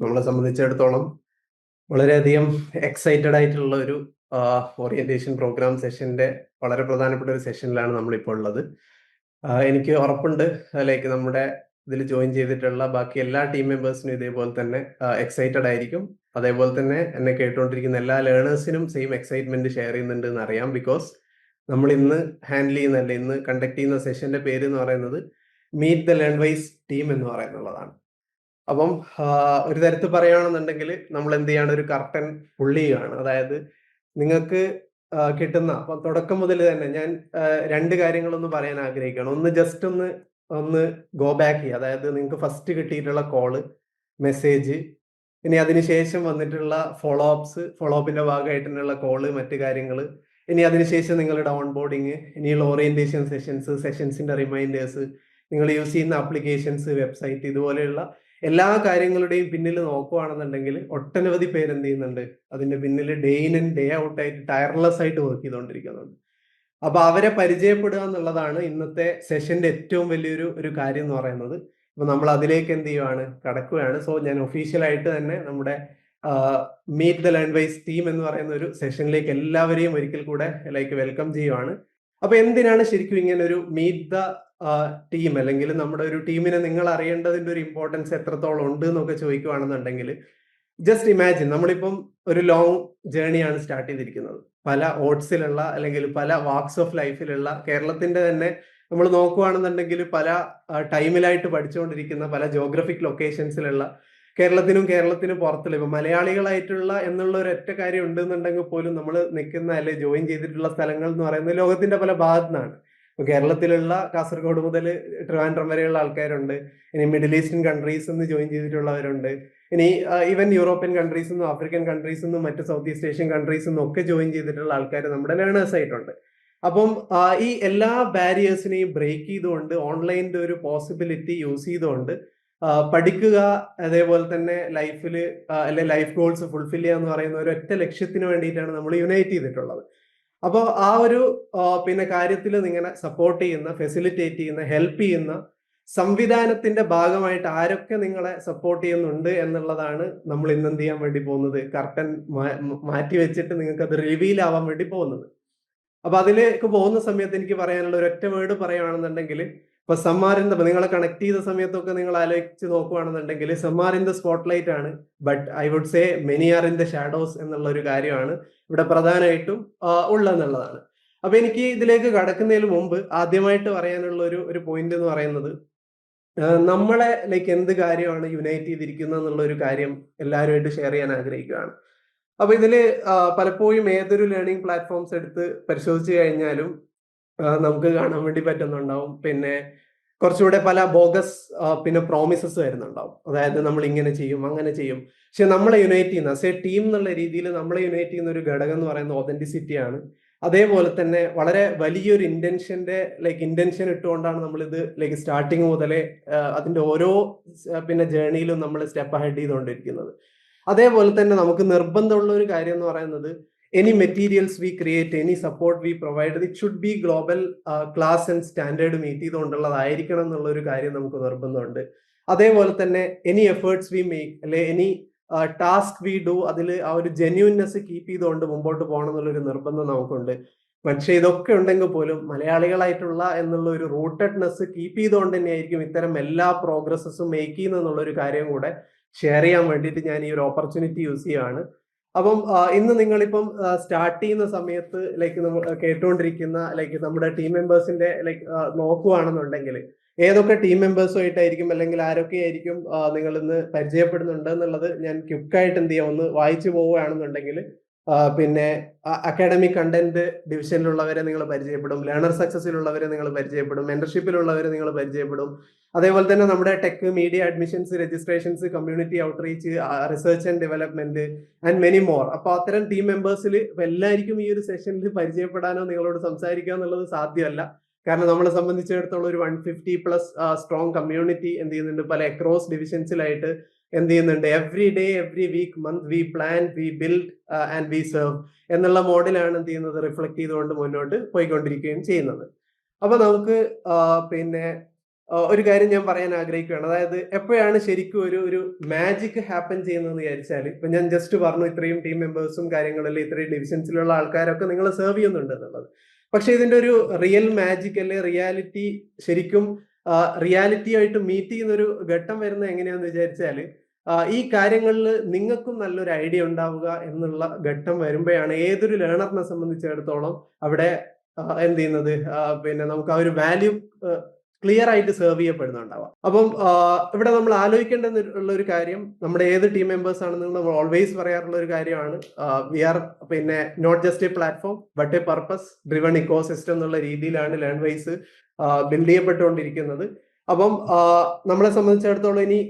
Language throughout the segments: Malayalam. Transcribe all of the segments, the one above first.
നമ്മളെ സംബന്ധിച്ചിടത്തോളം വളരെയധികം എക്സൈറ്റഡ് ആയിട്ടുള്ള ഒരു ഓറിയന്റേഷൻ പ്രോഗ്രാം സെഷന്റെ വളരെ പ്രധാനപ്പെട്ട ഒരു സെഷനിലാണ് നമ്മളിപ്പോൾ ഉള്ളത്. എനിക്ക് ഉറപ്പുണ്ട് ലൈക്ക് നമ്മുടെ ഇതിൽ ജോയിൻ ചെയ്തിട്ടുള്ള ബാക്കി എല്ലാ ടീം മെമ്പേഴ്സിനും ഇതേപോലെ തന്നെ എക്സൈറ്റഡ് ആയിരിക്കും. അതേപോലെ തന്നെ എന്നെ കേട്ടുകൊണ്ടിരിക്കുന്ന എല്ലാ ലേണേഴ്സിനും സെയിം എക്സൈറ്റ്മെന്റ് ഷെയർ ചെയ്യുന്നുണ്ട് എന്ന് അറിയാം. ബിക്കോസ് നമ്മൾ ഇന്ന് ഹാൻഡിൽ ചെയ്യുന്നതല്ല, ഇന്ന് കണ്ടക്ട് ചെയ്യുന്ന സെഷന്റെ പേര് എന്ന് പറയുന്നത് meet the Learnwise team എന്ന് പറയുന്നുള്ളതാണ്. അപ്പം ഒരു തരത്തിൽ പറയുകയാണെന്നുണ്ടെങ്കിൽ നമ്മൾ എന്ത് ചെയ്യാണ്, ഒരു കർട്ടൻ പുള്ളി ചെയ്യുകയാണ്. അതായത് നിങ്ങൾക്ക് കിട്ടുന്ന അപ്പം തുടക്കം മുതൽ തന്നെ ഞാൻ രണ്ട് കാര്യങ്ങളൊന്ന് പറയാൻ ആഗ്രഹിക്കുകയാണ്. ഒന്ന് ജസ്റ്റ് ഒന്ന് ഗോ ബാക്ക് ചെയ്യുക. അതായത് നിങ്ങൾക്ക് ഫസ്റ്റ് കിട്ടിയിട്ടുള്ള കോള്, മെസ്സേജ്, ഇനി അതിനുശേഷം വന്നിട്ടുള്ള ഫോളോ അപ്പിന്റെ ഭാഗമായിട്ടുള്ള കോള്, മറ്റു കാര്യങ്ങൾ, ഇനി അതിനുശേഷം നിങ്ങളുടെ ഓൺ ബോർഡിങ്, ഇനിയുള്ള ഓറിയന്റേഷൻ സെഷൻസിന്റെ റിമൈൻഡേഴ്സ്, നിങ്ങൾ യൂസ് ചെയ്യുന്ന ആപ്ലിക്കേഷൻസ്, വെബ്സൈറ്റ്, ഇതുപോലെയുള്ള എല്ലാ കാര്യങ്ങളുടെയും പിന്നിൽ നോക്കുകയാണെന്നുണ്ടെങ്കിൽ ഒട്ടനവധി പേര് എന്ത് ചെയ്യുന്നുണ്ട്, അതിന്റെ പിന്നിൽ day in and day out ആയിട്ട് ടയർലെസ് ആയിട്ട് വർക്ക് ചെയ്തുകൊണ്ടിരിക്കുന്നുണ്ട്. അപ്പൊ അവരെ പരിചയപ്പെടുക എന്നുള്ളതാണ് ഇന്നത്തെ സെഷന്റെ ഏറ്റവും വലിയൊരു കാര്യം എന്ന് പറയുന്നത്. അപ്പൊ നമ്മൾ അതിലേക്ക് എന്ത് ചെയ്യുവാണ്, കടക്കുകയാണ്. സോ ഞാൻ ഒഫീഷ്യലായിട്ട് തന്നെ നമ്മുടെ meet the Learnwise team എന്ന് പറയുന്ന ഒരു സെഷനിലേക്ക് എല്ലാവരെയും ഒരിക്കൽ കൂടെ ലൈക്ക് വെൽക്കം ചെയ്യുവാണ്. അപ്പൊ എന്തിനാണ് ശരിക്കും ഇങ്ങനെ ഒരു മീറ്റ് ദ ടീം, അല്ലെങ്കിൽ നമ്മുടെ ഒരു ടീമിനെ നിങ്ങൾ അറിയേണ്ടതിന്റെ ഒരു ഇമ്പോർട്ടൻസ് എത്രത്തോളം ഉണ്ട് എന്നൊക്കെ ചോദിക്കുകയാണെന്നുണ്ടെങ്കിൽ, ജസ്റ്റ് ഇമാജിൻ നമ്മളിപ്പം ഒരു ലോങ് ജേർണിയാണ് സ്റ്റാർട്ട് ചെയ്തിരിക്കുന്നത്. പല ഓട്സിലുള്ള അല്ലെങ്കിൽ പല വാക്സ് ഓഫ് ലൈഫിലുള്ള കേരളത്തിന്റെ തന്നെ നമ്മൾ നോക്കുകയാണെന്നുണ്ടെങ്കിൽ പല ടൈമിലായിട്ട് പഠിച്ചുകൊണ്ടിരിക്കുന്ന പല ജോഗ്രഫിക് ലൊക്കേഷൻസിലുള്ള കേരളത്തിനും പുറത്തുള്ള ഇപ്പൊ മലയാളികളായിട്ടുള്ള എന്നുള്ള ഒരു ഒറ്റ കാര്യം ഉണ്ടെന്നുണ്ടെങ്കിൽ പോലും നമ്മൾ നിൽക്കുന്ന അല്ലെ ജോയിൻ ചെയ്തിട്ടുള്ള സ്ഥലങ്ങൾ എന്ന് പറയുന്നത് ലോകത്തിന്റെ പല ഭാഗത്തു നിന്നാണ്. ഇപ്പൊ കേരളത്തിലുള്ള കാസർഗോഡ് മുതൽ ട്രിവാൻഡ്രം വരെയുള്ള ആൾക്കാരുണ്ട്. ഇനി മിഡിൽ ഈസ്റ്റേൺ കൺട്രീസ് നിന്ന് ജോയിൻ ചെയ്തിട്ടുള്ളവരുണ്ട്. ഇനി ഈവൻ യൂറോപ്യൻ കൺട്രീസ് നിന്നും ആഫ്രിക്കൻ കൺട്രീസ് നിന്നും മറ്റ് സൗത്ത് ഈസ്റ്റ് ഏഷ്യൻ കൺട്രീസ് നിന്നും ഒക്കെ ജോയിൻ ചെയ്തിട്ടുള്ള ആൾക്കാർ നമ്മുടെ ലേണേഴ്സ് ആയിട്ടുണ്ട്. അപ്പം ഈ എല്ലാ ബാരിയേഴ്സിനെയും ബ്രേക്ക് ചെയ്തുകൊണ്ട് ഓൺലൈനിന്റെ ഒരു പോസിബിലിറ്റി യൂസ് ചെയ്തുകൊണ്ട് പഠിക്കുക, അതേപോലെ തന്നെ ലൈഫിൽ അല്ലെ ലൈഫ് ഗോൾസ് ഫുൾഫിൽ ചെയ്യുക എന്ന് പറയുന്ന ഒരു ഒറ്റ ലക്ഷ്യത്തിന് വേണ്ടിയിട്ടാണ് നമ്മൾ യുണൈറ്റ് ചെയ്തിട്ടുള്ളത്. അപ്പോൾ ആ ഒരു പിന്നെ കാര്യത്തിൽ നിങ്ങളെ സപ്പോർട്ട് ചെയ്യുന്ന, ഫെസിലിറ്റേറ്റ് ചെയ്യുന്ന, ഹെൽപ്പ് ചെയ്യുന്ന സംവിധാനത്തിന്റെ ഭാഗമായിട്ട് ആരൊക്കെ നിങ്ങളെ സപ്പോർട്ട് ചെയ്യുന്നുണ്ട് എന്നുള്ളതാണ് നമ്മൾ ഇന്ന് എന്ത് ചെയ്യാൻ വേണ്ടി പോകുന്നത്, കർട്ടൻ മാറ്റി വെച്ചിട്ട് നിങ്ങൾക്ക് അത് റിവീൽ ആവാൻ വേണ്ടി പോകുന്നത്. അപ്പൊ അതിലേക്ക് പോകുന്ന സമയത്ത് എനിക്ക് പറയാനുള്ള ഒരു ഒറ്റ വേർഡ് പറയുകയാണെന്നുണ്ടെങ്കിൽ, ഇപ്പൊ സമ്മാറിന്റെ നിങ്ങളെ കണക്ട് ചെയ്ത സമയത്തൊക്കെ നിങ്ങൾ ആലോചിച്ച് നോക്കുകയാണെന്നുണ്ടെങ്കിൽ സമ്മാർ ഇൻ ദ സ്പോട്ട്ലൈറ്റ് ആണ്, but I would say many are in the shadows എന്നുള്ള ഒരു കാര്യമാണ് ഇവിടെ പ്രധാനമായിട്ടും ഉള്ളതെന്നുള്ളതാണ്. അപ്പൊ എനിക്ക് ഇതിലേക്ക് കടക്കുന്നതിന് മുമ്പ് ആദ്യമായിട്ട് പറയാനുള്ള ഒരു പോയിന്റ് എന്ന് പറയുന്നത്, നമ്മളെ ലൈക്ക് എന്ത് കാര്യമാണ് യുണൈറ്റ് ചെയ്തിരിക്കുന്നത് എന്നുള്ള ഒരു കാര്യം എല്ലാവരുമായിട്ട് ഷെയർ ചെയ്യാൻ ആഗ്രഹിക്കുകയാണ്. അപ്പൊ ഇതില് പലപ്പോഴും ഏതൊരു ലേണിംഗ് പ്ലാറ്റ്ഫോംസ് എടുത്ത് പരിശോധിച്ചു കഴിഞ്ഞാലും നമുക്ക് കാണാൻ വേണ്ടി പറ്റുന്നുണ്ടാവും, പിന്നെ കുറച്ചുകൂടെ പല ബോഗസ് പിന്നെ പ്രോമിസസ് വരുന്നുണ്ടാവും. അതായത് നമ്മൾ ഇങ്ങനെ ചെയ്യും, അങ്ങനെ ചെയ്യും. പക്ഷെ നമ്മളെ യുണൈറ്റ് ചെയ്യുന്ന ടീം എന്നുള്ള രീതിയിൽ നമ്മളെ യുണൈറ്റ് ചെയ്യുന്ന ഒരു ഘടകം എന്ന് പറയുന്നത് ഒതന്റിസിറ്റിയാണ്. അതേപോലെ തന്നെ വളരെ വലിയൊരു ഇന്റൻഷൻ ഇട്ടുകൊണ്ടാണ് നമ്മൾ ഇത് ലൈക്ക് സ്റ്റാർട്ടിങ് മുതലേ അതിന്റെ ഓരോ പിന്നെ ജേർണിയിലും നമ്മൾ സ്റ്റെപ്പ് അഹെഡ് ചെയ്തുകൊണ്ടിരിക്കുന്നത്. അതേപോലെ തന്നെ നമുക്ക് നിർബന്ധമുള്ള ഒരു കാര്യം എന്ന് പറയുന്നത്, any materials we create, any support we provide, it should be global class and standard meet ചെയ്തുകൊണ്ടുള്ളതായിരിക്കണം എന്നുള്ള ഒരു കാര്യം നമുക്ക് നിർബന്ധമുണ്ട്. അതേപോലെ തന്നെ any efforts we make അല്ലെ any ടാസ്ക് വി ഡു, അതിൽ ആ ഒരു ജെന്യൂൻനെസ് കീപ്പ് ചെയ്തുകൊണ്ട് മുമ്പോട്ട് പോകണം എന്നുള്ളൊരു നിർബന്ധം നമുക്കുണ്ട്. പക്ഷെ ഇതൊക്കെ ഉണ്ടെങ്കിൽ പോലും മലയാളികളായിട്ടുള്ള എന്നുള്ള ഒരു റൂട്ടഡ്നെസ് കീപ്പ് ചെയ്തുകൊണ്ട് തന്നെയായിരിക്കും ഇത്തരം എല്ലാ പ്രോഗ്രസ്സസും മേക്ക് ചെയ്യുന്നത് എന്നുള്ളൊരു കാര്യം കൂടെ ഷെയർ ചെയ്യാൻ വേണ്ടിയിട്ട് ഞാൻ ഈ ഒരു ഓപ്പർച്യൂണിറ്റി യൂസ് ചെയ്യുകയാണ്. അപ്പം ഇന്ന് നിങ്ങളിപ്പം സ്റ്റാർട്ട് ചെയ്യുന്ന സമയത്ത് ലൈക്ക് നമ്മൾ കേട്ടുകൊണ്ടിരിക്കുന്ന ലൈക്ക് നമ്മുടെ ടീം മെമ്പേഴ്സിന്റെ ലൈക്ക് നോക്കുകയാണെന്നുണ്ടെങ്കിൽ ഏതൊക്കെ ടീം മെമ്പേഴ്സുമായിട്ടായിരിക്കും അല്ലെങ്കിൽ ആരൊക്കെ ആയിരിക്കും നിങ്ങൾ ഇന്ന് പരിചയപ്പെടുന്നുണ്ട് എന്നുള്ളത് ഞാൻ ക്വിക്കായിട്ട് എന്ത് ചെയ്യാം ഒന്ന് വായിച്ചു പോവുകയാണെന്നുണ്ടെങ്കിൽ, പിന്നെ അക്കാഡമിക് കണ്ടന്റ് ഡിവിഷനിലുള്ളവരെ നിങ്ങൾ പരിചയപ്പെടും, ലേണർ സക്സസിലുള്ളവരെ നിങ്ങൾ പരിചയപ്പെടും, മെന്റർഷിപ്പിലുള്ളവരെ നിങ്ങൾ പരിചയപ്പെടും. അതേപോലെ തന്നെ നമ്മുടെ tech, media admissions, registrations, community outreach, research and development and many more. അപ്പൊ അത്തരം ടീം മെമ്പേഴ്സിൽ എല്ലാവർക്കും ഈ ഒരു സെഷനിൽ പരിചയപ്പെടാനോ നിങ്ങളോട് സംസാരിക്കുക എന്നുള്ളത് സാധ്യമല്ല. കാരണം നമ്മളെ സംബന്ധിച്ചിടത്തോളം ഒരു 150+ സ്ട്രോങ് കമ്മ്യൂണിറ്റി എന്ത് ചെയ്യുന്നുണ്ട്, പല അക്രോസ് ഡിവിഷൻസിലായിട്ട് എന്ത് ചെയ്യുന്നുണ്ട്. Every day, every week, month we plan, we build and we serve എന്നുള്ള മോഡലാണ് എന്ത് ചെയ്യുന്നത്, റിഫ്ലക്ട് ചെയ്തുകൊണ്ട് മുന്നോട്ട് പോയിക്കൊണ്ടിരിക്കുകയും ചെയ്യുന്നത്. അപ്പൊ നമുക്ക് പിന്നെ ഒരു കാര്യം ഞാൻ പറയാൻ ആഗ്രഹിക്കുകയാണ്. അതായത് എപ്പോഴാണ് ശരിക്കും ഒരു മാജിക് ഹാപ്പൻ ചെയ്യുന്നതെന്ന് വിചാരിച്ചാൽ, ഇപ്പൊ ഞാൻ ജസ്റ്റ് പറഞ്ഞു ഇത്രയും ടീം മെമ്പേഴ്സും കാര്യങ്ങളല്ലേ, ഇത്രയും ഡിവിഷൻസിലുള്ള ആൾക്കാരൊക്കെ നിങ്ങൾ സെർവ് ചെയ്യുന്നുണ്ട് എന്നുള്ളത്. പക്ഷെ ഇതിന്റെ ഒരു റിയൽ മാജിക് അല്ലെ റിയാലിറ്റി ശരിക്കും റിയാലിറ്റി ആയിട്ട് മീറ്റ് ചെയ്യുന്ന ഒരു ഘട്ടം വരുന്നത് എങ്ങനെയാന്ന് വിചാരിച്ചാല്, ഈ കാര്യങ്ങളിൽ നിങ്ങൾക്കും നല്ലൊരു ഐഡിയ ഉണ്ടാവുക എന്നുള്ള ഘട്ടം വരുമ്പോഴാണ് ഏതൊരു ലേണറിനെ സംബന്ധിച്ചിടത്തോളം അവിടെ എന്ത് ചെയ്യുന്നത്, പിന്നെ നമുക്ക് ആ ഒരു വാല്യൂ ക്ലിയർ ആയിട്ട് സെർവ് ചെയ്യപ്പെടുന്നുണ്ടാവാം. അപ്പം ഇവിടെ നമ്മൾ ആലോചിക്കേണ്ടുള്ള ഒരു കാര്യം, നമ്മുടെ ഏത് ടീം മെമ്പേഴ്സ് ആണെന്ന് നമ്മൾ ഓൾവേസ് പറയാറുള്ള ഒരു കാര്യമാണ്, വി ആർ പിന്നെ not just a platform but a purpose driven ecosystem എന്നുള്ള രീതിയിലാണ് ലേൺവൈസ് ബിൽഡ് ചെയ്യപ്പെട്ടുകൊണ്ടിരിക്കുന്നത്. അപ്പം നമ്മളെ സംബന്ധിച്ചിടത്തോളം ഇനി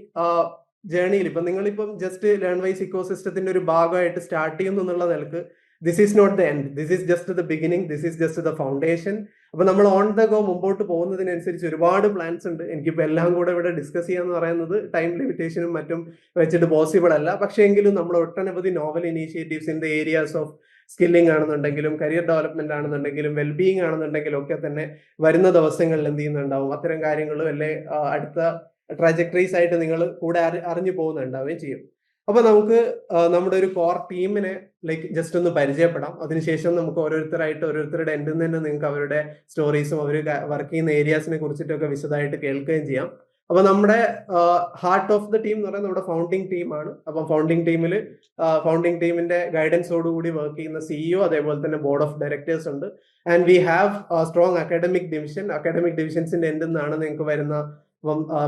ജേർണിയിൽ ഇപ്പം നിങ്ങളിപ്പം ജസ്റ്റ് ലേൺവൈസ് ഇക്കോ സിസ്റ്റത്തിന്റെ ഒരു ഭാഗമായിട്ട് സ്റ്റാർട്ട് ചെയ്യുന്നു എന്നുള്ള നിലക്ക്, this is not the end, this is just the beginning, this is just the foundation. അപ്പൊ നമ്മൾ ഓൺ ദ ഗോ മുമ്പോട്ട് പോകുന്നതിനനുസരിച്ച് ഒരുപാട് പ്ലാൻസ് ഉണ്ട്. എനിക്കിപ്പോ എല്ലാം കൂടെ ഇവിടെ ഡിസ്കസ് ചെയ്യാന്ന് പറയുന്നത് ടൈം ലിമിറ്റേഷനും മറ്റും വെച്ചിട്ട് പോസിബിൾ അല്ല. പക്ഷേ എങ്കിലും നമ്മൾ ഒട്ടനവധി novel initiatives in the areas of skilling ആണെന്നുണ്ടെങ്കിലും കരിയർ ഡെവലപ്മെന്റ് ആണെന്നുണ്ടെങ്കിലും വെൽബീയിങ് ആണെന്നുണ്ടെങ്കിലും ഒക്കെ തന്നെ വരുന്ന ദിവസങ്ങളിൽ എന്ത് ചെയ്യുന്നുണ്ടാവും, അത്തരം കാര്യങ്ങളും അല്ലെ അടുത്ത ട്രാജക്ടറീസ് ആയിട്ട് നിങ്ങൾ കൂടെ അറിഞ്ഞു പോകുന്നുണ്ടാവുകയും ചെയ്യും. അപ്പൊ നമുക്ക് നമ്മുടെ ഒരു കോർ ടീമിനെ ലൈക്ക് ജസ്റ്റ് ഒന്ന് പരിചയപ്പെടാം. അതിനുശേഷം നമുക്ക് ഓരോരുത്തരായിട്ട് ഓരോരുത്തരുടെ എൻഡിൽ നിന്ന് നിങ്ങൾക്ക് അവരുടെ സ്റ്റോറീസും അവർ വർക്ക് ചെയ്യുന്ന ഏരിയാസിനെ കുറിച്ചിട്ടൊക്കെ വിശദമായിട്ട് കേൾക്കുകയും ചെയ്യാം. അപ്പൊ നമ്മുടെ ഹാർട്ട് ഓഫ് ദ ടീം എന്ന് പറയുന്നത് നമ്മുടെ ഫൗണ്ടിങ് ടീമാണ്. അപ്പൊ ഫൗണ്ടിങ് ടീമിന്റെ ഗൈഡൻസോടുകൂടി വർക്ക് ചെയ്യുന്ന സിഇഒ, അതേപോലെ തന്നെ ബോർഡ് ഓഫ് ഡയറക്ടേഴ്സ് ഉണ്ട്. And we have strong academic ഡിവിഷൻസിന്റെ എൻഡിൽ നിന്നാണ് നിങ്ങൾക്ക് വരുന്ന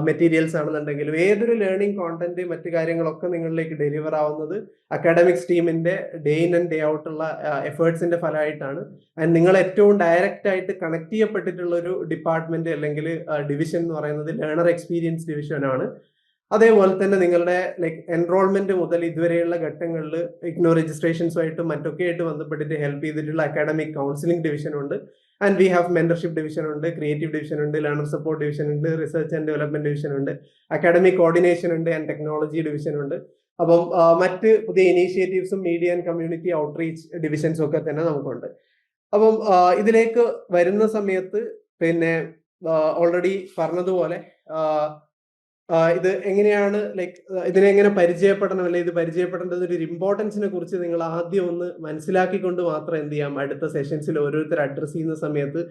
മെറ്റീരിയൽസ് ആണെന്നുണ്ടെങ്കിലും ഏതൊരു ലേണിംഗ് കോണ്ടന്റ് മറ്റു കാര്യങ്ങളൊക്കെ നിങ്ങളിലേക്ക് ഡെലിവർ ആവുന്നത് അക്കാഡമിക്സ് ടീമിന്റെ day in and day out ഉള്ള എഫേർട്സിന്റെ ഫലമായിട്ടാണ്. ആൻഡ് നിങ്ങൾ ഏറ്റവും ഡയറക്റ്റ് ആയിട്ട് കണക്ട് ചെയ്യപ്പെട്ടിട്ടുള്ള ഒരു ഡിപ്പാർട്ട്മെന്റ് അല്ലെങ്കിൽ ഡിവിഷൻ എന്ന് പറയുന്നത് ലേണർ എക്സ്പീരിയൻസ് ഡിവിഷൻ ആണ്. അതേപോലെ തന്നെ നിങ്ങളുടെ ലൈക്ക് എൻറോൾമെന്റ് മുതൽ ഇതുവരെയുള്ള ഘട്ടങ്ങളിൽ ഇഗ്നോ രജിസ്ട്രേഷൻസുമായിട്ടും മറ്റൊക്കെ ആയിട്ട് ബന്ധപ്പെട്ടിട്ട് ഹെൽപ്പ് ചെയ്തിട്ടുള്ള അക്കാഡമിക് കൗൺസിലിംഗ് ഡിവിഷൻ ഉണ്ട്. And we have mentorship division ഉണ്ട്, ക്രിയേറ്റീവ് ഡിവിഷൻ ഉണ്ട്, ലേണർ സപ്പോർട്ട് ഡിവിഷൻ ഉണ്ട്, റിസർച്ച് ആൻഡ് ഡെവലപ്മെന്റ് ഡിവിഷൻ ഉണ്ട്, അക്കാഡമിക് കോർഡിനേഷൻ ഉണ്ട്, ആൻഡ് ടെക്നോളജി ഡിവിഷൻ ഉണ്ട്. അപ്പം മറ്റ് പുതിയ ഇനീഷ്യേറ്റീവ്സും മീഡിയ ആൻഡ് കമ്മ്യൂണിറ്റി ഔട്ട്റീച്ച് ഡിവിഷൻസും ഒക്കെ തന്നെ നമുക്കുണ്ട്. അപ്പം ഇതിലേക്ക് വരുന്ന സമയത്ത് പിന്നെ ഓൾറെഡി പറഞ്ഞതുപോലെ ഇത് എങ്ങനെയാണ് ലൈക്ക് ഇതിനെ എങ്ങനെ പരിചയപ്പെടണം, അല്ലെങ്കിൽ ഇത് പരിചയപ്പെടേണ്ടത് ഒരു ഇമ്പോർട്ടൻസിനെ കുറിച്ച് നിങ്ങൾ ആദ്യം ഒന്ന് മനസ്സിലാക്കിക്കൊണ്ട് മാത്രം എന്ത് ചെയ്യാം, അടുത്ത സെഷൻസിൽ ഓരോരുത്തർ അഡ്രസ് ചെയ്യുന്ന സമയത്ത്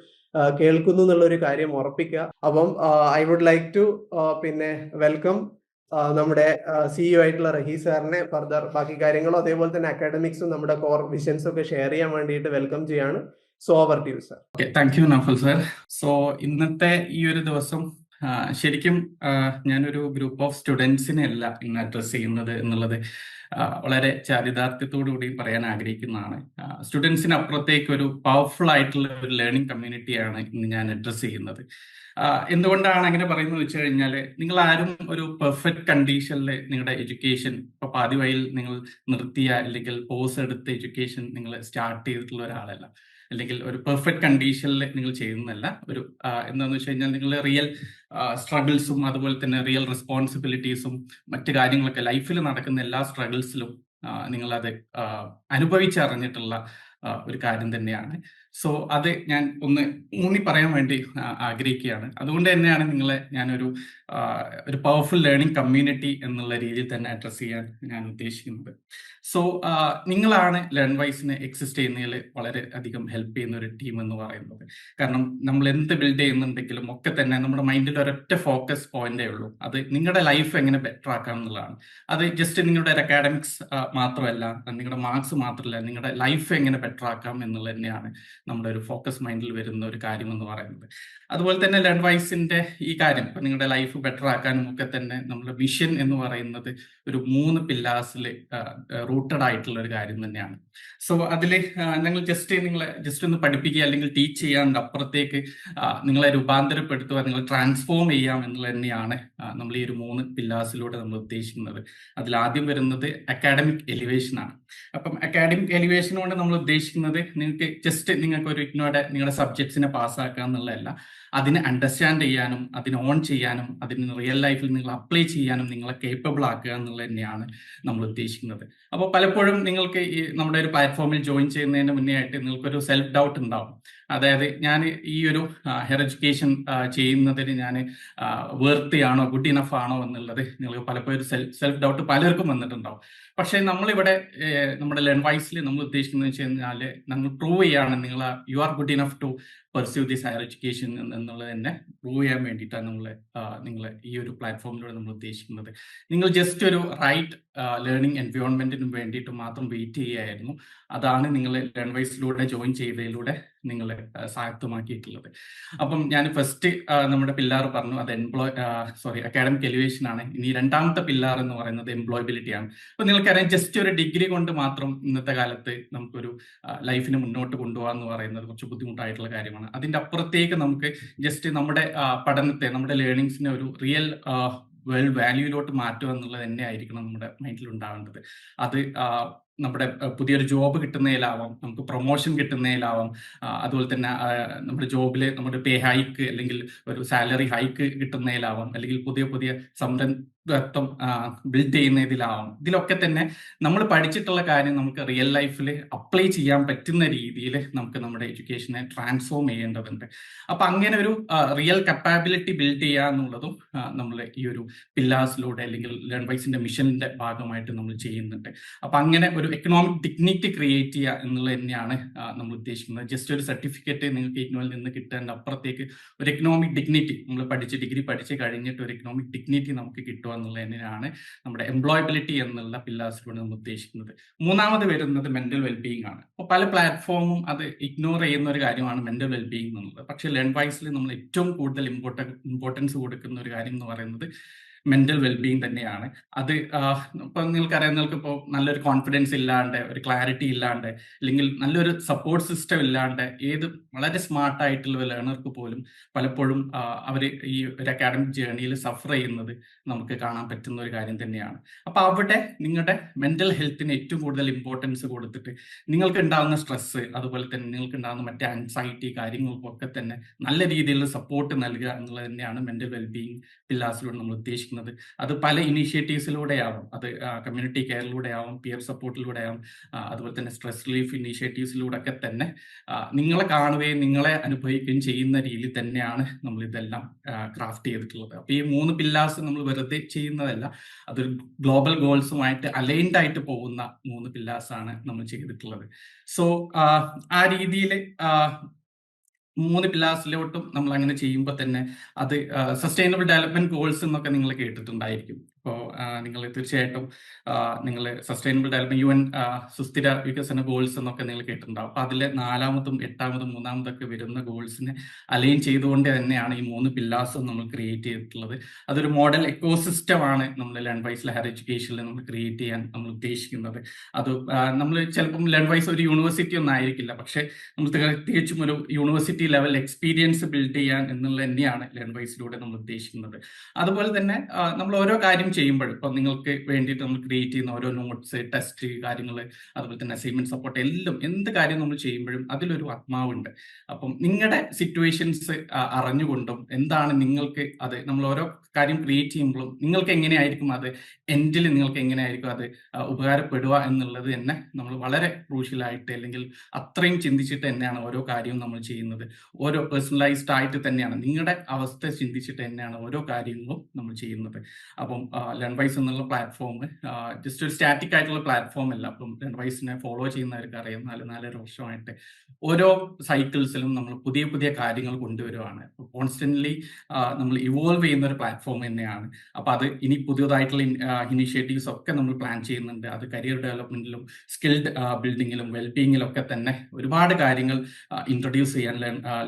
കേൾക്കുന്നു എന്നുള്ള ഒരു കാര്യം ഉറപ്പിക്കുക. അപ്പം ഐ വുഡ് ലൈക്ക് ടു പിന്നെ വെൽക്കം നമ്മുടെ സിഇഒ ആയിട്ടുള്ള റഹീസ് സാറിനെ ഫർദർ ബാക്കി കാര്യങ്ങളും അതേപോലെ തന്നെ അക്കാഡമിക്സും നമ്മുടെ കോർ വിഷൻസും ഒക്കെ ഷെയർ ചെയ്യാൻ വേണ്ടിയിട്ട് വെൽക്കം ചെയ്യാണ്. So over to you sir. Thank you Nafal sir. So ഇന്നത്തെ ഈ ഒരു ദിവസം ശരിക്കും ഞാനൊരു ഗ്രൂപ്പ് ഓഫ് സ്റ്റുഡൻസിനെ അല്ല ഇന്ന് അഡ്രസ് ചെയ്യുന്നത് എന്നുള്ളത് വളരെ ചാരിതാർത്ഥ്യത്തോടു കൂടി പറയാൻ ആഗ്രഹിക്കുന്നതാണ്. സ്റ്റുഡൻസിന് അപ്പുറത്തേക്ക് ഒരു പവർഫുൾ ആയിട്ടുള്ള ഒരു ലേണിംഗ് കമ്മ്യൂണിറ്റിയാണ് ഇന്ന് ഞാൻ അഡ്രസ് ചെയ്യുന്നത്. എന്തുകൊണ്ടാണ് അങ്ങനെ പറയുന്നത് വെച്ച് കഴിഞ്ഞാൽ, നിങ്ങൾ ആരും ഒരു പെർഫെക്റ്റ് കണ്ടീഷനിൽ നിങ്ങളുടെ എഡ്യൂക്കേഷൻ ഇപ്പൊ പാതി വഴിയിൽ നിങ്ങൾ നിർത്തിയ അല്ലെങ്കിൽ പോസ് എടുത്ത എഡ്യൂക്കേഷൻ നിങ്ങൾ സ്റ്റാർട്ട് ചെയ്തിട്ടുള്ള ഒരാളല്ല, അല്ലെങ്കിൽ ഒരു പെർഫെക്റ്റ് കണ്ടീഷനിൽ നിങ്ങൾ ചെയ്യുന്നതല്ല. ഒരു എന്താണെന്ന് വെച്ച് കഴിഞ്ഞാൽ നിങ്ങൾ റിയൽ സ്ട്രഗിൾസും അതുപോലെ തന്നെ റിയൽ റെസ്പോൺസിബിലിറ്റീസും മറ്റു കാര്യങ്ങളൊക്കെ ലൈഫിൽ നടക്കുന്ന എല്ലാ സ്ട്രഗിൾസിലും നിങ്ങളത് അനുഭവിച്ചറിഞ്ഞിട്ടുള്ള ഒരു കാര്യം തന്നെയാണ്. സോ അത് ഞാൻ ഒന്ന് ഊന്നി പറയാൻ വേണ്ടി ആഗ്രഹിക്കുകയാണ്. അതുകൊണ്ട് തന്നെയാണ് നിങ്ങളെ ഞാനൊരു പവർഫുൾ ലേണിംഗ് കമ്മ്യൂണിറ്റി എന്നുള്ള രീതിയിൽ തന്നെ അഡ്രസ് ചെയ്യാൻ ഞാൻ ഉദ്ദേശിക്കുന്നത്. സോ നിങ്ങളാണ് ലേൺവൈസിനെ എക്സിസ്റ്റ് ചെയ്യുന്നതിൽ വളരെ അധികം ഹെൽപ്പ് ചെയ്യുന്ന ഒരു ടീം എന്ന് പറയുന്നത്. കാരണം നമ്മൾ എന്ത് ബിൽഡ് ചെയ്യുന്നുണ്ടെങ്കിലും ഒക്കെ തന്നെ നമ്മുടെ മൈൻഡിൽ ഒരൊറ്റ ഫോക്കസ് പോയിന്റേ ഉള്ളൂ, അത് നിങ്ങളുടെ ലൈഫ് എങ്ങനെ ബെറ്റർ ആക്കാം എന്നുള്ളതാണ്. അത് ജസ്റ്റ് നിങ്ങളുടെ ഒരു അക്കാഡമിക്സ് മാത്രമല്ല, നിങ്ങളുടെ മാർക്സ് മാത്രമല്ല, നിങ്ങളുടെ ലൈഫ് എങ്ങനെ ബെറ്റർ ആക്കാം എന്നുള്ളത് തന്നെയാണ് നമ്മുടെ ഒരു ഫോക്കസ് മൈൻഡിൽ വരുന്ന ഒരു കാര്യം എന്ന് പറയുന്നത്. അതുപോലെ തന്നെ ലേൺവൈസിന്റെ ഈ കാര്യം നിങ്ങളുടെ ലൈഫ് ബെറ്റർ ആക്കാനും ഒക്കെ തന്നെ നമ്മുടെ വിഷൻ എന്ന് പറയുന്നത് ഒരു 3 പില്ലേഴ്സിൽ റൂട്ടഡ് ആയിട്ടുള്ള ഒരു കാര്യം തന്നെയാണ്. സോ അതിൽ ഞങ്ങൾ നിങ്ങളെ ജസ്റ്റ് ഒന്ന് പഠിപ്പിക്കുക അല്ലെങ്കിൽ ടീച്ച് ചെയ്യാണ്ട് അപ്പുറത്തേക്ക് നിങ്ങളെ രൂപാന്തരപ്പെടുത്തുക, നിങ്ങൾ ട്രാൻസ്ഫോം ചെയ്യാം എന്നുള്ളത് തന്നെയാണ് നമ്മൾ ഈ ഒരു 3 പില്ലേഴ്സിലൂടെ നമ്മൾ ഉദ്ദേശിക്കുന്നത്. അതിൽ ആദ്യം വരുന്നത് അക്കാഡമിക് എലിവേഷൻ ആണ്. അപ്പം അക്കാഡമിക് എലിവേഷൻ കൊണ്ട് നമ്മൾ ഉദ്ദേശിക്കുന്നത് നിങ്ങൾക്ക് ജസ്റ്റ് നിങ്ങൾക്ക് ഒരു നിങ്ങളുടെ സബ്ജക്ട്സിനെ പാസ്സാക്കുക എന്നുള്ളതല്ല, അതിനെ അണ്ടർസ്റ്റാൻഡ് ചെയ്യാനും അതിനെ ഓൺ ചെയ്യാനും അതിന് റിയൽ ലൈഫിൽ നിങ്ങൾ അപ്ലൈ ചെയ്യാനും നിങ്ങളെ കേപ്പബിൾ ആക്കുക എന്നുള്ളത് തന്നെയാണ് നമ്മൾ ഉദ്ദേശിക്കുന്നത്. അപ്പോൾ പലപ്പോഴും നിങ്ങൾക്ക് ഈ നമ്മുടെ ഒരു പ്ലാറ്റ്ഫോമിൽ ജോയിൻ ചെയ്യുന്നതിന് മുന്നേ ആയിട്ട് നിങ്ങൾക്കൊരു സെൽഫ് ഡൗട്ട് ഉണ്ടാവും. അതായത് ഞാൻ ഈ ഒരു ഹയർ എഡ്യൂക്കേഷൻ ചെയ്യുന്നതിന് ഞാൻ വേർത്തിയാണോ, ഗുഡ് ഇനഫ് ആണോ എന്നുള്ളത് നിങ്ങൾക്ക് പലപ്പോഴും സെൽഫ് ഡൗട്ട് പലർക്കും വന്നിട്ടുണ്ടാവും. പക്ഷേ നമ്മളിവിടെ നമ്മുടെ ലേൺവൈസിൽ നമ്മൾ ഉദ്ദേശിക്കുന്നത് വെച്ച് കഴിഞ്ഞാൽ നമ്മൾ പ്രൂവ് ചെയ്യാണ് നിങ്ങൾ you are good enough to pursue this higher education എന്നുള്ളത് തന്നെ പ്രൂവ് ചെയ്യാൻ വേണ്ടിയിട്ടാണ് നിങ്ങൾ ഈ ഒരു പ്ലാറ്റ്ഫോമിലൂടെ നമ്മൾ ഉദ്ദേശിക്കുന്നത്. നിങ്ങൾ ജസ്റ്റ് ഒരു റൈറ്റ് ലേണിംഗ് എൻവയോൺമെന്റിന് വേണ്ടിയിട്ട് മാത്രം വെയിറ്റ് ചെയ്യുകയായിരുന്നു. അതാണ് നിങ്ങൾ ലേൺവൈസിലൂടെ ജോയിൻ ചെയ്തതിലൂടെ നിങ്ങളെ സാധ്യമാക്കിയിട്ടുള്ളത്. അപ്പം ഞാൻ ഫസ്റ്റ് നമ്മുടെ പില്ലാർ പറഞ്ഞു അത് അക്കാഡമിക് എലിവേഷൻ ആണ്. ഇനി രണ്ടാമത്തെ പില്ലാർ എന്ന് പറയുന്നത് എംപ്ലോയബിലിറ്റി ആണ്. അപ്പൊ നിങ്ങൾക്കറിയാം ജസ്റ്റ് ഒരു ഡിഗ്രി കൊണ്ട് മാത്രം ഇന്നത്തെ കാലത്ത് നമുക്കൊരു ലൈഫിനെ മുന്നോട്ട് കൊണ്ടുപോകാൻ എന്ന് പറയുന്നത് കുറച്ച് ബുദ്ധിമുട്ടായിട്ടുള്ള കാര്യമാണ്. അതിന്റെ അപ്പുറത്തേക്ക് നമുക്ക് ജസ്റ്റ് നമ്മുടെ പഠനത്തെ, നമ്മുടെ ലേണിങ്സിനെ ഒരു റിയൽ വേൾഡ് വാല്യൂയിലോട്ട് മാറ്റുക എന്നുള്ളത് തന്നെ ആയിരിക്കണം നമ്മുടെ മൈൻഡിൽ ഉണ്ടാവേണ്ടത്. അത് നമ്മുടെ പുതിയൊരു ജോബ് കിട്ടുന്നതിലാവാം, നമുക്ക് പ്രൊമോഷൻ കിട്ടുന്നതിലാവാം, അതുപോലെ തന്നെ നമ്മുടെ ജോബിൽ നമ്മുടെ പേ ഹൈക്ക് അല്ലെങ്കിൽ ഒരു സാലറി ഹൈക്ക് കിട്ടുന്നതിലാവാം, അല്ലെങ്കിൽ പുതിയ പുതിയ സംരംഭത്വം ബിൽഡ് ചെയ്യുന്നതിലാവാം. ഇതിലൊക്കെ തന്നെ നമ്മൾ പഠിച്ചിട്ടുള്ള കാര്യം നമുക്ക് റിയൽ ലൈഫിൽ അപ്ലൈ ചെയ്യാൻ പറ്റുന്ന രീതിയിൽ നമുക്ക് നമ്മുടെ എഡ്യൂക്കേഷനെ ട്രാൻസ്ഫോം ചെയ്യേണ്ടതുണ്ട്. അപ്പൊ അങ്ങനെ ഒരു റിയൽ കപ്പാബിലിറ്റി ബിൽഡ് ചെയ്യുക എന്നുള്ളതും നമ്മൾ ഈ ഒരു പില്ലാസിലൂടെ അല്ലെങ്കിൽ ലേൺവൈസിന്റെ മിഷന്റെ ഭാഗമായിട്ട് നമ്മൾ ചെയ്യുന്നുണ്ട്. അപ്പൊ അങ്ങനെ ഒരു എക്കണോമിക് ഡിഗ്നിറ്റി ക്രിയേറ്റ് ചെയ്യുക എന്നുള്ളത് തന്നെയാണ് നമ്മൾ ഉദ്ദേശിക്കുന്നത്. ജസ്റ്റ് ഒരു സർട്ടിഫിക്കറ്റ് നിങ്ങൾക്ക് ഇഗ്നോയിൽ നിന്ന് കിട്ടേണ്ട അപ്പുറത്തേക്ക് ഒരു എക്കണോമിക് ഡിഗ്നിറ്റി, നമ്മൾ ഡിഗ്രി പഠിച്ച് കഴിഞ്ഞിട്ട് ഒരു എക്കണോമിക് ഡിഗ്നിറ്റി നമുക്ക് കിട്ടുക എന്നുള്ളത് തന്നെയാണ് നമ്മുടെ എംപ്ലോയബിലിറ്റി എന്നുള്ള പില്ലാസിലൂടെ നമ്മൾ ഉദ്ദേശിക്കുന്നത്. മൂന്നാമത് വരുന്നത് മെന്റൽ വെൽബീയിങ് ആണ്. അപ്പോൾ പല പ്ലാറ്റ്ഫോമും അത് ഇഗ്നോർ ചെയ്യുന്ന ഒരു കാര്യമാണ് മെന്റൽ വെൽബീയിങ് എന്നുള്ളത്. പക്ഷേ ലേൺവൈസിൽ നമ്മൾ ഏറ്റവും കൂടുതൽ ഇമ്പോർട്ടൻസ് കൊടുക്കുന്ന ഒരു കാര്യം എന്ന് പറയുന്നത് മെന്റൽ വെൽബീയിങ് തന്നെയാണ്. അത് ഇപ്പൊ നിങ്ങൾക്കറിയാം, നിങ്ങൾക്കിപ്പോൾ നല്ലൊരു കോൺഫിഡൻസ് ഇല്ലാണ്ട്, ഒരു ക്ലാരിറ്റി ഇല്ലാണ്ട്, അല്ലെങ്കിൽ നല്ലൊരു സപ്പോർട്ട് സിസ്റ്റം ഇല്ലാണ്ട് ഏത് വളരെ സ്മാർട്ട് ആയിട്ടുള്ള ലേണർക്ക് പോലും പലപ്പോഴും അവർ ഈ ഒരു അക്കാഡമിക് ജേർണിയിൽ സഫർ ചെയ്യുന്നത് നമുക്ക് കാണാൻ പറ്റുന്ന ഒരു കാര്യം തന്നെയാണ്. അപ്പൊ അവിടെ നിങ്ങളുടെ മെന്റൽ ഹെൽത്തിന് ഏറ്റവും കൂടുതൽ ഇമ്പോർട്ടൻസ് കൊടുത്തിട്ട് നിങ്ങൾക്ക് ഉണ്ടാകുന്ന സ്ട്രെസ്, അതുപോലെ തന്നെ നിങ്ങൾക്ക് ഉണ്ടാകുന്ന മറ്റേ ആൻസൈറ്റി കാര്യങ്ങൾക്കൊക്കെ തന്നെ നല്ല രീതിയിലുള്ള സപ്പോർട്ട് നൽകുക എന്നുള്ളത് തന്നെയാണ് മെന്റൽ വെൽബീയിങ് പില്ലാസിലൂടെ നമ്മൾ ഉദ്ദേശിക്കുന്നത്. അത് പല ഇനീഷ്യേറ്റീവ്സിലൂടെ ആവും, അത് കമ്മ്യൂണിറ്റി കെയറിലൂടെ ആവും, പിയർ സപ്പോർട്ടിലൂടെ ആവും, അതുപോലെ തന്നെ സ്ട്രെസ് റിലീഫ് ഇനീഷ്യേറ്റീവ്സിലൂടെ ഒക്കെ തന്നെ നിങ്ങളെ കാണുകയും നിങ്ങളെ അനുഭവിക്കുകയും ചെയ്യുന്ന രീതിയിൽ തന്നെയാണ് നമ്മൾ ഇതെല്ലാം ക്രാഫ്റ്റ് ചെയ്തിട്ടുള്ളത്. അപ്പൊ ഈ 3 പില്ലാസ് നമ്മൾ വെറുതെ ചെയ്യുന്നതല്ല, അതൊരു ഗ്ലോബൽ ഗോൾസുമായിട്ട് അലൈൻഡ് ആയിട്ട് പോകുന്ന 3 പില്ലാസ് ആണ് നമ്മൾ ചെയ്തിട്ടുള്ളത്. സോ ആ രീതിയിൽ 3 പില്ലാസിലോട്ടും നമ്മൾ അങ്ങനെ ചെയ്യുമ്പോൾ തന്നെ അത് സസ്റ്റൈനബിൾ ഡെവലപ്മെന്റ് ഗോൾസ് എന്നൊക്കെ നിങ്ങൾ കേട്ടിട്ടുണ്ടായിരിക്കും. ഇപ്പോൾ നിങ്ങൾ തീർച്ചയായിട്ടും നിങ്ങൾ സസ്റ്റൈനബിൾ ഡെവലപ്മെന്റ് UN സുസ്ഥിര വികസന ഗോൾസ് എന്നൊക്കെ നിങ്ങൾ കേട്ടിട്ടുണ്ടാവും. അപ്പൊ അതിലെ 4-ാമതും 8-ാമതും 3-ാമതൊക്കെ വരുന്ന ഗോൾസിനെ അലൈൻ ചെയ്തുകൊണ്ട് തന്നെയാണ് ഈ 3 പില്ലാസും നമ്മൾ ക്രിയേറ്റ് ചെയ്തിട്ടുള്ളത്. അതൊരു മോഡൽ എക്കോസിസ്റ്റം ആണ് നമ്മൾ ലേൺവൈസിലെ ഹയർ എഡ്യൂക്കേഷനിൽ നമ്മൾ ക്രിയേറ്റ് ചെയ്യാൻ നമ്മൾ ഉദ്ദേശിക്കുന്നത്. അത് നമ്മൾ ചിലപ്പം ലേൺവൈസ് ഒരു യൂണിവേഴ്സിറ്റി ഒന്നും ആയിരിക്കില്ല, പക്ഷെ നമ്മൾ തികച്ചും ഒരു യൂണിവേഴ്സിറ്റി ലെവൽ എക്സ്പീരിയൻസ് ബിൽഡ് ചെയ്യാൻ എന്നുള്ളത് തന്നെയാണ് ലേൺവൈസിലൂടെ നമ്മൾ ഉദ്ദേശിക്കുന്നത്. അതുപോലെ തന്നെ നമ്മൾ ഓരോ കാര്യം ചെയ്യുമ്പോഴും, ഇപ്പൊ നിങ്ങൾക്ക് വേണ്ടിയിട്ട് നമ്മൾ ക്രിയേറ്റ് ചെയ്യുന്ന ഓരോ നോട്ട്സ്, ടെസ്റ്റ് കാര്യങ്ങൾ, അതുപോലെ തന്നെ അസൈൻമെന്റ് സപ്പോർട്ട്, എല്ലാം എന്ത് കാര്യം നമ്മൾ ചെയ്യുമ്പോഴും അതിലൊരു ആത്മാവുണ്ട്. അപ്പം നിങ്ങളുടെ സിറ്റുവേഷൻസ് അറിഞ്ഞുകൊണ്ടും എന്താണ് നിങ്ങൾക്ക് അത് നമ്മൾ ഓരോ കാര്യം ക്രിയേറ്റ് ചെയ്യുമ്പോഴും നിങ്ങൾക്ക് എങ്ങനെയായിരിക്കും അത് എൻഡിൽ നിങ്ങൾക്ക് എങ്ങനെയായിരിക്കും അത് ഉപകാരപ്പെടുക എന്നുള്ളത് തന്നെ നമ്മൾ വളരെ ക്രൂഷ്യലായിട്ട് അല്ലെങ്കിൽ അത്രയും ചിന്തിച്ചിട്ട് തന്നെയാണ് ഓരോ കാര്യവും നമ്മൾ ചെയ്യുന്നത്. ഓരോ പേഴ്സണലൈസ്ഡ് ആയിട്ട് തന്നെയാണ്, നിങ്ങളുടെ അവസ്ഥ ചിന്തിച്ചിട്ട് തന്നെയാണ് ഓരോ കാര്യങ്ങളും നമ്മൾ ചെയ്യുന്നത്. അപ്പം ലേൺവൈസ് എന്നുള്ള പ്ലാറ്റ്ഫോം ജസ്റ്റ് ഒരു സ്റ്റാറ്റിക് ആയിട്ടുള്ള പ്ലാറ്റ്ഫോം അല്ല. അപ്പം ലേൺവൈസിനെ ഫോളോ ചെയ്യുന്നവർക്ക് അറിയാം, 4 വർഷമായിട്ട് ഓരോ സൈക്കിൾസിലും നമ്മൾ പുതിയ പുതിയ കാര്യങ്ങൾ കൊണ്ടുവരുവാണ്. കോൺസ്റ്റന്റ്ലി നമ്മൾ ഇവോൾവ് ചെയ്യുന്ന ഒരു പ്ലാറ്റ്ഫോം തന്നെയാണ്. അപ്പൊ അത് ഇനി പുതിയതായിട്ടുള്ള ഇനീഷ്യേറ്റീവ്സ് ഒക്കെ നമ്മൾ പ്ലാൻ ചെയ്യുന്നുണ്ട്. അത് കരിയർ ഡെവലപ്മെന്റിലും സ്കിൽഡ് ബിൽഡിങ്ങിലും വെൽബീയിങ്ങിലും ഒക്കെ തന്നെ ഒരുപാട് കാര്യങ്ങൾ ഇൻട്രൊഡ്യൂസ് ചെയ്യാൻ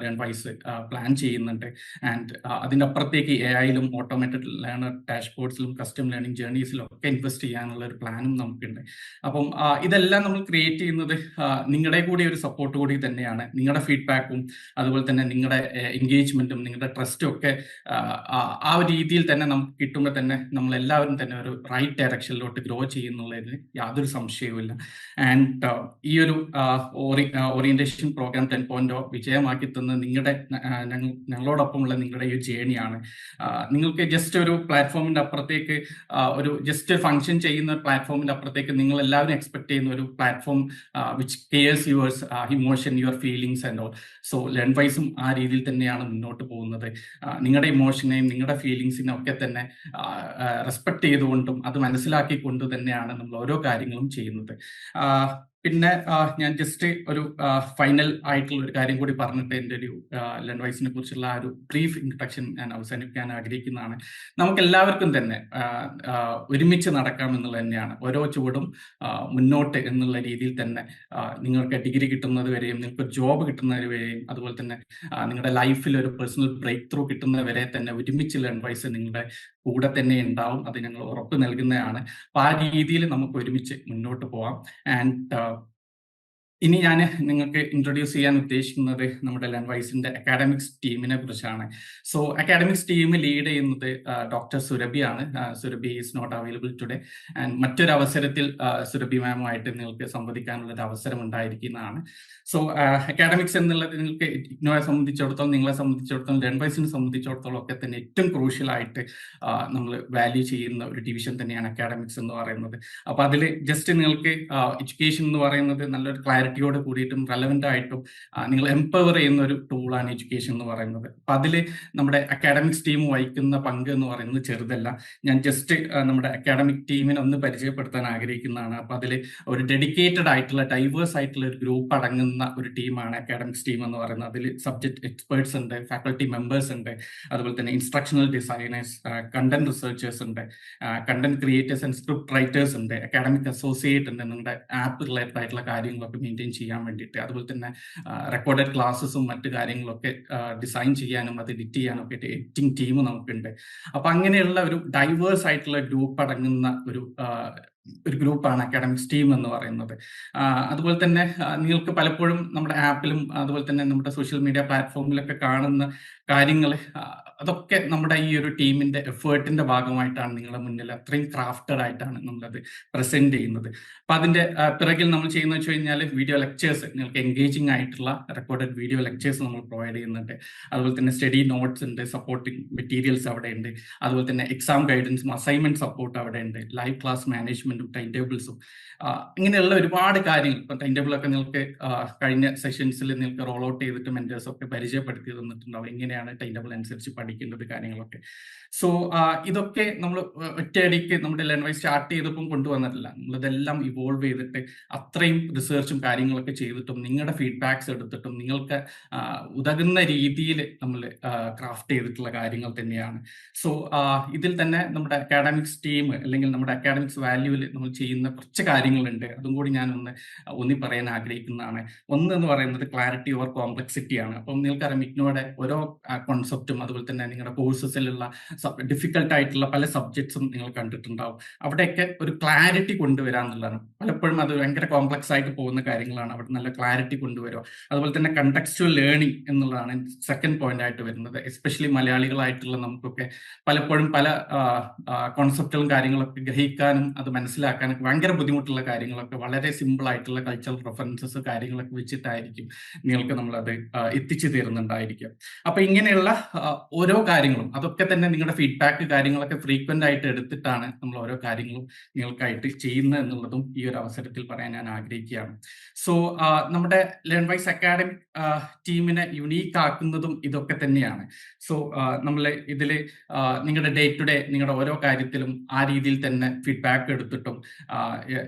ലേൺവൈസ് പ്ലാൻ ചെയ്യുന്നുണ്ട്. ആൻഡ് അതിൻ്റെ അപ്പുറത്തേക്ക് AI യിലും ഓട്ടോമേറ്റഡ് ലേണർ ഡാഷ്ബോർഡ്സിലും കസ്റ്റം ലേണിംഗ് ജേർണീസിലും ഒക്കെ ഇൻവെസ്റ്റ് ചെയ്യാനുള്ള ഒരു പ്ലാനും നമുക്കുണ്ട്. അപ്പം ഇതെല്ലാം നമ്മൾ ക്രിയേറ്റ് ചെയ്യുന്നത് നിങ്ങളുടെ കൂടി ഒരു സപ്പോർട്ട് കൂടി തന്നെയാണ്. നിങ്ങളുടെ ഫീഡ്ബാക്കും അതുപോലെ തന്നെ നിങ്ങളുടെ എൻഗേജ്മെന്റും നിങ്ങളുടെ ട്രസ്റ്റും ഒക്കെ ആ ഒരു രീതിയിൽ തന്നെ നമുക്ക് കിട്ടുമ്പോൾ തന്നെ നമ്മൾ എല്ലാവരും തന്നെ ഒരു റൈറ്റ് ഡയറക്ഷനിലോട്ട് ഗ്രോ ചെയ്യുന്നുള്ളതിന് യാതൊരു സംശയവുമില്ല. ആൻഡ് ഈ ഒരു ഓറിയന്റേഷൻ പ്രോഗ്രാം 10.0 വിജയമാക്കി തന്ന നിങ്ങളുടെ ഞങ്ങളോടൊപ്പമുള്ള നിങ്ങളുടെ ഈ ജേണിയാണ്. നിങ്ങൾക്ക് ജസ്റ്റ് ഒരു പ്ലാറ്റ്ഫോമിന്റെ അപ്പുറത്തേക്ക് ഒരു ജസ്റ്റ് ഫംഗ്ഷൻ ചെയ്യുന്ന പ്ലാറ്റ്ഫോമിന്റെ അപ്പുറത്തേക്ക് നിങ്ങൾ എല്ലാവരും എക്സ്പെക്ട് ചെയ്യുന്ന ഒരു platform which cares yours emotion, your feelings and all. So ലേൺവൈസും ആ രീതിയിൽ തന്നെയാണ് മുന്നോട്ട് പോകുന്നത്. നിങ്ങളുടെ ഇമോഷനെയും നിങ്ങളുടെ ഫീലിംഗ്സിനെ ഒക്കെ തന്നെ റെസ്പെക്ട് ചെയ്തുകൊണ്ടും അത് മനസ്സിലാക്കിക്കൊണ്ട് തന്നെയാണ് നമ്മൾ ഓരോ കാര്യങ്ങളും ചെയ്യുന്നത്. പിന്നെ ഞാൻ ജസ്റ്റ് ഒരു ഫൈനൽ ആയിട്ടുള്ള ഒരു കാര്യം കൂടി പറഞ്ഞിട്ട് എൻ്റെ ഒരു ലേൺവൈസിനെ കുറിച്ചുള്ള ആ ഒരു ബ്രീഫ് ഇൻട്രഡക്ഷൻ ഞാൻ അവസാനിപ്പിക്കാൻ ആഗ്രഹിക്കുന്നതാണ്. നമുക്ക് എല്ലാവർക്കും തന്നെ ഒരുമിച്ച് നടക്കാം എന്നുള്ളത് തന്നെയാണ്. ഓരോ ചുവടും മുന്നോട്ട് എന്നുള്ള രീതിയിൽ തന്നെ നിങ്ങൾക്ക് ഡിഗ്രി കിട്ടുന്നത് വരെയും നിങ്ങൾക്ക് ജോബ് കിട്ടുന്നത് വരെയും അതുപോലെ തന്നെ നിങ്ങളുടെ ലൈഫിൽ ഒരു പേഴ്സണൽ ബ്രേക്ക് ത്രൂ കിട്ടുന്നത് വരെ തന്നെ ഒരുമിച്ച് ലേൺവൈസ് നിങ്ങളുടെ കൂടെ തന്നെ ഉണ്ടാവും. അത് ഞങ്ങൾ ഉറപ്പ് നൽകുന്നതാണ്. അപ്പോൾ ആ രീതിയിൽ നമുക്ക് ഒരുമിച്ച് മുന്നോട്ട് പോവാം. ആൻഡ് ഇനി ഞാൻ നിങ്ങൾക്ക് ഇൻട്രൊഡ്യൂസ് ചെയ്യാൻ ഉദ്ദേശിക്കുന്നത് നമ്മുടെ ലേൺവൈസിന്റെ അക്കാഡമിക്സ് ടീമിനെ കുറിച്ചാണ്. സോ അക്കാഡമിക്സ് ടീം ലീഡ് ചെയ്യുന്നത് ഡോക്ടർ സുരഭിയാണ്. Surabhi is not available today. And മറ്റൊരു അവസരത്തിൽ സുരഭി മാമുമായിട്ട് നിങ്ങൾക്ക് സംവദിക്കാനുള്ള ഒരു അവസരം ഉണ്ടായിരിക്കുന്നതാണ്. സോ അക്കാഡമിക്സ് എന്നുള്ളത് നിങ്ങൾക്ക് ഇഗ്നോയെ സംബന്ധിച്ചിടത്തോളം, നിങ്ങളെ സംബന്ധിച്ചിടത്തോളം, ലേൺവൈസിനെ സംബന്ധിച്ചിടത്തോളം ഒക്കെ തന്നെ ഏറ്റവും ക്രൂഷ്യലായിട്ട് നമ്മൾ വാല്യൂ ചെയ്യുന്ന ഒരു ഡിവിഷൻ തന്നെയാണ് അക്കാഡമിക്സ് എന്ന് പറയുന്നത്. അപ്പോൾ അതിൽ ജസ്റ്റ് നിങ്ങൾക്ക് എഡ്യൂക്കേഷൻ എന്ന് പറയുന്നത് നല്ലൊരു ക്ലാരിറ്റിയോട് കൂടിയിട്ടും റെലവെന്റ് ആയിട്ടും നിങ്ങൾ എംപവർ ചെയ്യുന്ന ഒരു ടൂളാണ് എഡ്യൂക്കേഷൻ എന്ന് പറയുന്നത്. അപ്പം അതിൽ നമ്മുടെ അക്കാഡമിക്സ് ടീം വഹിക്കുന്ന പങ്ക് എന്ന് പറയുന്നത് ചെറുതല്ല. ഞാൻ ജസ്റ്റ് നമ്മുടെ അക്കാഡമിക് ടീമിനെ ഒന്ന് പരിചയപ്പെടുത്താൻ ആഗ്രഹിക്കുന്നതാണ്. അപ്പം അതിൽ ഒരു ഡെഡിക്കേറ്റഡ് ആയിട്ടുള്ള ഡൈവേഴ്സ് ആയിട്ടുള്ള ഒരു ഗ്രൂപ്പ് അടങ്ങുന്ന ഒരു ടീമാണ് അക്കാഡമിക്സ് ടീം എന്ന് പറയുന്നത്. അതിൽ സബ്ജക്ട് എക്സ്പേർട്സ് ഉണ്ട്, ഫാക്കൽറ്റി മെമ്പേഴ്സ് ഉണ്ട്, അതുപോലെ തന്നെ ഇൻസ്ട്രക്ഷണൽ ഡിസൈനേഴ്സ്, കണ്ടന്റ് റിസർച്ചേഴ്സ് ഉണ്ട്, content creators and script writers ഉണ്ട്, അക്കാഡമിക് അസോസിയേറ്റ് ഉണ്ട്, നിങ്ങളുടെ ആപ്പ് റിലേറ്റഡ് ആയിട്ടുള്ള കാര്യങ്ങളൊക്കെ മെയിൻറ്റെയിൻ ചെയ്യാൻ വേണ്ടിയിട്ട്, അതുപോലെ തന്നെ റെക്കോർഡഡ് ക്ലാസ്സസും മറ്റു കാര്യങ്ങളൊക്കെ ഡിസൈൻ ചെയ്യാനും അത് എഡിറ്റ് ചെയ്യാനും ഒക്കെ എഡിറ്റിംഗ് ടീം നമുക്കുണ്ട്. അപ്പൊ അങ്ങനെയുള്ള ഒരു ഡൈവേഴ്സ് ആയിട്ടുള്ള ഗ്രൂപ്പ് അടങ്ങുന്ന ഒരു ഗ്രൂപ്പാണ് അക്കാഡമിക്സ് ടീം എന്ന് പറയുന്നത്. അതുപോലെ തന്നെ നിങ്ങൾക്ക് പലപ്പോഴും നമ്മുടെ ആപ്പിലും അതുപോലെ തന്നെ നമ്മുടെ സോഷ്യൽ മീഡിയ പ്ലാറ്റ്ഫോമിലൊക്കെ കാണുന്ന കാര്യങ്ങൾ അതൊക്കെ നമ്മുടെ ഈ ഒരു ടീമിന്റെ എഫേർട്ടിന്റെ ഭാഗമായിട്ടാണ് നിങ്ങളുടെ മുന്നിൽ അത്രയും ക്രാഫ്റ്റഡ് ആയിട്ടാണ് നമ്മളത് പ്രസന്റ് ചെയ്യുന്നത്. അപ്പൊ അതിന്റെ പിറകിൽ നമ്മൾ ചെയ്യുന്നത് വെച്ച് കഴിഞ്ഞാൽ വീഡിയോ ലെക്ചേഴ്സ്, നിങ്ങൾക്ക് എൻഗേജിങ് ആയിട്ടുള്ള റെക്കോർഡഡ് വീഡിയോ ലെക്ചേഴ്സ് നമ്മൾ പ്രൊവൈഡ് ചെയ്യുന്നുണ്ട്. അതുപോലെ തന്നെ സ്റ്റഡി നോട്ട്സ് ഉണ്ട്, സപ്പോർട്ടിംഗ് മെറ്റീരിയൽസ് അവിടെ ഉണ്ട്, അതുപോലെ തന്നെ എക്സാം ഗൈഡൻസും അസൈൻമെന്റ് സപ്പോർട്ട് അവിടെ ഉണ്ട്, ലൈവ് ക്ലാസ് മാനേജ്മെന്റും ടൈം ടേബിൾസും, ഇങ്ങനെയുള്ള ഒരുപാട് കാര്യങ്ങൾ. ഇപ്പം ടൈം ടേബിളൊക്കെ നിങ്ങൾക്ക് കഴിഞ്ഞ സെഷൻസിൽ നിങ്ങൾക്ക് റോൾ ഔട്ട് ചെയ്തിട്ട് മെന്റേഴ്സ് ഒക്കെ പരിചയപ്പെടുത്തി തന്നിട്ടുണ്ടാവും എങ്ങനെയാണ് ടൈം ടേബിൾ അനുസരിച്ച് പഠിക്കേണ്ടത് കാര്യങ്ങളൊക്കെ. സോ ഇതൊക്കെ നമ്മൾ ഒറ്റയടിക്ക് നമ്മുടെ ലേൺവൈസ് സ്റ്റാർട്ട് ചെയ്തപ്പം കൊണ്ടുവന്നിട്ടില്ല. നമ്മളിതെല്ലാം ഇവോൾവ് ചെയ്തിട്ട് അത്രയും റിസർച്ചും കാര്യങ്ങളൊക്കെ ചെയ്തിട്ടും നിങ്ങളുടെ ഫീഡ്ബാക്സ് എടുത്തിട്ടും നിങ്ങൾക്ക് ഉതകുന്ന രീതിയിൽ നമ്മൾ ക്രാഫ്റ്റ് ചെയ്തിട്ടുള്ള കാര്യങ്ങൾ തന്നെയാണ്. സോ ഇതിൽ തന്നെ നമ്മുടെ അക്കാഡമിക്സ് ടീം അല്ലെങ്കിൽ നമ്മുടെ അക്കാഡമിക്സ് വാല്യൂവിൽ നമ്മൾ ചെയ്യുന്ന കുറച്ച് കാര്യങ്ങളുണ്ട്. അതും കൂടി ഞാൻ ഒന്നി പറയാൻ ആഗ്രഹിക്കുന്നതാണ്. ഒന്ന് എന്ന് പറയുന്നത് ക്ലാരിറ്റി ഓവർ കോംപ്ലക്സിറ്റി ആണ്. അപ്പം നിങ്ങൾക്കറിയാം ഇഗ്നോയുടെ ഓരോ കോൺസെപ്റ്റും അതുപോലെ തന്നെ നിങ്ങളുടെ കോഴ്സസിലുള്ള ഡിഫിക്കൽട്ട് ആയിട്ടുള്ള പല സബ്ജക്ട്സും നിങ്ങൾ കണ്ടിട്ടുണ്ടാവും. അവിടെയൊക്കെ ഒരു ക്ലാരിറ്റി കൊണ്ടുവരാന്നുള്ളതാണ്. പലപ്പോഴും അത് ഭയങ്കര കോംപ്ലക്സ് ആയിട്ട് പോകുന്ന കാര്യങ്ങളാണ്. അവിടെ നല്ല ക്ലാരിറ്റി കൊണ്ടുവരിക. അതുപോലെ തന്നെ കണ്ടക്സ്റ്റുവൽ ലേണിംഗ് എന്നുള്ളതാണ് സെക്കൻഡ് പോയിന്റ് ആയിട്ട് വരുന്നത്. എസ്പെഷ്യലി മലയാളികളായിട്ടുള്ള നമുക്കൊക്കെ പലപ്പോഴും പല കോൺസെപ്റ്റുകളും കാര്യങ്ങളൊക്കെ ഗ്രഹിക്കാനും അത് മനസ്സിലാക്കാനും ഭയങ്കര ബുദ്ധിമുട്ടുള്ള കാര്യങ്ങളൊക്കെ വളരെ സിമ്പിൾ ആയിട്ടുള്ള കൾച്ചറൽ റെഫറൻസസ് കാര്യങ്ങളൊക്കെ വെച്ചിട്ടായിരിക്കും നിങ്ങൾക്ക് നമ്മളത് എത്തിച്ചു തരുന്നുണ്ടായിരിക്കും. അപ്പൊ ഇങ്ങനെയുള്ള ഓരോ കാര്യങ്ങളും അതൊക്കെ തന്നെ നിങ്ങളുടെ ഫീഡ്ബാക്ക് കാര്യങ്ങളൊക്കെ ഫ്രീക്വന്റ് ആയിട്ട് എടുത്തിട്ടാണ് നമ്മൾ ഓരോ കാര്യങ്ങളും നിങ്ങൾക്കായിട്ട് ചെയ്യുന്നത് എന്നുള്ളതും ഈ ഒരു അവസരത്തിൽ പറയാൻ ഞാൻ ആഗ്രഹിക്കുകയാണ്. സോ നമ്മുടെ ലേൺവൈസ് അക്കാഡമിക് ടീമിനെ യുണീക്ക് ആക്കുന്നതും ഇതൊക്കെ തന്നെയാണ്. സോ നമ്മൾ ഇതിൽ നിങ്ങളുടെ ഡേ ടു ഡേ നിങ്ങളുടെ ഓരോ കാര്യത്തിലും ആ രീതിയിൽ തന്നെ ഫീഡ്ബാക്ക് എടുത്തിട്ട് ചെയ്തിട്ടും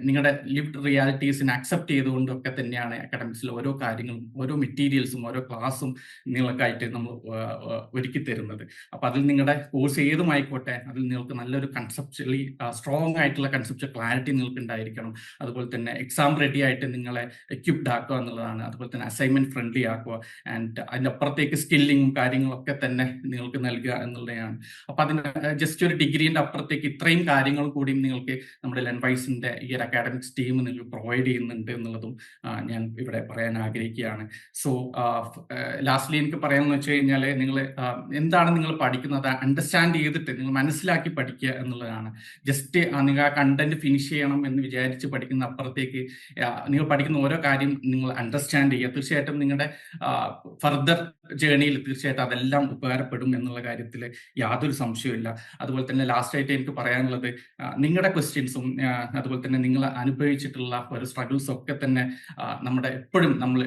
നിങ്ങളുടെ ലിവ്ഡ് റിയാലിറ്റീസിനെ അക്സെപ്റ്റ് ചെയ്തുകൊണ്ടും ഒക്കെ തന്നെയാണ് അക്കാഡമിക്സിൽ ഓരോ കാര്യങ്ങളും ഓരോ മെറ്റീരിയൽസും ഓരോ ക്ലാസ്സും നിങ്ങൾക്കായിട്ട് നമ്മൾ ഒരുക്കി തരുന്നത്. അപ്പോൾ അതിൽ നിങ്ങളുടെ കോഴ്സ് ഏതുമായിക്കോട്ടെ അതിൽ നിങ്ങൾക്ക് നല്ലൊരു കൺസെപ്ച്വലി സ്ട്രോങ് ആയിട്ടുള്ള കൺസെപ്ച്വൽ ക്ലാരിറ്റി നിങ്ങൾക്ക് ഉണ്ടായിരിക്കണം. അതുപോലെ തന്നെ എക്സാം റെഡി ആയിട്ട് നിങ്ങളെ എക്യുപ്ഡ് ആക്കുക എന്നുള്ളതാണ്. അതുപോലെ തന്നെ അസൈൻമെന്റ് ഫ്രണ്ട്ലി ആക്കുക ആൻഡ് അതിൻ്റെ അപ്പുറത്തേക്ക് സ്കില്ലിങ്ങും കാര്യങ്ങളൊക്കെ തന്നെ നിങ്ങൾക്ക് നൽകുക എന്നുള്ളതാണ്. അപ്പൊ അതിന് ജസ്റ്റ് ഒരു ഡിഗ്രീൻ്റെ അപ്പുറത്തേക്ക് ഇത്രയും കാര്യങ്ങൾ കൂടി നിങ്ങൾക്ക് നമ്മുടെ ലെൻവൈസിന്റെ ഈ ഒരു അക്കാഡമിക്സ് ടീം നിങ്ങൾക്ക് പ്രൊവൈഡ് ചെയ്യുന്നുണ്ട് എന്നുള്ളതും ഞാൻ ഇവിടെ പറയാൻ ആഗ്രഹിക്കുകയാണ്. സോ ലാസ്റ്റ്ലി എനിക്ക് പറയാമെന്ന് വെച്ച് കഴിഞ്ഞാൽ നിങ്ങൾ എന്താണ് നിങ്ങൾ പഠിക്കുന്നത് അണ്ടർസ്റ്റാൻഡ് ചെയ്തിട്ട് നിങ്ങൾ മനസ്സിലാക്കി പഠിക്കുക എന്നുള്ളതാണ്. ജസ്റ്റ് നിങ്ങൾ ആ കണ്ടന്റ് ഫിനിഷ് ചെയ്യണം എന്ന് വിചാരിച്ച് പഠിക്കുന്ന അപ്പുറത്തേക്ക് നിങ്ങൾ പഠിക്കുന്ന ഓരോ കാര്യം നിങ്ങൾ അണ്ടർസ്റ്റാൻഡ് ചെയ്യുക. തീർച്ചയായിട്ടും നിങ്ങളുടെ ഫർദർ ജേണിയിൽ തീർച്ചയായിട്ടും അതെല്ലാം ഉപകാരപ്പെടും എന്നുള്ള കാര്യത്തിൽ യാതൊരു സംശയമില്ല. അതുപോലെ തന്നെ ലാസ്റ്റ് ആയിട്ട് എനിക്ക് പറയാനുള്ളത് നിങ്ങളുടെ ക്വസ്റ്റ്യൻസും അതുപോലെ തന്നെ നിങ്ങൾ അനുഭവിച്ചിട്ടുള്ള ഒരു സ്ട്രഗിൾസും ഒക്കെ തന്നെ നമ്മുടെ എപ്പോഴും നമ്മൾ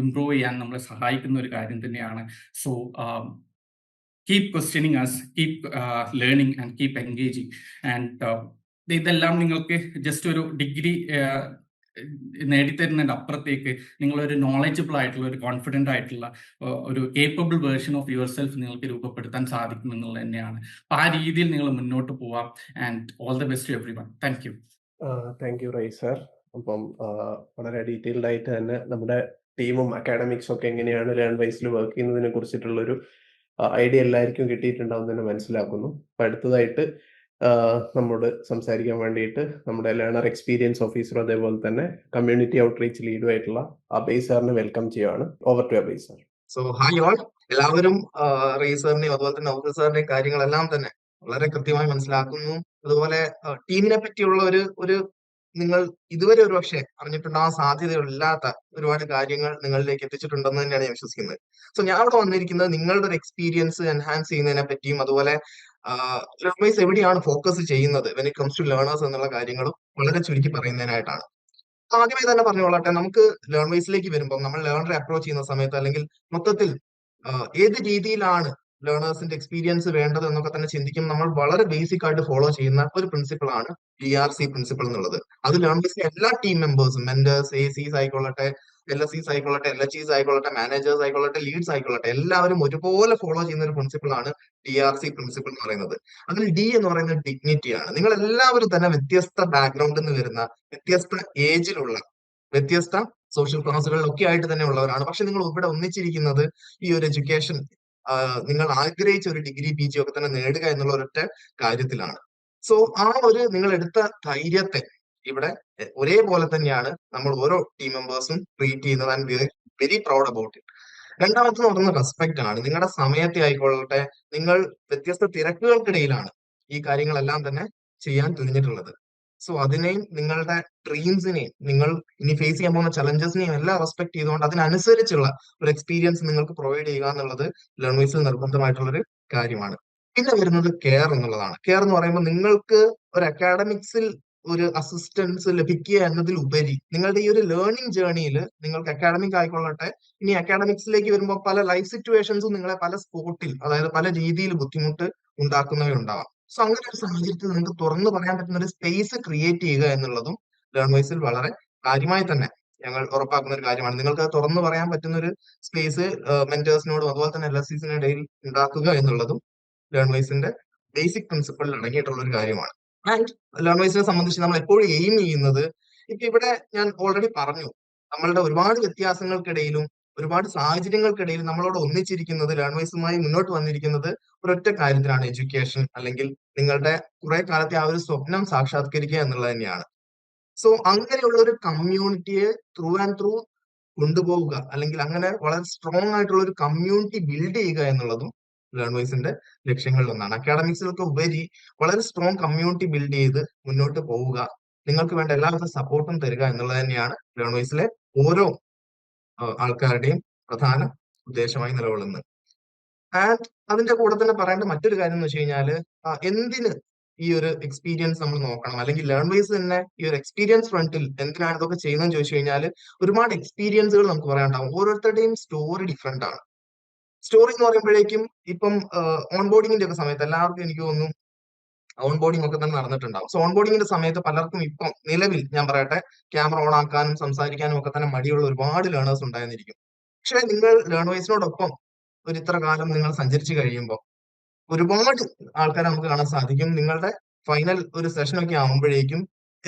ഇംപ്രൂവ് ചെയ്യാൻ നമ്മളെ സഹായിക്കുന്ന ഒരു കാര്യം തന്നെയാണ്. So keep questioning us, keep learning and keep engaging. And ഇതെല്ലാം നിങ്ങൾക്ക് ജസ്റ്റ് ഒരു ഡിഗ്രി നേടിത്തരുന്നതിൻ്റെ അപ്പുറത്തേക്ക് നിങ്ങളൊരു നോളജബിൾ ആയിട്ടുള്ള ഒരു കോൺഫിഡൻ്റ് ആയിട്ടുള്ള ഒരു capable version of your self നിങ്ങൾക്ക് രൂപപ്പെടുത്താൻ സാധിക്കും എന്നുള്ളത് തന്നെയാണ്. അപ്പോൾ ആ രീതിയിൽ നിങ്ങൾ മുന്നോട്ട് പോവാം. And all the best to everyone. Thank you. Thank you റൈ സർ. അപ്പം വളരെ ഡീറ്റെയിൽഡ് ആയിട്ട് തന്നെ നമ്മുടെ ടീമും അക്കാഡമിക്സും ഒക്കെ എങ്ങനെയാണ് ലേൺവൈസിൽ വർക്ക് ചെയ്യുന്നതിനെ കുറിച്ചിട്ടുള്ളൊരു ഐഡിയ എല്ലാവർക്കും കിട്ടിയിട്ടുണ്ടാവും തന്നെ മനസ്സിലാക്കുന്നു. അപ്പം അടുത്തതായിട്ട് നമ്മോട് സംസാരിക്കാൻ വേണ്ടിയിട്ട് നമ്മുടെ ലേണർ എക്സ്പീരിയൻസ് ഓഫീസറും അതേപോലെ തന്നെ കമ്മ്യൂണിറ്റി ഔട്ട്റീച്ച് ലീഡും ആയിട്ടുള്ള അബൈ സാറിനെ വെൽക്കം ചെയ്യുകയാണ്. Over to Abhay sir. So hi all. എല്ലാവരും റേസറിനെയും അതുപോലെ തന്നെ ഓഫീസറിന്റെയും കാര്യങ്ങളെല്ലാം തന്നെ വളരെ കൃത്യമായി മനസ്സിലാക്കുന്നു. അതുപോലെ ടീമിനെ പറ്റിയുള്ള ഒരു നിങ്ങൾ ഇതുവരെ ഒരു പക്ഷേ അറിഞ്ഞിട്ടുണ്ടാവാൻ സാധ്യതയില്ലാത്ത ഒരുപാട് കാര്യങ്ങൾ നിങ്ങളിലേക്ക് എത്തിച്ചിട്ടുണ്ടെന്ന് തന്നെയാണ് ഞാൻ വിശ്വസിക്കുന്നത്. സോ ഞാൻ അവിടെ വന്നിരിക്കുന്നത് നിങ്ങളുടെ ഒരു എക്സ്പീരിയൻസ് എൻഹാൻസ് ചെയ്യുന്നതിനെ പറ്റിയും അതുപോലെ ലേൺവൈസ് എവിടെയാണ് ഫോക്കസ് ചെയ്യുന്നത് when it comes to learners എന്നുള്ള കാര്യങ്ങളും വളരെ ചുരുക്കി പറയുന്നതിനായിട്ടാണ്. ആദ്യമേ തന്നെ പറഞ്ഞുകൊള്ളട്ടെ, നമുക്ക് ലേൺവൈസിലേക്ക് വരുമ്പോൾ നമ്മൾ ലേണറെ അപ്രോച്ച് ചെയ്യുന്ന സമയത്ത് അല്ലെങ്കിൽ മൊത്തത്തിൽ ഏത് രീതിയിലാണ് ലേണേഴ്സിന്റെ എക്സ്പീരിയൻസ് വേണ്ടത് എന്നൊക്കെ തന്നെ ചിന്തിക്കും നമ്മൾ വളരെ ബേസിക് ആയിട്ട് ഫോളോ ചെയ്യുന്ന ഒരു പ്രിൻസിപ്പിൾ ആണ് DRC പ്രിൻസിപ്പിൾ എന്നുള്ളത്. അത് ലേൺവൈസിലെ എല്ലാ ടീം മെമ്പേഴ്സും മെന്റേഴ്സ്, ACs ആയിക്കൊള്ളട്ടെ, LSCs ആയിക്കൊള്ളട്ടെ, LHEs ആയിക്കൊള്ളട്ടെ, മാനേജേഴ്സ് ആയിക്കൊള്ളട്ടെ, ലീഡ്സ് ആയിക്കൊള്ളട്ടെ, എല്ലാവരും ഒരുപോലെ ഫോളോ ചെയ്യുന്ന ഒരു പ്രിൻസിപ്പിൾ ആണ് DRC പ്രിൻസിപ്പിൾ എന്ന് പറയുന്നത്. അതിൽ D എന്ന് പറയുന്നത് ഡിഗ്നിറ്റിയാണ്. നിങ്ങൾ എല്ലാവരും തന്നെ വ്യത്യസ്ത ബാക്ക്ഗ്രൗണ്ടിൽ നിന്ന് വരുന്ന, വ്യത്യസ്ത ഏജിലുള്ള, വ്യത്യസ്ത സോഷ്യൽ ക്ലാസുകളിലൊക്കെ ആയിട്ട് തന്നെ ഉള്ളവരാണ്. പക്ഷെ നിങ്ങൾ ഇവിടെ ഒന്നിച്ചിരിക്കുന്നത് ഈ ഒരു എഡ്യൂക്കേഷൻ നിങ്ങൾ ആഗ്രഹിച്ച ഒരു ഡിഗ്രി PG ഒക്കെ തന്നെ നേടുക എന്നുള്ള ഒരൊറ്റ കാര്യത്തിലാണ്. സോ ആ ഒരു നിങ്ങൾ എടുത്ത ധൈര്യത്തെ ഇവിടെ ഒരേപോലെ തന്നെയാണ് നമ്മൾ ഓരോ ടീം മെമ്പേഴ്സും ട്രീറ്റ് ചെയ്യുന്നത്. And very proud about it. രണ്ടാമത്തെ പറയുന്നത് റെസ്പെക്ട് ആണ്. നിങ്ങളുടെ സമയത്തെ ആയിക്കൊള്ളട്ടെ, നിങ്ങൾ വ്യത്യസ്ത തിരക്കുകൾക്കിടയിലാണ് ഈ കാര്യങ്ങളെല്ലാം തന്നെ ചെയ്യാൻ തിരിഞ്ഞിട്ടുള്ളത്. സോ അതിനെയും നിങ്ങളുടെ ഡ്രീംസിനെയും നിങ്ങൾ ഇനി ഫേസ് ചെയ്യാൻ പോകുന്ന ചലഞ്ചസിനെയും എല്ലാം റെസ്പെക്ട് ചെയ്തുകൊണ്ട് അതിനനുസരിച്ചുള്ള ഒരു എക്സ്പീരിയൻസ് നിങ്ങൾക്ക് പ്രൊവൈഡ് ചെയ്യുക എന്നുള്ളത് ലേൺവൈസിൽ നിർബന്ധമായിട്ടുള്ളൊരു കാര്യമാണ്. പിന്നെ വരുന്നത് കെയർ എന്നുള്ളതാണ്. കെയർ എന്ന് പറയുമ്പോൾ നിങ്ങൾക്ക് ഒരു അക്കാഡമിക്സിൽ ഒരു അസിസ്റ്റൻസ് ലഭിക്കുക എന്നതിലുപരി നിങ്ങളുടെ ഈ ഒരു ലേണിംഗ് ജേർണിയിൽ നിങ്ങൾക്ക് അക്കാഡമിക് ആയിക്കൊള്ളട്ടെ, ഇനി അക്കാഡമിക്സിലേക്ക് വരുമ്പോൾ പല ലൈഫ് സിറ്റുവേഷൻസും നിങ്ങളെ പല സ്പോട്ടിൽ, അതായത് പല രീതിയിൽ ബുദ്ധിമുട്ട് ഉണ്ടാക്കുന്നവയുണ്ടാവാം. സോ അങ്ങനെ ഒരു സാഹചര്യത്തിൽ നിങ്ങൾക്ക് തുറന്നു പറയാൻ പറ്റുന്ന ഒരു സ്പേസ് ക്രിയേറ്റ് ചെയ്യുക എന്നുള്ളതും ലേൺവൈസിൽ വളരെ കാര്യമായി തന്നെ ഞങ്ങൾ ഉറപ്പാക്കുന്ന ഒരു കാര്യമാണ്. നിങ്ങൾക്ക് തുറന്നു പറയാൻ പറ്റുന്ന ഒരു സ്പേസ് മെന്റേഴ്സിനോടും അതുപോലെ തന്നെ LSCസിനും ഇടയിൽ ഉണ്ടാക്കുക എന്നുള്ളതും ലേൺവൈസിന്റെ ബേസിക് പ്രിൻസിപ്പിളിൽ അടങ്ങിയിട്ടുള്ള ഒരു കാര്യമാണ്. ആൻഡ് ലേൺവൈസിനെ സംബന്ധിച്ച് നമ്മൾ എപ്പോഴും എയിം ചെയ്യുന്നത്, ഇപ്പൊ ഇവിടെ ഞാൻ ഓൾറെഡി പറഞ്ഞു, നമ്മളുടെ ഒരുപാട് വ്യത്യാസങ്ങൾക്കിടയിലും ഒരുപാട് സാഹചര്യങ്ങൾക്കിടയിലും നമ്മളോട് ഒന്നിച്ചിരിക്കുന്നത്, ലേൺവൈസുമായി മുന്നോട്ട് വന്നിരിക്കുന്നത് ഒരൊറ്റ കാര്യത്തിലാണ്, എഡ്യൂക്കേഷൻ, അല്ലെങ്കിൽ നിങ്ങളുടെ കുറെ കാലത്തെ ആ ഒരു സ്വപ്നം സാക്ഷാത്കരിക്കുക എന്നുള്ളത് തന്നെയാണ്. സോ അങ്ങനെയുള്ള ഒരു കമ്മ്യൂണിറ്റിയെ ത്രൂ ആൻഡ് ത്രൂ കൊണ്ടുപോവുക, അല്ലെങ്കിൽ അങ്ങനെ വളരെ സ്ട്രോങ് ആയിട്ടുള്ള ഒരു കമ്മ്യൂണിറ്റി ബിൽഡ് ചെയ്യുക എന്നുള്ളതും ലേൺവൈസിന്റെ ലക്ഷ്യങ്ങളിൽ ഒന്നാണ്. അക്കാഡമിക്സിലൊക്കെ ഉപരി വളരെ സ്ട്രോങ് കമ്മ്യൂണിറ്റി ബിൽഡ് ചെയ്ത് മുന്നോട്ട് പോവുക, നിങ്ങൾക്ക് വേണ്ട എല്ലാവിധ സപ്പോർട്ടും തരിക എന്നുള്ളത് തന്നെയാണ് ലേൺവൈസിലെ ഓരോ ആൾക്കാരുടെയും പ്രധാന ഉദ്ദേശമായി നിലകൊള്ളുന്നത്. ആൻഡ് അതിന്റെ കൂടെ തന്നെ പറയേണ്ട മറ്റൊരു കാര്യം എന്ന് വെച്ച് കഴിഞ്ഞാല്, എന്തിന് ഈ ഒരു എക്സ്പീരിയൻസ് നമ്മൾ നോക്കണം, അല്ലെങ്കിൽ ലേൺവൈസ് തന്നെ ഈ ഒരു എക്സ്പീരിയൻസ് ഫ്രണ്ടിൽ എന്തിനാണ് ഇതൊക്കെ ചെയ്യുന്നതെന്ന് ചോദിച്ചു കഴിഞ്ഞാൽ ഒരുപാട് എക്സ്പീരിയൻസുകൾ നമുക്ക് പറയാനുണ്ടാവും. ഓരോരുത്തരുടെയും സ്റ്റോറി ഡിഫറെന്റ് ആണ്. സ്റ്റോറി എന്ന് പറയുമ്പോഴേക്കും ഇപ്പം ഓൺബോർഡിങ്ങിന്റെ ഒക്കെ സമയത്ത് എല്ലാവർക്കും എനിക്ക് തോന്നുന്നു ഓൺ ബോർഡിംഗ് ഒക്കെ തന്നെ നടന്നിട്ടുണ്ടാവും. സോ ഓൺ ബോർഡിങ്ങിന്റെ സമയത്ത് പലർക്കും ഇപ്പം നിലവിൽ ഞാൻ പറയട്ടെ, ക്യാമറ ഓൺ ആക്കാനും സംസാരിക്കാനും ഒക്കെ തന്നെ മടിയുള്ള ഒരുപാട് ലേണേഴ്സ് ഉണ്ടായിരിക്കും. പക്ഷെ നിങ്ങൾ ലേണേഴ്സിനോടൊപ്പം ഒരു ഇത്ര കാലം നിങ്ങൾ സഞ്ചരിച്ചു കഴിയുമ്പോൾ ഒരുപാട് ആൾക്കാരെ നമുക്ക് കാണാൻ സാധിക്കും. നിങ്ങളുടെ ഫൈനൽ ഒരു സെഷനൊക്കെ ആകുമ്പോഴേക്കും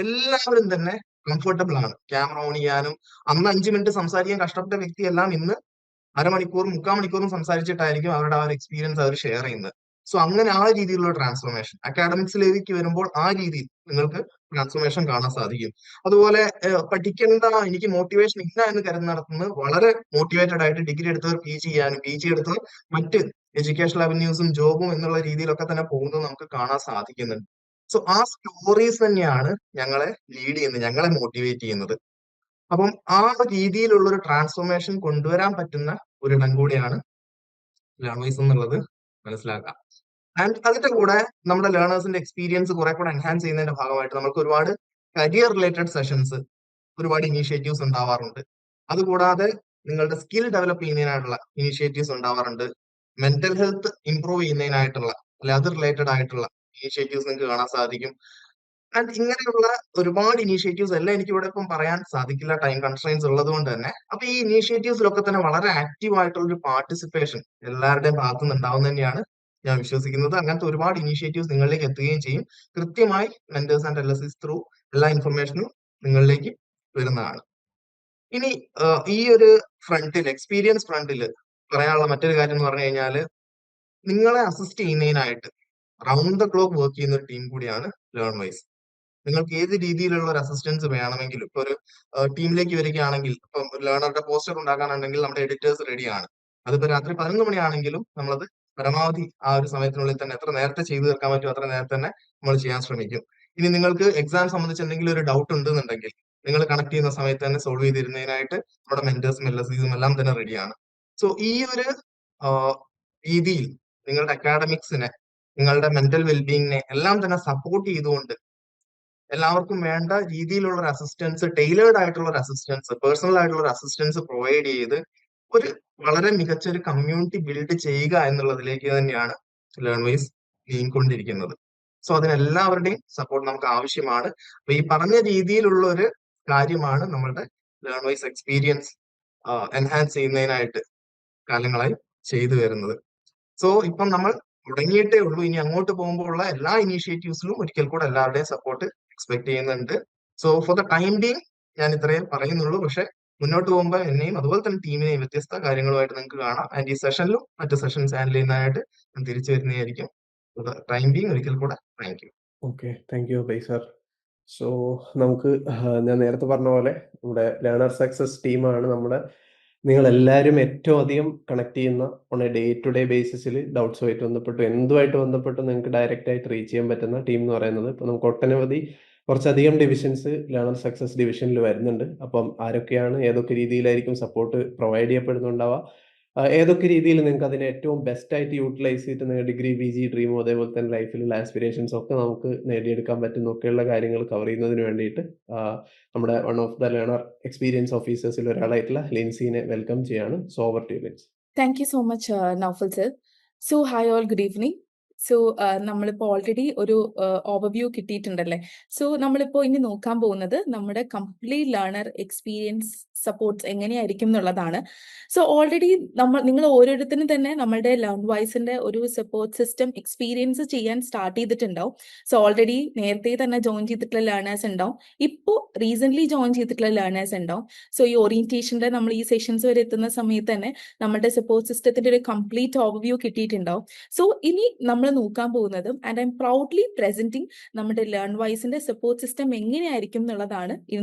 എല്ലാവരും തന്നെ കംഫർട്ടബിൾ ആണ് ക്യാമറ ഓൺ ചെയ്യാനും. അന്ന് 5 മിനിറ്റ് സംസാരിക്കാൻ കഷ്ടപ്പെട്ട വ്യക്തിയെല്ലാം ഇന്ന് അരമണിക്കൂറും 3/4 മണിക്കൂറും സംസാരിച്ചിട്ടായിരിക്കും അവരുടെ ആ ഒരു എക്സ്പീരിയൻസ് അവർ ഷെയർ ചെയ്യുന്നത്. സോ അങ്ങനെ ആ രീതിയിലുള്ള ട്രാൻസ്ഫോർമേഷൻ അക്കാഡമിക്സിലേക്ക് വരുമ്പോൾ ആ രീതിയിൽ നിങ്ങൾക്ക് ട്രാൻസ്ഫോർമേഷൻ കാണാൻ സാധിക്കും. അതുപോലെ പഠിക്കേണ്ട, എനിക്ക് മോട്ടിവേഷൻ ഇല്ല എന്ന് കരുതുന്നിടത്തുനിന്ന് വളരെ മോട്ടിവേറ്റഡ് ആയിട്ട് ഡിഗ്രി എടുത്തവർ PG ചെയ്യാനും PG എടുത്തവർ മറ്റ് എഡ്യൂക്കേഷണൽ അവന്യൂസും ജോബും എന്നുള്ള രീതിയിലൊക്കെ തന്നെ പോകുന്നത് നമുക്ക് കാണാൻ സാധിക്കുന്നുണ്ട്. സോ ആ സ്റ്റോറീസ് തന്നെയാണ് ഞങ്ങളെ ലീഡ് ചെയ്യുന്നത്, ഞങ്ങളെ മോട്ടിവേറ്റ് ചെയ്യുന്നത്. അപ്പം ആ രീതിയിലുള്ള ഒരു ട്രാൻസ്ഫോർമേഷൻ കൊണ്ടുവരാൻ പറ്റുന്ന ഒരിടം കൂടിയാണ് ലേണേഴ്സ് എന്നുള്ളത് മനസ്സിലാക്കാം. ആൻഡ് അതിന്റെ കൂടെ നമ്മുടെ ലേണേഴ്സിന്റെ എക്സ്പീരിയൻസ് കുറെ കൂടെ എൻഹാൻസ് ചെയ്യുന്നതിന്റെ ഭാഗമായിട്ട് നമുക്ക് ഒരുപാട് കരിയർ റിലേറ്റഡ് സെഷൻസ്, ഒരുപാട് ഇനീഷ്യേറ്റീവ്സ് ഉണ്ടാവാറുണ്ട്. അതുകൂടാതെ നിങ്ങളുടെ സ്കിൽ ഡെവലപ്പ് ചെയ്യുന്നതിനായിട്ടുള്ള ഇനീഷ്യേറ്റീവ്സ് ഉണ്ടാവാറുണ്ട്. മെന്റൽ ഹെൽത്ത് ഇംപ്രൂവ് ചെയ്യുന്നതിനായിട്ടുള്ള അല്ലെ അത് റിലേറ്റഡ് ആയിട്ടുള്ള ഇനീഷ്യേറ്റീവ്സ് നിങ്ങൾക്ക് കാണാൻ സാധിക്കും. ആൻഡ് ഇങ്ങനെയുള്ള ഒരുപാട് ഇനീഷ്യേറ്റീവ്സ് എല്ലാം എനിക്ക് ഇവിടെ ഇപ്പം പറയാൻ സാധിക്കില്ല, ടൈം കൺസ്ട്രെയിൻസ് ഉള്ളത് കൊണ്ട് തന്നെ. അപ്പൊ ഈ ഇനീഷ്യേറ്റീവ്സിലൊക്കെ തന്നെ വളരെ ആക്റ്റീവ് ആയിട്ടുള്ള ഒരു പാർട്ടിസിപ്പേഷൻ എല്ലാവരുടെയും ഭാഗത്തു നിന്ന് ഉണ്ടാവും തന്നെയാണ് ഞാൻ വിശ്വസിക്കുന്നത്. അങ്ങനത്തെ ഒരുപാട് ഇനീഷ്യേറ്റീവ്സ് നിങ്ങളിലേക്ക് എത്തുകയും ചെയ്യും. കൃത്യമായി മെന്റേഴ്സ് ആൻഡ് LSS ത്രൂ എല്ലാ ഇൻഫർമേഷനും നിങ്ങളിലേക്ക് വരുന്നതാണ്. ഇനി ഈ ഒരു ഫ്രണ്ടിൽ, എക്സ്പീരിയൻസ് ഫ്രണ്ടിൽ പറയാനുള്ള മറ്റൊരു കാര്യം എന്ന് പറഞ്ഞു കഴിഞ്ഞാൽ, നിങ്ങളെ അസിസ്റ്റ് ചെയ്യുന്നതിനായിട്ട് റൗണ്ട് ദ ക്ലോക്ക് വർക്ക് ചെയ്യുന്ന ഒരു ടീം കൂടിയാണ് ലേൺവൈസ്. നിങ്ങൾക്ക് ഏത് രീതിയിലുള്ള ഒരു അസിസ്റ്റൻസ് വേണമെങ്കിലും, ഇപ്പൊ ഒരു ടീമിലേക്ക് വരികയാണെങ്കിൽ, ഇപ്പം ലേണറുടെ പോസ്റ്റർ ഉണ്ടാക്കാനുണ്ടെങ്കിൽ നമ്മുടെ എഡിറ്റേഴ്സ് റെഡിയാണ്. അതിപ്പോ രാത്രി 11 മണിയാണെങ്കിലും നമ്മളത് പരമാവധി ആ ഒരു സമയത്തിനുള്ളിൽ തന്നെ എത്ര നേരത്തെ ചെയ്തു തീർക്കാൻ പറ്റും അത്ര നേരത്തെ തന്നെ നമ്മൾ ചെയ്യാൻ ശ്രമിക്കും. ഇനി നിങ്ങൾക്ക് എക്സാം സംബന്ധിച്ച് എന്തെങ്കിലും ഒരു ഡൗട്ട് ഉണ്ടെന്നുണ്ടെങ്കിൽ നിങ്ങൾ കണക്ട് ചെയ്യുന്ന സമയത്ത് തന്നെ സോൾവ് ചെയ്തിരുന്നതിനായിട്ട് നമ്മുടെ മെന്റേഴ്സും LSEസും എല്ലാം തന്നെ റെഡിയാണ്. സോ ഈ ഒരു രീതിയിൽ നിങ്ങളുടെ അക്കാഡമിക്സിനെ, നിങ്ങളുടെ മെന്റൽ വെൽബീങ്ങിനെ എല്ലാം തന്നെ സപ്പോർട്ട് ചെയ്തുകൊണ്ട് എല്ലാവർക്കും വേണ്ട രീതിയിലുള്ള ഒരു അസിസ്റ്റൻസ്, ടൈലേർഡ് ആയിട്ടുള്ള ഒരു അസിസ്റ്റൻസ്, പേഴ്സണൽ ആയിട്ടുള്ള ഒരു അസിസ്റ്റൻസ് പ്രൊവൈഡ് ചെയ്ത് ഒരു വളരെ മികച്ച ഒരു കമ്മ്യൂണിറ്റി ബിൽഡ് ചെയ്യുക എന്നുള്ളതിലേക്ക് തന്നെയാണ് ലേൺവൈസ് നീങ്ങിക്കൊണ്ടിരിക്കുന്നത്. സോ അതിനെല്ലാവരുടെയും സപ്പോർട്ട് നമുക്ക് ആവശ്യമാണ്. അപ്പൊ ഈ പറഞ്ഞ രീതിയിലുള്ള ഒരു കാര്യമാണ് നമ്മളുടെ ലേൺവൈസ് എക്സ്പീരിയൻസ് എൻഹാൻസ് ചെയ്യുന്നതിനായിട്ട് കാലങ്ങളായി ചെയ്തു വരുന്നത്. സോ ഇപ്പം നമ്മൾ തുടങ്ങിയിട്ടേ ഉള്ളൂ. ഇനി അങ്ങോട്ട് പോകുമ്പോൾ ഉള്ള എല്ലാ ഇനീഷ്യേറ്റീവ്സിലും ഒരിക്കൽ കൂടെ എല്ലാവരുടെയും സപ്പോർട്ട് എക്സ്പെക്ട് ചെയ്യുന്നുണ്ട്. So for the time being ഞാൻ ഇത്രയും പറയുന്നുള്ളൂ. പക്ഷെ മുന്നോട്ട് പോകുമ്പോൾ എന്നെയും അതുപോലെ തന്നെ ടീമിനെയും വ്യത്യസ്ത കാര്യങ്ങളുമായിട്ട് നിങ്ങൾക്ക് കാണാം. ആൻഡ് ഈ സെഷനിലും മറ്റു സെഷൻസ് ഹാൻഡിൽ ചെയ്യുന്നതായിട്ട് ഞാൻ തിരിച്ചു വരുന്നതായിരിക്കും. ഫോർ ദ ടൈം ബീങ് ഒരിക്കൽ കൂടെ thank you. Okay, thank U Abhay sir. So നമുക്ക് ഞാൻ നേരത്തെ പറഞ്ഞ പോലെ നമ്മുടെ ലേണർ സക്സസ് ടീമാണ് നമ്മുടെ നിങ്ങളെല്ലാവരും ഏറ്റവും അധികം കണക്ട് ചെയ്യുന്ന on a day to day ബേസിസിൽ ഡൗട്ട്സുമായിട്ട് ബന്ധപ്പെട്ടു എന്തുമായിട്ട് ബന്ധപ്പെട്ട് നിങ്ങൾക്ക് ഡയറക്റ്റ് ആയിട്ട് റീച്ച് ചെയ്യാൻ പറ്റുന്ന ടീം എന്ന് പറയുന്നത്. ഇപ്പോൾ നമുക്ക് ഒട്ടനവധി കുറച്ചധികം ഡിവിഷൻസ് ലേണർ സക്സസ് ഡിവിഷനിൽ വരുന്നുണ്ട്. അപ്പം ആരൊക്കെയാണ്, ഏതൊക്കെ രീതിയിലായിരിക്കും സപ്പോർട്ട് പ്രൊവൈഡ് ചെയ്യപ്പെടുന്നുണ്ടാവുക, ഏതൊക്കെ രീതിയിൽ നിങ്ങൾക്ക് അതിനെ ഏറ്റവും ബെസ്റ്റ് ആയിട്ട് യൂട്ടിലൈസ് ചെയ്തിട്ട് നിങ്ങൾ ഡിഗ്രി PG ഡ്രീമോ അതേപോലെ തന്നെ ലൈഫിലുള്ള ആസ്പിറേഷൻസ് ഒക്കെ നമുക്ക് നേടിയെടുക്കാൻ പറ്റുന്നൊക്കെയുള്ള കാര്യങ്ങൾ കവർ ചെയ്യുന്നതിന് വേണ്ടിയിട്ട് നമ്മുടെ one of the learner experience ഓഫീസേഴ്സിൽ ഒരാളായിട്ടുള്ള ലിൻസിനെ വെൽക്കം ചെയ്യാണ്. So over to Lins. Thank you so much, Naufal sir. So, hi all, good evening. So നമ്മളിപ്പോൾ ഓൾറെഡി ഒരു ഓവർവ്യൂ കിട്ടിയിട്ടുണ്ടല്ലേ. സോ നമ്മളിപ്പോൾ ഇനി നോക്കാൻ പോകുന്നത് നമ്മുടെ കംപ്ലീറ്റ് ലേണർ എക്സ്പീരിയൻസ് സപ്പോർട്ട്സ് എങ്ങനെയായിരിക്കും എന്നുള്ളതാണ്. സോ ഓൾറെഡി നിങ്ങൾ ഓരോരുത്തരും തന്നെ നമ്മളുടെ ലേൺവൈസിന്റെ ഒരു സപ്പോർട്ട് സിസ്റ്റം എക്സ്പീരിയൻസ് ചെയ്യാൻ സ്റ്റാർട്ട് ചെയ്തിട്ടുണ്ടാവും. സോ ഓൾറെഡി നേരത്തെ തന്നെ ജോയിൻ ചെയ്തിട്ടുള്ള ലേണേഴ്സ് ഉണ്ടാവും, ഇപ്പോൾ റീസെന്റ് ജോയിൻ ചെയ്തിട്ടുള്ള ലേണേഴ്സ് ഉണ്ടാവും. സോ ഈ ഓറിയന്റേഷന്റെ നമ്മൾ ഈ സെഷൻസ് വരെ എത്തുന്ന സമയത്ത് തന്നെ നമ്മുടെ സപ്പോർട്ട് സിസ്റ്റത്തിന്റെ ഒരു കംപ്ലീറ്റ് ഓവർവ്യൂ കിട്ടിയിട്ടുണ്ടാവും. സോ ഇനി നമ്മൾ നോക്കാൻ പോകുന്നതും and I M proudly presenting നമ്മുടെ ലേൺവൈസിന്റെ സപ്പോർട്ട് സിസ്റ്റം എങ്ങനെയായിരിക്കും എന്നുള്ളതാണ്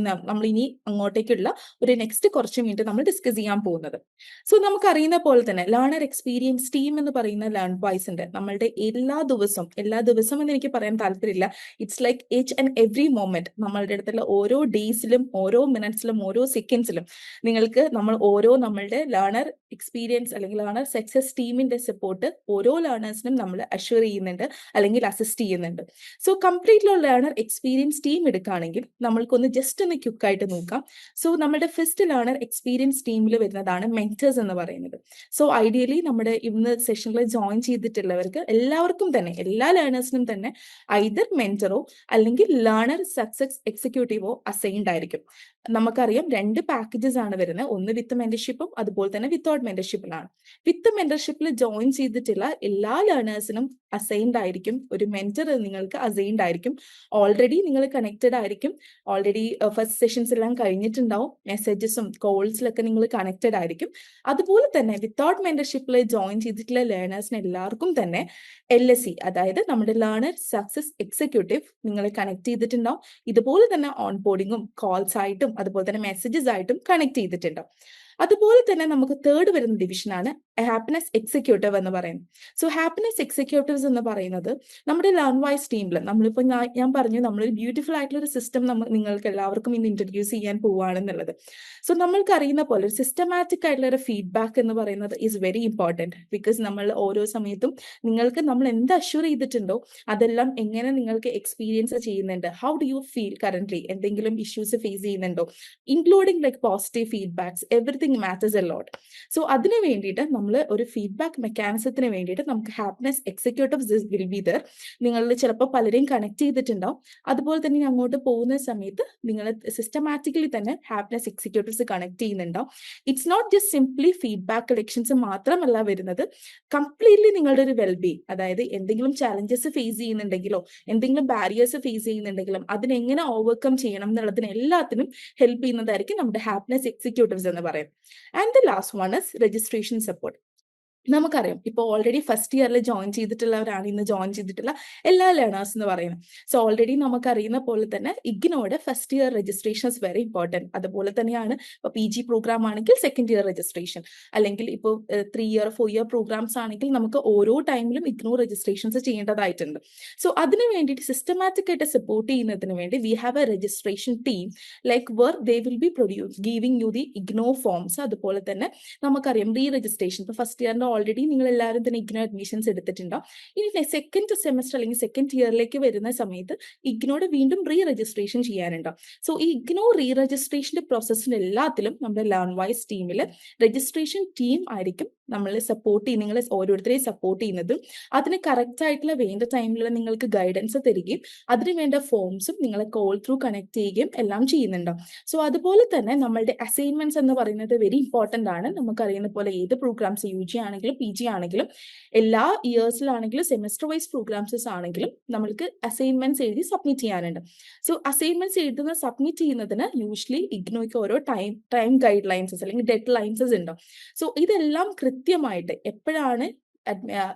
നമ്മൾ ഇനി അങ്ങോട്ടേക്കുള്ള ഒരു നെക്സ്റ്റ് കുറച്ച് മിനിറ്റ് നമ്മൾ ഡിസ്കസ് ചെയ്യാൻ പോകുന്നത്. സോ നമുക്കറിയുന്ന പോലെ തന്നെ ലേണർ എക്സ്പീരിയൻസ് ടീം എന്ന് പറയുന്ന ലേൺവൈസിന്റെ നമ്മളുടെ എല്ലാ ദിവസം എന്ന് എനിക്ക് പറയാൻ താല്പര്യമില്ല, it's like each and every moment നമ്മളുടെ അടുത്തുള്ള ഓരോ ഡേയ്സിലും ഓരോ മിനിറ്റ്സിലും ഓരോ സെക്കൻഡ്സിലും നിങ്ങൾക്ക് നമ്മളുടെ ലേണർ എക്സ്പീരിയൻസ് അല്ലെങ്കിൽ ലേണർ സക്സസ് ടീമിന്റെ സപ്പോർട്ട് ഓരോ ലേണേഴ്സിനും നമ്മൾ അഷ്വർ ചെയ്യുന്നുണ്ട് അല്ലെങ്കിൽ അസിസ്റ്റ് ചെയ്യുന്നുണ്ട്. So completely learner experience team എടുക്കുകയാണെങ്കിൽ നമ്മൾക്കൊന്ന് ജസ്റ്റ് ഒന്ന് ക്വിക്കായിട്ട് നോക്കാം. സോ നമ്മുടെ ഫസ്റ്റ് ലേണർ എക്സ്പീരിയൻസ് ടീമിൽ വരുന്നതാണ് മെന്റേഴ്സ് എന്ന് പറയുന്നത്. സോ ഐഡിയലി നമ്മുടെ ഇന്ന് സെഷനിൽ ജോയിൻ ചെയ്തിട്ടുള്ളവർക്ക് എല്ലാവർക്കും തന്നെ, എല്ലാ ലേണേഴ്സിനും തന്നെ ഐദർ മെന്ററോ അല്ലെങ്കിൽ ലേണർ സക്സസ് എക്സിക്യൂട്ടീവോ അസൈൻഡ് ആയിരിക്കും. നമുക്കറിയാം 2 പാക്കേജസ് ആണ് വരുന്നത്. ഒന്ന് വിത്ത് മെന്റർഷിപ്പും അതുപോലെ തന്നെ വിത്തൗട്ട് മെന്റർഷിപ്പിലാണ്. വിത്ത് മെന്റർഷിപ്പിൽ ജോയിൻ ചെയ്തിട്ടുള്ള എല്ലാ ലേണേഴ്സിനും അസൈൻഡ് ആയിരിക്കും ഒരു മെന്റർ, നിങ്ങൾക്ക് അസൈൻഡ് ആയിരിക്കും. ഓൾറെഡി നിങ്ങൾ കണക്റ്റഡ് ആയിരിക്കും. ഓൾറെഡി ഫസ്റ്റ് സെഷൻസ് എല്ലാം കഴിഞ്ഞിട്ടുണ്ടാവും. മെസ്സേജസും കോൾസിലൊക്കെ നിങ്ങൾ കണക്റ്റഡ് ആയിരിക്കും. അതുപോലെ തന്നെ വിത്തൗട്ട് മെന്റർഷിപ്പിൽ ജോയിൻ ചെയ്തിട്ടുള്ള ലേണേഴ്സിന് എല്ലാവർക്കും തന്നെ LSE, അതായത് നമ്മുടെ ലേണർ സക്സസ് എക്സിക്യൂട്ടീവ് നിങ്ങളെ കണക്ട് ചെയ്തിട്ടുണ്ടാവും. ഇതുപോലെ തന്നെ ഓൺ ബോർഡിങ്ങും കോൾസ് ആയിട്ടും അതുപോലെ തന്നെ മെസ്സേജസ് ആയിട്ടും കണക്ട് ചെയ്തിട്ടുണ്ടാവും. അതുപോലെ തന്നെ നമുക്ക് തേർഡ് വരുന്ന ഡിവിഷനാണ് ഹാപ്പിനെസ് എക്സിക്യൂട്ടീവ് എന്ന് പറയുന്നത്. സോ ഹാപ്പിനെസ് എക്സിക്യൂട്ടീവ്സ് എന്ന് പറയുന്നത് നമ്മുടെ ലേൺ വൈസ് ടീമിൽ നമ്മളിപ്പോൾ ഞാൻ പറഞ്ഞു നമ്മളൊരു ബ്യൂട്ടിഫുൾ ആയിട്ടുള്ള ഒരു സിസ്റ്റം നിങ്ങൾക്ക് എല്ലാവർക്കും ഇന്ന് ഇൻട്രൊഡ്യൂസ് ചെയ്യാൻ പോവുകയാണെന്നുള്ളത്. സോ നമ്മൾക്ക് അറിയുന്ന പോലെ ഒരു സിസ്റ്റമാറ്റിക് ആയിട്ടുള്ള ഒരു ഫീഡ്ബാക്ക് എന്ന് പറയുന്നത് ഈസ് വെരി ഇമ്പോർട്ടൻറ്റ്. ബിക്കോസ് നമ്മൾ ഓരോ സമയത്തും നിങ്ങൾക്ക് നമ്മൾ എന്ത് അഷ്യൂർ ചെയ്തിട്ടുണ്ടോ അതെല്ലാം എങ്ങനെ നിങ്ങൾക്ക് എക്സ്പീരിയൻസ് ചെയ്യുന്നുണ്ട്, how do you feel currently, എന്തെങ്കിലും ഇഷ്യൂസ് ഫേസ് ചെയ്യുന്നുണ്ടോ, including like positive feedbacks, everything matters a lot. So അതിന് വേണ്ടിയിട്ട് നമ്മൾ ഒരു ഫീഡ്ബാക്ക് മെക്കാനിസത്തിന് വേണ്ടിയിട്ട് നമുക്ക് happiness executives will be there. നിങ്ങളിൽ ചിലപ്പോൾ പലരെയും കണക്ട് ചെയ്തിട്ടുണ്ടാവും. അതുപോലെ തന്നെ അങ്ങോട്ട് പോകുന്ന സമയത്ത് നിങ്ങൾ സിസ്റ്റമാറ്റിക്കലി തന്നെ ഹാപ്പിനെസ് എക്സിക്യൂട്ടീവ്സ് കണക്ട് ചെയ്യുന്നുണ്ടാവും. It's not just simply feedback collections മാത്രമല്ല വരുന്നത്, കംപ്ലീറ്റ്ലി നിങ്ങളുടെ ഒരു വെൽബീങ്, അതായത് എന്തെങ്കിലും ചാലഞ്ചസ് ഫേസ് ചെയ്യുന്നുണ്ടെങ്കിലോ എന്തെങ്കിലും ബാരിയേഴ്സ് ഫേസ് ചെയ്യുന്നുണ്ടെങ്കിലും അതിനെങ്ങനെ ഓവർകം ചെയ്യണം എന്നുള്ളതിന് എല്ലാത്തിനും ഹെൽപ്പ് ചെയ്യുന്നതായിരിക്കും നമ്മുടെ ഹാപ്പിനെസ് എക്സിക്യൂട്ടീവ്സ് എന്ന് പറയുന്നത്. And the last one is registration support. നമുക്കറിയാം ഇപ്പോൾ ഓൾറെഡി ഫസ്റ്റ് ഇയറിൽ ജോയിൻ ചെയ്തിട്ടുള്ളവരാണ് ഇന്ന് ജോയിൻ ചെയ്തിട്ടുള്ള എല്ലാ ലേണേഴ്സ് എന്ന് പറയുന്നത്. സോ ഓൾറെഡി നമുക്കറിയുന്ന പോലെ തന്നെ ഇഗ്നോയുടെ first year registration is very important. അതുപോലെ തന്നെയാണ് ഇപ്പോൾ PG പ്രോഗ്രാം ആണെങ്കിൽ സെക്കൻഡ് ഇയർ രജിസ്ട്രേഷൻ, അല്ലെങ്കിൽ ഇപ്പോൾ 3 ഇയർ 4 ഇയർ പ്രോഗ്രാംസ് ആണെങ്കിൽ നമുക്ക് ഓരോ ടൈമിലും ഇഗ്നോ രജിസ്ട്രേഷൻസ് ചെയ്യേണ്ടതായിട്ടുണ്ട്. സോ അതിന് വേണ്ടിയിട്ട് സിസ്റ്റമാറ്റിക് ആയിട്ട് സപ്പോർട്ട് ചെയ്യുന്നതിന് വേണ്ടി we have a registration team like where they will be giving you the IGNOU forms. അതുപോലെ തന്നെ നമുക്കറിയാം റീ രജിസ്ട്രേഷൻ, ഇപ്പോൾ ഫസ്റ്റ് ഇയറിന്റെ ഓൾറെഡി നിങ്ങൾ എല്ലാവരും തന്നെ ഇഗ്നോ അഡ്മിഷൻസ് എടുത്തിട്ടുണ്ടാവും. ഇനി സെക്കൻഡ് സെമസ്റ്റർ അല്ലെങ്കിൽ സെക്കൻഡ് ഇയറിലേക്ക് വരുന്ന സമയത്ത് ഇഗ്നോയുടെ വീണ്ടും റീ രജിസ്ട്രേഷൻ ചെയ്യാനുണ്ടാവും. സോ ഈ ഇഗ്നോ റീ രജിസ്ട്രേഷന്റെ പ്രോസസ്സിന് എല്ലാത്തിലും നമ്മുടെ ലേൺ വൈസ് ടീമിൽ രജിസ്ട്രേഷൻ ടീം ആയിരിക്കും നമ്മളെ സപ്പോർട്ട് ചെയ്യും, നിങ്ങളെ ഓരോരുത്തരെയും സപ്പോർട്ട് ചെയ്യുന്നതും അതിന് കറക്റ്റ് ആയിട്ടുള്ള വേണ്ട ടൈമിൽ നിങ്ങൾക്ക് ഗൈഡൻസ് തരികയും അതിന് വേണ്ട ഫോംസും നിങ്ങളെ കോൾ ത്രൂ കണക്ട് ചെയ്യുകയും എല്ലാം ചെയ്യുന്നുണ്ടാവും. സോ അതുപോലെ തന്നെ നമ്മളുടെ അസൈൻമെന്റ്സ് എന്ന് പറയുന്നത് വെരി ഇമ്പോർട്ടൻ്റ് ആണ്. നമുക്കറിയുന്ന പോലെ ഏത് പ്രോഗ്രാംസ് UG ആണെങ്കിലും PG ആണെങ്കിലും എല്ലാ ഇയേഴ്സിലാണെങ്കിലും സെമസ്റ്റർ വൈസ് പ്രോഗ്രാംസ് ആണെങ്കിലും നമ്മൾക്ക് അസൈൻമെന്റ്സ് എഴുതി സബ്മിറ്റ് ചെയ്യാനുണ്ട്. സോ അസൈൻമെന്റ്സ് എഴുതുന്ന സബ്മിറ്റ് ചെയ്യുന്നതിന് യൂഷ്വലി ഇഗ്നോയ്ക്ക് ഓരോ ടൈം ഗൈഡ് ലൈൻസസ് അല്ലെങ്കിൽ ഡെഡ് ലൈൻസസ് ഉണ്ടാവും. സോ ഇതെല്ലാം കൃത്യമായിട്ട് എപ്പോഴാണ്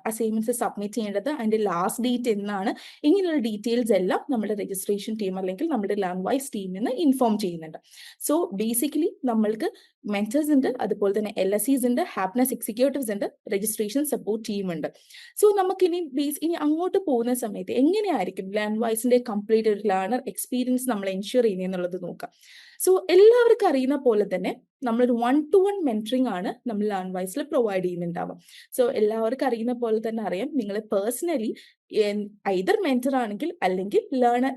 അസൈൻമെന്റ്സ് സബ്മിറ്റ് ചെയ്യേണ്ടത്, അതിന്റെ ലാസ്റ്റ് ഡേറ്റ് എന്നാണ്, ഇങ്ങനെയുള്ള ഡീറ്റെയിൽസ് എല്ലാം നമ്മുടെ രജിസ്ട്രേഷൻ ടീം അല്ലെങ്കിൽ നമ്മുടെ ലേൺ വൈസ് ടീമിൽ നിന്ന് ഇൻഫോം ചെയ്യുന്നുണ്ട്. സോ ബേസിക്കലി നമ്മൾക്ക് മെന്റേഴ്സ് ഉണ്ട്, അതുപോലെ തന്നെ LSEs ഉണ്ട്, ഹാപ്പിനെസ് എക്സിക്യൂട്ടീവ്സ് ഉണ്ട്, രജിസ്ട്രേഷൻ സപ്പോർട്ട് ടീം ഉണ്ട്. സോ നമുക്കിനി ഇനി അങ്ങോട്ട് പോകുന്ന സമയത്ത് എങ്ങനെയായിരിക്കും ലേൺ വൈസിന്റെ കംപ്ലീറ്റ് ഒരു ലേണർ എക്സ്പീരിയൻസ് നമ്മൾ എൻഷുർ ചെയ്യുന്നത് നോക്കാം. സോ എല്ലാവർക്കും അറിയുന്ന പോലെ തന്നെ നമ്മളൊരു 1-to-1 മെന്ററിംഗ് ആണ് നമ്മൾ ലേൺ വൈസിൽ പ്രൊവൈഡ് ചെയ്യുന്നുണ്ടാവുക. സോ എല്ലാവർക്കും അറിയുന്ന പോലെ തന്നെ അറിയാം, നിങ്ങൾ പേഴ്സണലി ഐദർ മെന്റർ ആണെങ്കിൽ അല്ലെങ്കിൽ ലേണർ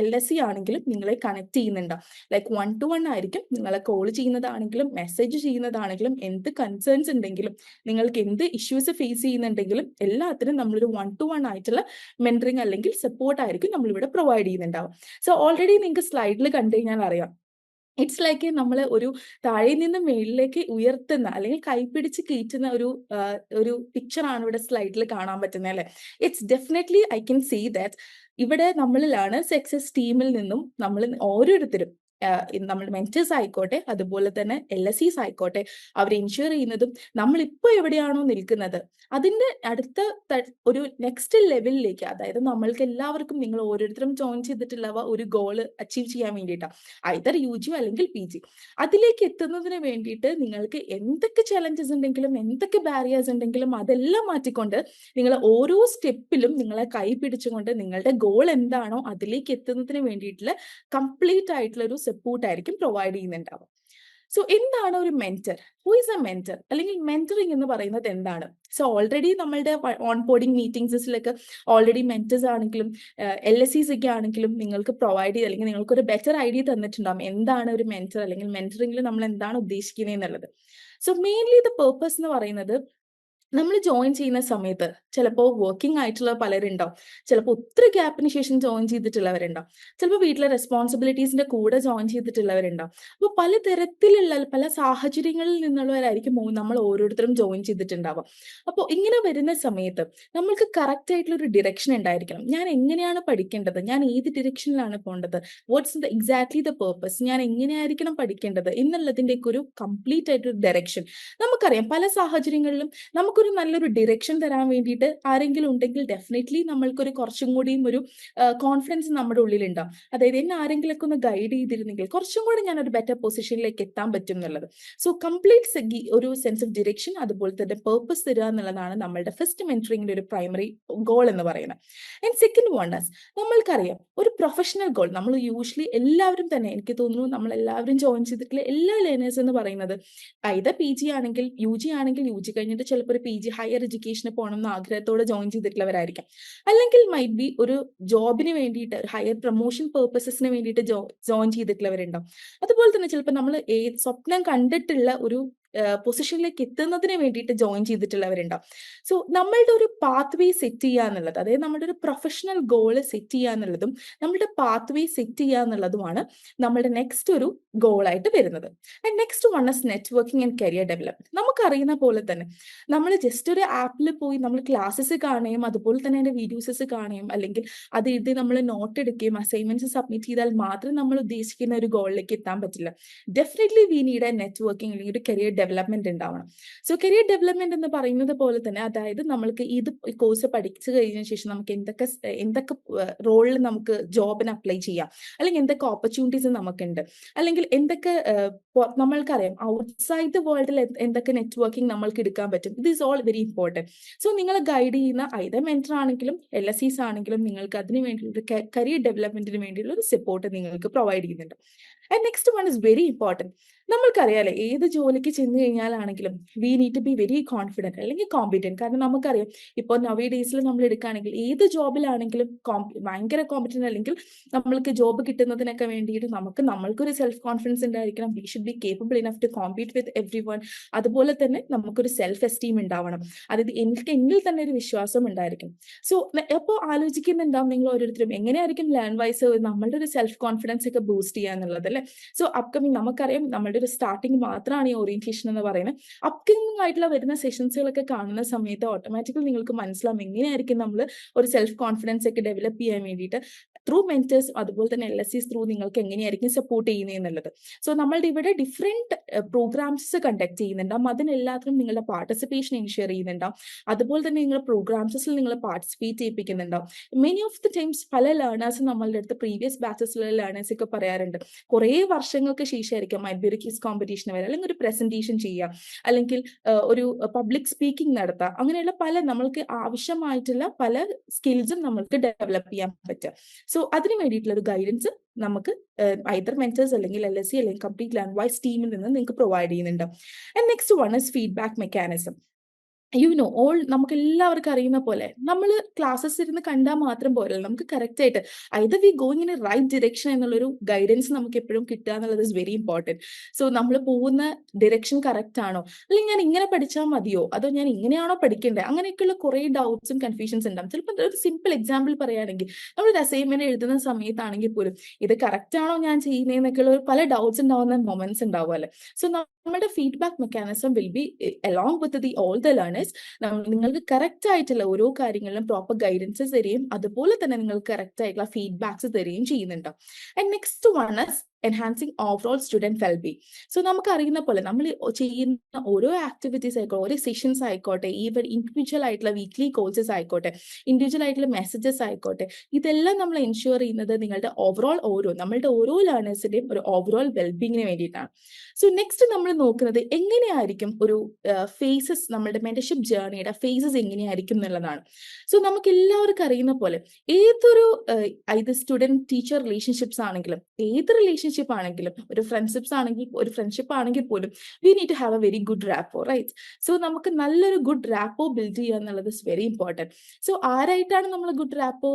LSE ആണെങ്കിലും നിങ്ങളെ കണക്ട് ചെയ്യുന്നുണ്ടാവും. ലൈക്ക് 1-to-1 ആയിരിക്കും. നിങ്ങളെ കോൾ ചെയ്യുന്നതാണെങ്കിലും മെസ്സേജ് ചെയ്യുന്നതാണെങ്കിലും എന്ത് കൺസേൺസ് ഉണ്ടെങ്കിലും നിങ്ങൾക്ക് എന്ത് ഇഷ്യൂസ് ഫേസ് ചെയ്യുന്നുണ്ടെങ്കിലും എല്ലാത്തിനും നമ്മളൊരു 1-to-1 ആയിട്ടുള്ള മെന്ററിംഗ് അല്ലെങ്കിൽ സപ്പോർട്ട് ആയിരിക്കും നമ്മളിവിടെ പ്രൊവൈഡ് ചെയ്യുന്നുണ്ടാവും. സോ ഓൾറെഡി നിങ്ങൾക്ക് സ്ലൈഡിൽ കണ്ടു കഴിഞ്ഞാൽ അറിയാം, ഇറ്റ്സ് ലൈക്ക് നമ്മൾ ഒരു താഴെ നിന്ന് മേളിലേക്ക് ഉയർത്തുന്ന അല്ലെങ്കിൽ കൈപ്പിടിച്ച് കയറ്റുന്ന ഒരു പിക്ചറാണ് ഇവിടെ സ്ലൈഡിൽ കാണാൻ പറ്റുന്നത് അല്ലേ. It's definitely I can see that ഇവിടെ നമ്മളിലാണ് സക്സസ് ടീമിൽ നിന്നും നമ്മൾ ഓരോരുത്തരും നമ്മൾ മെന്റേഴ്സ് ആയിക്കോട്ടെ അതുപോലെ തന്നെ LSEs ആയിക്കോട്ടെ അവർ എൻഷുർ ചെയ്യുന്നതും നമ്മളിപ്പോൾ എവിടെയാണോ നിൽക്കുന്നത് അതിന്റെ അടുത്ത ഒരു നെക്സ്റ്റ് ലെവലിലേക്ക്, അതായത് നമ്മൾക്ക് എല്ലാവർക്കും നിങ്ങൾ ഓരോരുത്തരും ജോയിൻ ചെയ്തിട്ടുള്ള ഒരു ഗോള് അച്ചീവ് ചെയ്യാൻ വേണ്ടിയിട്ടാണ്, ഐദർ UG അല്ലെങ്കിൽ PG. അതിലേക്ക് എത്തുന്നതിന് വേണ്ടിയിട്ട് നിങ്ങൾക്ക് എന്തൊക്കെ ചലഞ്ചസ് ഉണ്ടെങ്കിലും എന്തൊക്കെ ബാരിയേഴ്സ് ഉണ്ടെങ്കിലും അതെല്ലാം മാറ്റിക്കൊണ്ട് നിങ്ങൾ ഓരോ സ്റ്റെപ്പിലും നിങ്ങളെ കൈ പിടിച്ചുകൊണ്ട് നിങ്ങളുടെ ഗോൾ എന്താണോ അതിലേക്ക് എത്തുന്നതിന് വേണ്ടിയിട്ടുള്ള കംപ്ലീറ്റ് ആയിട്ടുള്ള ഒരു സപ്പോർട്ട് ആയിരിക്കും പ്രൊവൈഡ് ചെയ്യുന്നുണ്ടാവും. സോ എന്താണ് ഒരു mentor? Who is A mentor? അല്ലെങ്കിൽ മെന്ററിംഗ് എന്ന് പറയുന്നത് എന്താണ്? സോ ഓൾറെഡി നമ്മളുടെ ഓൺ ബോർഡിംഗ് മീറ്റിംഗ്സിലൊക്കെ ഓൾറെഡി മെന്റേഴ്സ് ആണെങ്കിലും LSCs ഒക്കെ ആണെങ്കിലും നിങ്ങൾക്ക് പ്രൊവൈഡ് ചെയ്ത് അല്ലെങ്കിൽ നിങ്ങൾക്ക് ഒരു ബെറ്റർ ഐഡിയ തന്നിട്ടുണ്ടാകും എന്താണ് ഒരു മെന്റർ അല്ലെങ്കിൽ മെന്ററിംഗിൽ നമ്മൾ എന്താണ് ഉദ്ദേശിക്കുന്നത് എന്നുള്ളത്. സോ മെയിൻലി ദ പേർപ്പസ് എന്ന് പറയുന്നത് നമ്മൾ ജോയിൻ ചെയ്യുന്ന സമയത്ത് ചിലപ്പോൾ വർക്കിംഗ് ആയിട്ടുള്ള പലരുണ്ടാവും, ചിലപ്പോൾ ഒത്തിരി ഗ്യാപ്പിന് ശേഷം ജോയിൻ ചെയ്തിട്ടുള്ളവരുണ്ടാവും, ചിലപ്പോൾ വീട്ടിലെ റെസ്പോൺസിബിലിറ്റീസിന്റെ കൂടെ ജോയിൻ ചെയ്തിട്ടുള്ളവരുണ്ടാവും. അപ്പോൾ പലതരത്തിലുള്ള പല സാഹചര്യങ്ങളിൽ നിന്നുള്ളവരായിരിക്കും നമ്മൾ ഓരോരുത്തരും ജോയിൻ ചെയ്തിട്ടുണ്ടാവുക. അപ്പോൾ ഇങ്ങനെ വരുന്ന സമയത്ത് നമ്മൾക്ക് കറക്റ്റ് ആയിട്ടുള്ള ഒരു ഡിറക്ഷൻ ഉണ്ടായിരിക്കണം. ഞാൻ എങ്ങനെയാണ് പഠിക്കേണ്ടത്, ഞാൻ ഏത് ഡിറക്ഷനിലാണ് പോകേണ്ടത്, വാട്ട്സ് എക്സാക്ട്ലി ദ പേർപ്പസ്, ഞാൻ എങ്ങനെയായിരിക്കണം പഠിക്കേണ്ടത് എന്നുള്ളതിൻ്റെയൊക്കെ ഒരു കംപ്ലീറ്റ് ആയിട്ടൊരു ഡയറക്ഷൻ. നമുക്കറിയാം പല സാഹചര്യങ്ങളിലും നമുക്കൊരു നല്ലൊരു ഡിറക്ഷൻ തരാൻ വേണ്ടിയിട്ട് ആരെങ്കിലും ഉണ്ടെങ്കിൽ ഡെഫിനറ്റ്ലി നമ്മൾക്കൊരു കുറച്ചും കൂടിയും ഒരു കോൺഫിഡൻസ് നമ്മുടെ ഉള്ളിലുണ്ടാവും. അതായത് എന്നെ ആരെങ്കിലൊക്കെ ഒന്ന് ഗൈഡ് ചെയ്തിരുന്നെങ്കിൽ കുറച്ചും കൂടി ഞാൻ ഒരു ബെറ്റർ പൊസിഷനിലേക്ക് എത്താൻ പറ്റും എന്നുള്ളത്. സോ കംപ്ലീറ്റ് ഒരു സെൻസ് ഓഫ് ഡിറക്ഷൻ അതുപോലെ തന്നെ പേർപ്പസ് തരിക എന്നുള്ളതാണ് നമ്മളുടെ ഫസ്റ്റ് മെന്ററിംഗിന്റെ ഒരു പ്രൈമറി ഗോൾ എന്ന് പറയുന്നത്. ആൻഡ് സെക്കൻഡ് വൺ is നമ്മൾക്കറിയാം ഒരു പ്രൊഫഷണൽ ഗോൾ. നമ്മൾ യൂഷ്വലി എല്ലാവരും തന്നെ എനിക്ക് തോന്നുന്നു നമ്മൾ എല്ലാവരും ജോയിൻ ചെയ്തിട്ടുള്ള എല്ലാ ലേണേഴ്സ് എന്ന് പറയുന്നത് either PG ആണെങ്കിൽ UG ആണെങ്കിൽ UG കഴിഞ്ഞിട്ട് ചിലപ്പോൾ ഒരു PG ഹയർ എഡ്യൂക്കേഷന് പോകണം എന്ന് ആഗ്രഹത്തോടെ ജോയിൻ ചെയ്തിട്ടുള്ളവരായിരിക്കാം, അല്ലെങ്കിൽ മൈറ്റ് ബി ഒരു ജോബിന് വേണ്ടിയിട്ട് ഹയർ പ്രൊമോഷൻ പേർപ്പസസിന് വേണ്ടിയിട്ട് ജോയിൻ ചെയ്തിട്ടുള്ളവരുണ്ടാവും. അതുപോലെ തന്നെ ചിലപ്പോൾ നമ്മൾ സ്വപ്നം കണ്ടിട്ടുള്ള ഒരു പൊസിഷനിലേക്ക് എത്തുന്നതിന് വേണ്ടിയിട്ട് ജോയിൻ ചെയ്തിട്ടുള്ളവരുണ്ടാവും. സോ നമ്മളുടെ ഒരു പാത്ത് വേ സെറ്റ് ചെയ്യുക എന്നുള്ളത്, അതായത് നമ്മുടെ ഒരു പ്രൊഫഷണൽ ഗോള് സെറ്റ് ചെയ്യുക എന്നുള്ളതും നമ്മുടെ പാത്ത് വേ സെറ്റ് ചെയ്യുക എന്നുള്ളതുമാണ് നമ്മുടെ നെക്സ്റ്റ് ഒരു ഗോളായിട്ട് വരുന്നത്. And next one is networking and career development. നമുക്കറിയുന്ന പോലെ തന്നെ നമ്മൾ ജസ്റ്റ് ഒരു ആപ്പിൽ പോയി നമ്മൾ ക്ലാസ്സസ് കാണുകയും അതുപോലെ തന്നെ അതിന്റെ വീഡിയോസസ് കാണുകയും അല്ലെങ്കിൽ അത് എഴുതി നമ്മൾ നോട്ട് എടുക്കുകയും അസൈൻമെന്റ്സ് സബ്മിറ്റ് ചെയ്താൽ മാത്രം നമ്മൾ ഉദ്ദേശിക്കുന്ന ഒരു ഗോളിലേക്ക് എത്താൻ പറ്റില്ല. Definitely we need A networking അല്ലെങ്കിൽ ഒരു കരിയർ ഡെവലപ്മെന്റ് ഉണ്ടാവണം. സോ കരിയർ ഡെവലപ്മെന്റ് എന്ന് പറയുന്നത് പോലെ തന്നെ അതായത് നമ്മൾക്ക് ഇത് കോഴ്സ് പഠിച്ചു കഴിഞ്ഞ ശേഷം നമുക്ക് എന്തൊക്കെ റോളിൽ നമുക്ക് ജോബിന് അപ്ലൈ ചെയ്യാം, അല്ലെങ്കിൽ എന്തൊക്കെ ഓപ്പർച്യൂണിറ്റീസ് നമുക്കുണ്ട്, അല്ലെങ്കിൽ എന്തൊക്കെ നമ്മൾക്കറിയാം ഔട്ട്സൈഡ് ദ വേൾഡിൽ എന്തൊക്കെ നെറ്റ്വർക്കിംഗ് നമ്മൾക്ക് എടുക്കാൻ പറ്റും. ഇത് is all very important. So നിങ്ങളെ ഗൈഡ് ചെയ്യുന്ന either മെന്റർ ആണെങ്കിലും LSCs ആണെങ്കിലും നിങ്ങൾക്ക് അതിന് വേണ്ടിയുള്ള കരിയർ ഡെവലപ്മെന്റിന് വേണ്ടിയുള്ള ഒരു സപ്പോർട്ട് നിങ്ങൾക്ക് പ്രൊവൈഡ് ചെയ്യുന്നുണ്ട്. And next one is very important. നമ്മൾക്കറിയാലേ ഏത് ജോലിക്ക് ചെന്ന് കഴിഞ്ഞാലാണെങ്കിലും we need to be very confident അല്ലെങ്കിൽ കോമ്പിറ്റൻറ്റ്. കാരണം നമുക്കറിയാം ഇപ്പോൾ നവേ ഡേയ്സിൽ നമ്മൾ എടുക്കുകയാണെങ്കിൽ ഏത് ജോബിലാണെങ്കിലും ഭയങ്കര കോമ്പിറ്റൻറ്റ് അല്ലെങ്കിൽ നമ്മൾക്ക് ജോബ് കിട്ടുന്നതിനൊക്കെ വേണ്ടിയിട്ട് നമ്മൾക്കൊരു സെൽഫ് കോൺഫിഡൻസ് ഉണ്ടായിരിക്കണം. We should be capable enough to compete with everyone. അതുപോലെ തന്നെ നമുക്കൊരു സെൽഫ് എസ്റ്റീം ഉണ്ടാവണം, അതായത് എന്നിൽ തന്നെ ഒരു വിശ്വാസം ഉണ്ടായിരിക്കും. സോ അപ്പോൾ ആലോചിക്കുന്നുണ്ടാവും നിങ്ങൾ ഓരോരുത്തരും എങ്ങനെയായിരിക്കും ലേൺ വൈസ് നമ്മളുടെ ഒരു സെൽഫ് കോൺഫിഡൻസ് ഒക്കെ ബൂസ്റ്റ് ചെയ്യുക എന്നുള്ളത് അല്ലേ. സോ അപ്കമിങ് നമുക്കറിയാം നമ്മളുടെ ഒരു സ്റ്റാർട്ടിങ് മാത്രമാണ് ഈ ഓറിയന്റേഷൻ എന്ന് പറയുന്നത്. അപ്കമിങ് ആയിട്ടുള്ള വരുന്ന സെഷൻസുകളൊക്കെ കാണുന്ന സമയത്ത് ഓട്ടോമാറ്റിക്കലി നിങ്ങൾക്ക് മനസ്സിലാവും എങ്ങനെയായിരിക്കും നമ്മൾ ഒരു സെൽഫ് കോൺഫിഡൻസ് ഒക്കെ ഡെവലപ്പ് ചെയ്യാൻ വേണ്ടിയിട്ട് ത്രൂ മെന്റേഴ്സ് അതുപോലെ തന്നെ LSCs ത്രൂ നിങ്ങൾക്ക് എങ്ങനെയായിരിക്കും സപ്പോർട്ട് ചെയ്യുന്നത് എന്നുള്ളത്. സോ നമ്മളുടെ ഇവിടെ ഡിഫറെന്റ് പ്രോഗ്രാംസ് കണ്ടക്ട് ചെയ്യുന്നുണ്ടാവും, അതിനെല്ലാത്തിനും നിങ്ങളുടെ പാർട്ടിസിപ്പേഷൻ എൻഷുർ ചെയ്യുന്നുണ്ടാവും. അതുപോലെ തന്നെ നിങ്ങൾ പ്രോഗ്രാംസിൽ നിങ്ങൾ പാർട്ടിസിപ്പേറ്റ് ചെയ്യിപ്പിക്കുന്നുണ്ടാവും. മെനി ഓഫ് ദി ടൈംസ് പല ലേണേഴ്സും നമ്മളുടെ അടുത്ത് പ്രീവിയസ് ബാച്ചസിലുള്ള ലേണേഴ്സ് ഒക്കെ പറയാറുണ്ട് കുറേ വർഷങ്ങൾക്ക് ശേഷമായിരിക്കും മൈറ്റ് ബി ഒരു ക്വിസ് കോമ്പറ്റീഷൻ വരെ അല്ലെങ്കിൽ ഒരു പ്രസന്റേഷൻ ചെയ്യുക അല്ലെങ്കിൽ ഒരു പബ്ലിക് സ്പീക്കിംഗ് നടത്തുക, അങ്ങനെയുള്ള നമ്മൾക്ക് ആവശ്യമായിട്ടുള്ള പല സ്കിൽസും നമ്മൾക്ക് ഡെവലപ്പ് ചെയ്യാൻ പറ്റുക. സോ അതിന് വേണ്ടിയിട്ടുള്ള ഒരു ഗൈഡൻസ് നമുക്ക് either mentors അല്ലെങ്കിൽ LSC അല്ലെങ്കിൽ കംപ്ലീറ്റ് ലേൺ വൈസ് ടീമിൽ നിന്ന് നിങ്ങൾക്ക് പ്രൊവൈഡ് ചെയ്യുന്നുണ്ട്. And next one is feedback mechanism. നമുക്ക് എല്ലാവർക്കും അറിയുന്ന പോലെ നമ്മൾ ക്ലാസ്സസ് ഇരുന്ന് കണ്ടാൽ മാത്രം പോരല്ലോ, നമുക്ക് കറക്റ്റ് ആയിട്ട് either we going in a right direction എന്നുള്ളൊരു ഗൈഡൻസ് നമുക്ക് എപ്പോഴും കിട്ടുക എന്നുള്ളത് ഇസ് വെരി ഇമ്പോർട്ടൻറ്റ്. സോ നമ്മൾ പോകുന്ന ഡിറക്ഷൻ കറക്റ്റ് ആണോ, അല്ലെങ്കിൽ ഞാൻ ഇങ്ങനെ പഠിച്ചാൽ മതിയോ അതോ ഞാൻ ഇങ്ങനെയാണോ പഠിക്കേണ്ടത്, അങ്ങനെയൊക്കെയുള്ള കുറേ ഡൗട്ട്സും കൺഫ്യൂഷൻസ് ഉണ്ടാവും. ചിലപ്പോൾ ഒരു സിമ്പിൾ എക്സാമ്പിൾ പറയുകയാണെങ്കിൽ നമ്മളൊരു അസൈൻമെന്റ് എഴുതുന്ന സമയത്താണെങ്കിൽ പോലും ഇത് കറക്റ്റ് ആണോ ഞാൻ ചെയ്യുന്നതെന്നൊക്കെയുള്ള പല ഡൗട്ട്സ് ഉണ്ടാവുന്ന മൊമെന്റ്സ് ഉണ്ടാവും അല്ലേ. സോ നമ്മുടെ feedback mechanism will be along with all the learners നിങ്ങൾക്ക് കറക്റ്റ് ആയിട്ടുള്ള ഓരോ കാര്യങ്ങളിലും പ്രോപ്പർ ഗൈഡൻസ് തരികയും അതുപോലെ തന്നെ നിങ്ങൾക്ക് കറക്റ്റ് ആയിട്ടുള്ള ഫീഡ്ബാക്സ് തരികയും ചെയ്യുന്നുണ്ട്. And next one is enhancing overall student wellbeing. So നമുക്ക് അറിയുന്ന പോലെ നമ്മൾ ചെയ്യുന്ന ഓരോ ആക്ടിവിറ്റീസ് ആയിക്കോട്ടെ, ഓരോ സെഷൻസ് ആയിക്കോട്ടെ, ഈവൻ ഇൻഡിവിജ്വൽ ആയിട്ടുള്ള വീക്ക്ലി കോഴ്സസ് ആയിക്കോട്ടെ, ഇൻഡിവിജ്വൽ ആയിട്ടുള്ള മെസ്സേജസ് ആയിക്കോട്ടെ, ഇതെല്ലാം നമ്മൾ എൻഷുർ ചെയ്യുന്നത് നിങ്ങളുടെ നമ്മളുടെ ഓരോ ലേണേഴ്സിന്റെയും ഒരു ഓവറോൾ വെൽബീങ്ങിന് വേണ്ടിയിട്ടാണ്. സോ നെക്സ്റ്റ് നമ്മൾ നോക്കുന്നത് എങ്ങനെയായിരിക്കും ഒരു ഫേസസ്, നമ്മുടെ മെന്റർഷിപ്പ് ജേർണിയുടെ ഫേസസ് എങ്ങനെയായിരിക്കും എന്നുള്ളതാണ്. സോ നമുക്ക് എല്ലാവർക്കും അറിയുന്ന പോലെ ഏതൊരു ഇത് സ്റ്റുഡൻറ് ടീച്ചർ റിലേഷൻഷിപ്സ് ആണെങ്കിലും ഏത് റിലേഷൻഷിപ്പ് റിലേഷൻഷിപ്പ് ആണെങ്കിലും ഒരു ഫ്രണ്ട്ഷിപ്പ് ആണെങ്കിൽ പോലും we need to have a very good rapport, right? So നമുക്ക് നല്ലൊരു ഗുഡ് റാപ്പോ ബിൽഡ് ചെയ്യുക എന്നുള്ളത് ഇസ് വെരി ഇമ്പോർട്ടൻറ്റ്. സോ ആരായിട്ടാണ് നമ്മൾ ഗുഡ് റാപ്പോ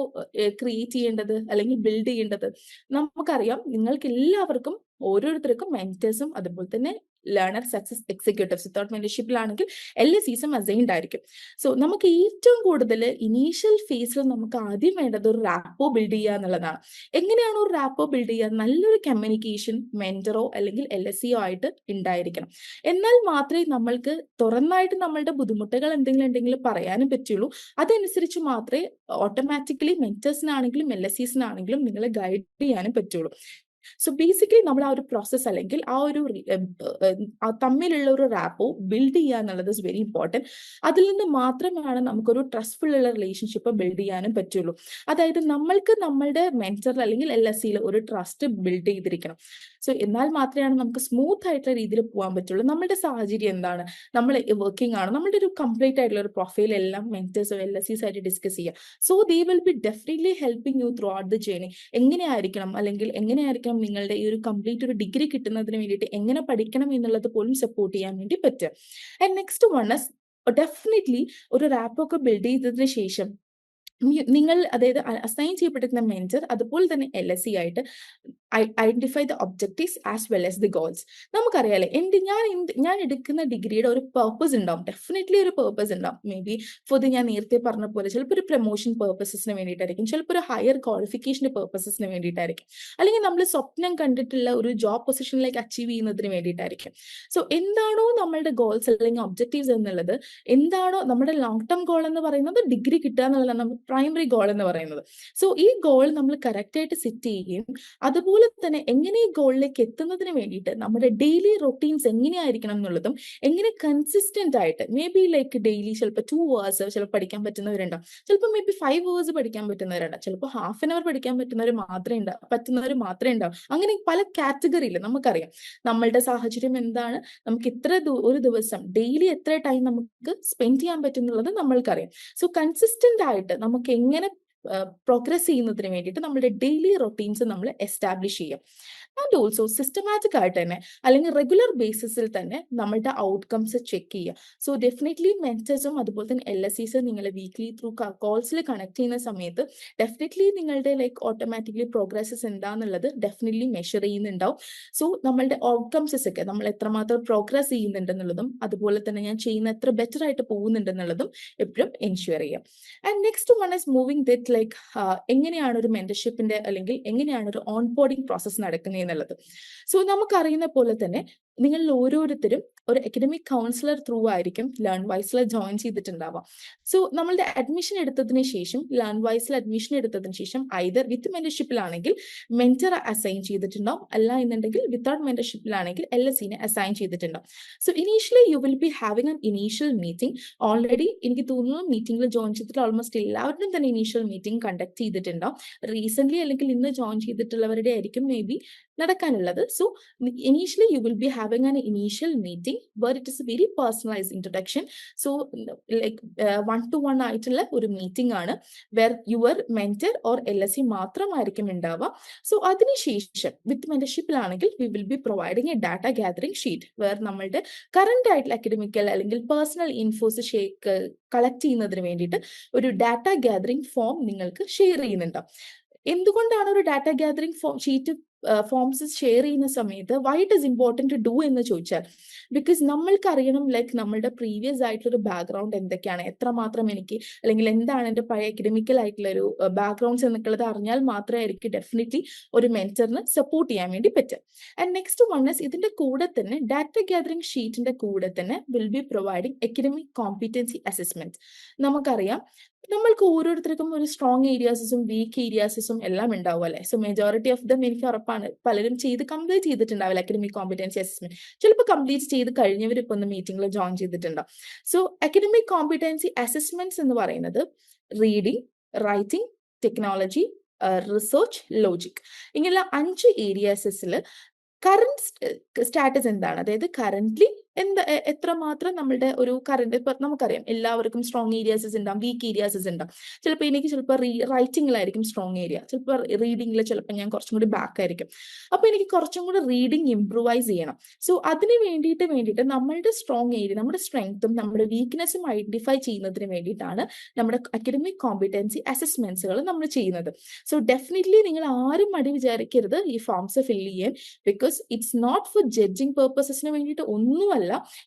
ക്രിയേറ്റ് ചെയ്യേണ്ടത് അല്ലെങ്കിൽ ബിൽഡ് ചെയ്യേണ്ടത്? നമുക്കറിയാം, നിങ്ങൾക്ക് എല്ലാവർക്കും ഓരോരുത്തർക്കും മെന്റേഴ്സും അതുപോലെ തന്നെ ലേണർ സക്സസ് എക്സിക്യൂട്ടീവ്സ് വിത്തൗട്ട് മെന്റർഷിപ്പിലാണെങ്കിൽ LSEസും അസൈൻഡ് ആയിരിക്കും. സോ നമുക്ക് ഏറ്റവും കൂടുതൽ ഇനീഷ്യൽ ഫേസിൽ നമുക്ക് ആദ്യം വേണ്ടത് ഒരു റാപ്പോ ബിൽഡ് ചെയ്യുക എന്നുള്ളതാണ്. എങ്ങനെയാണ് ഒരു റാപ്പോ ബിൽഡ് ചെയ്യുക? നല്ലൊരു കമ്മ്യൂണിക്കേഷൻ മെന്ററോ അല്ലെങ്കിൽ LSEയോ ആയിട്ട് ഉണ്ടായിരിക്കണം. എന്നാൽ മാത്രമേ നമ്മൾക്ക് തുറന്നായിട്ട് നമ്മളുടെ ബുദ്ധിമുട്ടുകൾ എന്തെങ്കിലും ഉണ്ടെങ്കിൽ പറയാനും പറ്റുള്ളൂ. അതനുസരിച്ച് മാത്രമേ ഓട്ടോമാറ്റിക്കലി മെന്റേഴ്സിനാണെങ്കിലും LSEസിനാണെങ്കിലും നിങ്ങളെ ഗൈഡ് ചെയ്യാനും പറ്റുള്ളൂ. സോ ബേസിക്കലി നമ്മൾ ആ ഒരു പ്രോസസ്സ് അല്ലെങ്കിൽ ആ ഒരു തമ്മിലുള്ള ഒരു റാപ്പോ ബിൽഡ് ചെയ്യുക എന്നുള്ളത് ഇസ് വെരി ഇമ്പോർട്ടൻറ്റ്. അതിൽ നിന്ന് മാത്രമാണ് നമുക്കൊരു ട്രസ്റ്റ്ഫുൾ ഉള്ള റിലേഷൻഷിപ്പ് ബിൽഡ് ചെയ്യാനും പറ്റുള്ളൂ. അതായത് നമ്മൾക്ക് നമ്മളുടെ മെന്ററിൽ അല്ലെങ്കിൽ LSEയിൽ ഒരു ട്രസ്റ്റ് ബിൽഡ് ചെയ്തിരിക്കണം. സോ എന്നാൽ മാത്രമാണ് നമുക്ക് സ്മൂത്ത് ആയിട്ടുള്ള രീതിയിൽ പോകാൻ പറ്റുള്ളൂ. നമ്മുടെ സാഹചര്യം എന്താണ്, നമ്മൾ വർക്കിംഗ് ആണ്, നമ്മുടെ ഒരു കംപ്ലീറ്റ് ആയിട്ടുള്ള ഒരു പ്രൊഫൈൽ എല്ലാം മെന്റേഴ്സോ LSEസ് ആയിട്ട് ഡിസ്കസ് ചെയ്യുക. So they will B definitely helping you through out the journey. എങ്ങനെയായിരിക്കണം നിങ്ങളുടെ ഈ ഒരു കംപ്ലീറ്റ് ഒരു ഡിഗ്രി കിട്ടുന്നതിന് വേണ്ടിയിട്ട് എങ്ങനെ പഠിക്കണം എന്നുള്ളത് പോലും സപ്പോർട്ട് ചെയ്യാൻ വേണ്ടി പറ്റുക. And next one is definitely ഒരു റാപ്പോ ഒക്കെ ബിൽഡ് ചെയ്തതിന് ശേഷം നിങ്ങൾ അതായത് അസൈൻ ചെയ്യപ്പെട്ടിരിക്കുന്ന മെന്റർ അതുപോലെ തന്നെ LSE ആയിട്ട് identify the objectives as well as the goals. നമുക്കറിയാലേ ഞാൻ എടുക്കുന്ന ഡിഗ്രിയുടെ ഒരു പർപ്പസ് ഉണ്ടാവും, ഡെഫിനറ്റ്ലി ഒരു പർപ്പസ് ഉണ്ടാവും. മേ ബി ഞാൻ നേരത്തെ പറഞ്ഞ പോലെ ചിലപ്പോൾ ഒരു പ്രൊമോഷൻ പർപ്പസസിന് വേണ്ടിയിട്ടായിരിക്കും, ചിലപ്പോൾ ഒരു ഹയർ ക്വാളിഫിക്കേഷൻ്റെ പർപ്പസസിന് വേണ്ടിയിട്ടായിരിക്കും, അല്ലെങ്കിൽ നമ്മൾ സ്വപ്നം കണ്ടിട്ടുള്ള ഒരു ജോബ് പൊസിഷനിലേക്ക് അച്ചീവ് ചെയ്യുന്നതിന് വേണ്ടിയിട്ടായിരിക്കും. സോ എന്താണോ നമ്മളുടെ ഗോൾസ് അല്ലെങ്കിൽ ഒബ്ജക്റ്റീവ്സ് എന്നുള്ളത്, എന്താണോ നമ്മുടെ ലോങ് ടേം ഗോൾ എന്ന് പറയുന്നത് ഡിഗ്രി കിട്ടുക എന്നുള്ളതാണ് നമ്മുടെ പ്രൈമറി ഗോൾ എന്ന് പറയുന്നത്. സോ ഈ ഗോൾ നമ്മൾ കറക്റ്റായിട്ട് സെറ്റ് ചെയ്യുകയും അതുപോലെ തന്നെ എങ്ങനെ ഈ ഗോളിലേക്ക് എത്തുന്നതിന് വേണ്ടിയിട്ട് നമ്മുടെ ഡെയിലി റൊട്ടീൻസ് എങ്ങനെയായിരിക്കണം എന്നുള്ളതും, എങ്ങനെ കൺസിസ്റ്റന്റ് ആയിട്ട് മേ ബി ലൈക്ക് ഡെയിലി ചിലപ്പോൾ 2 hours ചിലപ്പോൾ പഠിക്കാൻ പറ്റുന്നവരുണ്ടാവും, ചിലപ്പോൾ മേ ബി 5 hours പഠിക്കാൻ പറ്റുന്നവരുണ്ടാവും, ചിലപ്പോൾ ½ an hour പഠിക്കാൻ പറ്റുന്നവർ മാത്രമേ ഉണ്ടാവും. അങ്ങനെ പല കാറ്റഗറിയിൽ നമുക്കറിയാം നമ്മളുടെ സാഹചര്യം എന്താണ്, നമുക്ക് ഒരു ദിവസം ഡെയിലി എത്ര ടൈം നമുക്ക് സ്പെൻഡ് ചെയ്യാൻ പറ്റും എന്നുള്ളത് നമ്മൾക്കറിയാം. സോ കൺസിസ്റ്റന്റ് ആയിട്ട് നമുക്ക് എങ്ങനെ പ്രോഗ്രസ് ചെയ്യുന്നതിന് വേണ്ടിയിട്ട് നമ്മുടെ ഡെയിലി റൊട്ടീൻസ് നമ്മൾ എസ്റ്റാബ്ലിഷ് ചെയ്യാം. ആൻഡ് ഓൾസോ സിസ്റ്റമാറ്റിക് ആയിട്ട് തന്നെ അല്ലെങ്കിൽ റെഗുലർ ബേസിസിൽ തന്നെ നമ്മളുടെ ഔട്ട്കംസ് ചെക്ക് ചെയ്യുക. സോ ഡെഫിനറ്റ്ലി മെന്റേഴ്സും അതുപോലെ തന്നെ LSEസ് നിങ്ങളെ വീക്ക്ലി ത്രൂ കോൾസിൽ കണക്ട് ചെയ്യുന്ന സമയത്ത് ഡെഫിനറ്റ്ലി നിങ്ങളുടെ ലൈക്ക് ഓട്ടോമാറ്റിക്കലി പ്രോഗ്രസ്സസ് എന്താണെന്നുള്ളത് ഡെഫിനറ്റ്ലി മെഷർ ചെയ്യുന്നുണ്ടാവും. സോ നമ്മളുടെ ഔട്ട്കംസസ് ഒക്കെ നമ്മൾ എത്രമാത്രം പ്രോഗ്രസ് ചെയ്യുന്നുണ്ടെന്നുള്ളതും അതുപോലെ തന്നെ ഞാൻ ചെയ്യുന്ന എത്ര ബെറ്റർ ആയിട്ട് പോകുന്നുണ്ടെന്നുള്ളതും എപ്പോഴും എൻഷുർ ചെയ്യാം. And next one is moving that like എങ്ങനെയാണ് ഒരു മെന്റർഷിപ്പിന്റെ അല്ലെങ്കിൽ എങ്ങനെയാണ് ഒരു ഓൺ ബോർഡിംഗ് പ്രോസസ് നടക്കുന്നത് എന്നുള്ളത്. സോ നമുക്കറിയുന്ന പോലെ തന്നെ നിങ്ങളിൽ ഓരോരുത്തരും ഒരു അക്കാഡമിക് കൗൺസിലർ ത്രൂ ആയിരിക്കും ലേൺവൈസിൽ ജോയിൻ ചെയ്തിട്ടുണ്ടാവാം. സോ നമ്മളുടെ അഡ്മിഷൻ എടുത്തതിന് ശേഷം ലേൺവൈസിൽ അഡ്മിഷൻ എടുത്തതിന് ശേഷം ഐദർ വിത്ത് മെന്റർഷിപ്പിലാണെങ്കിൽ മെന്റർ അസൈൻ ചെയ്തിട്ടുണ്ടാവും, അല്ല എന്നുണ്ടെങ്കിൽ വിത്തൗട്ട് മെന്റർഷിപ്പിലാണെങ്കിൽ LSEനെ അസൈൻ ചെയ്തിട്ടുണ്ടാവും. So initially you will be having an initial meeting. Already എനിക്ക് തോന്നുന്നു മീറ്റിംഗിൽ ജോയിൻ ചെയ്തിട്ട് ഓൾമോസ്റ്റ് എല്ലാവരുടെയും തന്നെ ഇനീഷ്യൽ മീറ്റിംഗ് കണ്ടക്ട് ചെയ്തിട്ടുണ്ടാവും. റീസെന്റ് അല്ലെങ്കിൽ ഇന്ന് ജോയിൻ ചെയ്തിട്ടുള്ളവരുടെ ആയിരിക്കും മേ ബി നടക്കാനുള്ളത്. So initially you will be having an initial meeting where it is a very personalized introduction. So like one-to-one ആയിട്ടുള്ള ഒരു മീറ്റിംഗ് ആണ് where your mentor or LSE മാത്രമായിരിക്കും ഉണ്ടാവുക. സോ അതിനുശേഷം വിത്ത് മെന്റർഷിപ്പിലാണെങ്കിൽ we will be providing a data gathering sheet where നമ്മളുടെ കറന്റ് ആയിട്ടുള്ള അക്കാഡമിക്കൽ അല്ലെങ്കിൽ പേഴ്സണൽ ഇൻഫോസ് കളക്ട് ചെയ്യുന്നതിന് വേണ്ടിയിട്ട് ഒരു ഡാറ്റ ഗാദറിംഗ് ഫോം നിങ്ങൾക്ക് ഷെയർ ചെയ്യുന്നുണ്ടാവും. എന്തുകൊണ്ടാണ് ഒരു data gathering sheet forms share ചെയ്യുന്ന സമയത്ത് why it is important to do എന്ന് ചോദിച്ചാൽ, ബിക്കോസ് നമ്മൾക്ക് അറിയണം ലൈക്ക് നമ്മളുടെ പ്രീവിയസ് ആയിട്ടുള്ളൊരു ബാക്ക്ഗ്രൗണ്ട് എന്തൊക്കെയാണ്, എത്രമാത്രം എനിക്ക് അല്ലെങ്കിൽ എന്താണ് എൻ്റെ പഴയ അക്കാഡമിക്കൽ ആയിട്ടുള്ള ഒരു ബാക്ക്ഗ്രൗണ്ട്സ് എന്നൊക്കെയുള്ളത് അറിഞ്ഞാൽ മാത്രമേ എനിക്ക് ഡെഫിനറ്റ്ലി ഒരു മെന്ററിന് സപ്പോർട്ട് ചെയ്യാൻ വേണ്ടി പറ്റും. ആൻഡ് നെക്സ്റ്റ് വൺ ഇസ് ഇതിന്റെ കൂടെ തന്നെ ഡാറ്റ ഗാദറിംഗ് ഷീറ്റിന്റെ കൂടെ തന്നെ will be providing academic competency assessment. നമുക്കറിയാം നമ്മൾക്ക് ഓരോരുത്തർക്കും ഒരു സ്ട്രോങ് ഏരിയാസും വീക്ക് ഏരിയാസും എല്ലാം ഉണ്ടാവും അല്ലെ. സോ മെജോറിറ്റി ഓഫ് ദം എനിക്ക് ഉറപ്പാണ് പലരും കംപ്ലീറ്റ് ചെയ്തിട്ടുണ്ടാവില്ല അക്കാഡമിക് കോമ്പിറ്റൻസി അസസ്മെന്റ്. ചിലപ്പോൾ കംപ്ലീറ്റ് ചെയ്ത് കഴിഞ്ഞവർ ഇപ്പോൾ ഒന്ന് മീറ്റിംഗിൽ ജോയിൻ ചെയ്തിട്ടുണ്ടാവും. സോ അക്കാഡമിക് കോമ്പിറ്റൻസി അസസ്മെന്റ്സ് എന്ന് പറയുന്നത് reading, writing, technology, research, logic ഇങ്ങനെയുള്ള 5 ഏരിയാസിൽ കറന്റ് സ്റ്റാറ്റസ് എന്താണ്, അതായത് കറന്റ്ലി എത്രമാത്രം നമ്മളുടെ ഒരു കറന്റ് ഇപ്പൊ നമുക്കറിയാം എല്ലാവർക്കും സ്ട്രോങ് ഏരിയാസസ് ഉണ്ടാവും, വീക്ക് ഏരിയാസസ് ഉണ്ടാവും. ചിലപ്പോൾ എനിക്ക് ചിലപ്പോൾ റൈറ്റിംഗിലായിരിക്കും സ്ട്രോങ് ഏരിയ, ചിലപ്പോൾ റീഡിംഗിൽ ചിലപ്പോൾ ഞാൻ കുറച്ചും കൂടി ബാക്ക് ആയിരിക്കും. അപ്പൊ എനിക്ക് കുറച്ചും കൂടി റീഡിംഗ് ഇംപ്രൂവൈസ് ചെയ്യണം. സോ അതിന് വേണ്ടിയിട്ട് നമ്മളുടെ സ്ട്രോങ് ഏരിയ, നമ്മുടെ സ്ട്രെങ്ത്തും നമ്മുടെ വീക്ക്നെസ്സും ഐഡന്റിഫൈ ചെയ്യുന്നതിന് വേണ്ടിയിട്ടാണ് നമ്മുടെ അക്കാഡമിക് കോമ്പിറ്റൻസി അസസ്മെന്റ്സുകൾ നമ്മൾ ചെയ്യുന്നത്. സോ ഡെഫിനറ്റ്ലി നിങ്ങൾ ആരും മടി വിചാരിക്കരുത് ഈ ഫോംസ് ഫില്ല് ചെയ്യാൻ. Because it's not for judging പേർപ്പസസിന് വേണ്ടിയിട്ട് ഒന്നുമല്ല.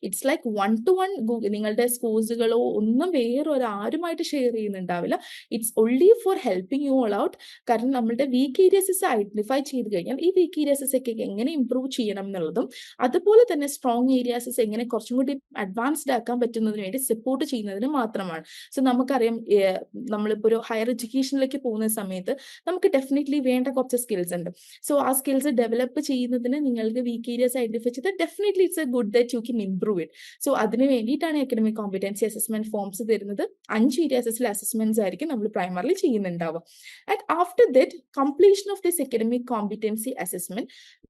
ഇറ്റ്സ് ലൈക്ക് 1-to-1 നിങ്ങളുടെ സ്കോഴ്സുകളോ ഒന്നും വേറൊരാരുമായിട്ട് ഷെയർ ചെയ്യുന്നുണ്ടാവില്ല. It's only for helping you all out. കാരണം നമ്മളുടെ വീക്ക് ഏരിയസസ് ഐഡന്റിഫൈ ചെയ്ത് കഴിഞ്ഞാൽ ഈ വീക്ക് ഏരിയസസ് ഒക്കെ എങ്ങനെ ഇംപ്രൂവ് ചെയ്യണം എന്നുള്ളതും അതുപോലെ തന്നെ സ്ട്രോങ് ഏരിയാസസ് എങ്ങനെ കുറച്ചും കൂടി അഡ്വാൻസ്ഡ് ആക്കാൻ പറ്റുന്നതിന് വേണ്ടി സപ്പോർട്ട് ചെയ്യുന്നതിന് മാത്രമാണ്. സോ നമുക്കറിയാം നമ്മളിപ്പോൾ ഒരു ഹയർ എഡ്യൂക്കേഷനിലേക്ക് പോകുന്ന സമയത്ത് നമുക്ക് ഡെഫിനറ്റ്ലി വേണ്ട കുറച്ച് സ്കിൽസ് ഉണ്ട്. സോ ആ സ്കിൽസ് ഡെവലപ്പ് ചെയ്യുന്നതിന് നിങ്ങൾക്ക് വീക്ക് ഏരിയാസ് ഐഡന്റിഫൈ ചെയ്ത് definitely it's A good that you can improve it. So അതിന് വേണ്ടിയിട്ടാണ് അക്കാഡമിക് കോമ്പിറ്റൻസി അസസ്മെന്റ് ഫോംസ് തരുന്നത്. 5 ഏരിയാസിൽ അസസ്മെന്റ്സ് ആയിരിക്കും നമ്മൾ പ്രൈമറിലി ചെയ്യുന്നുണ്ടാവുക. And after that completion of this academic competency assessment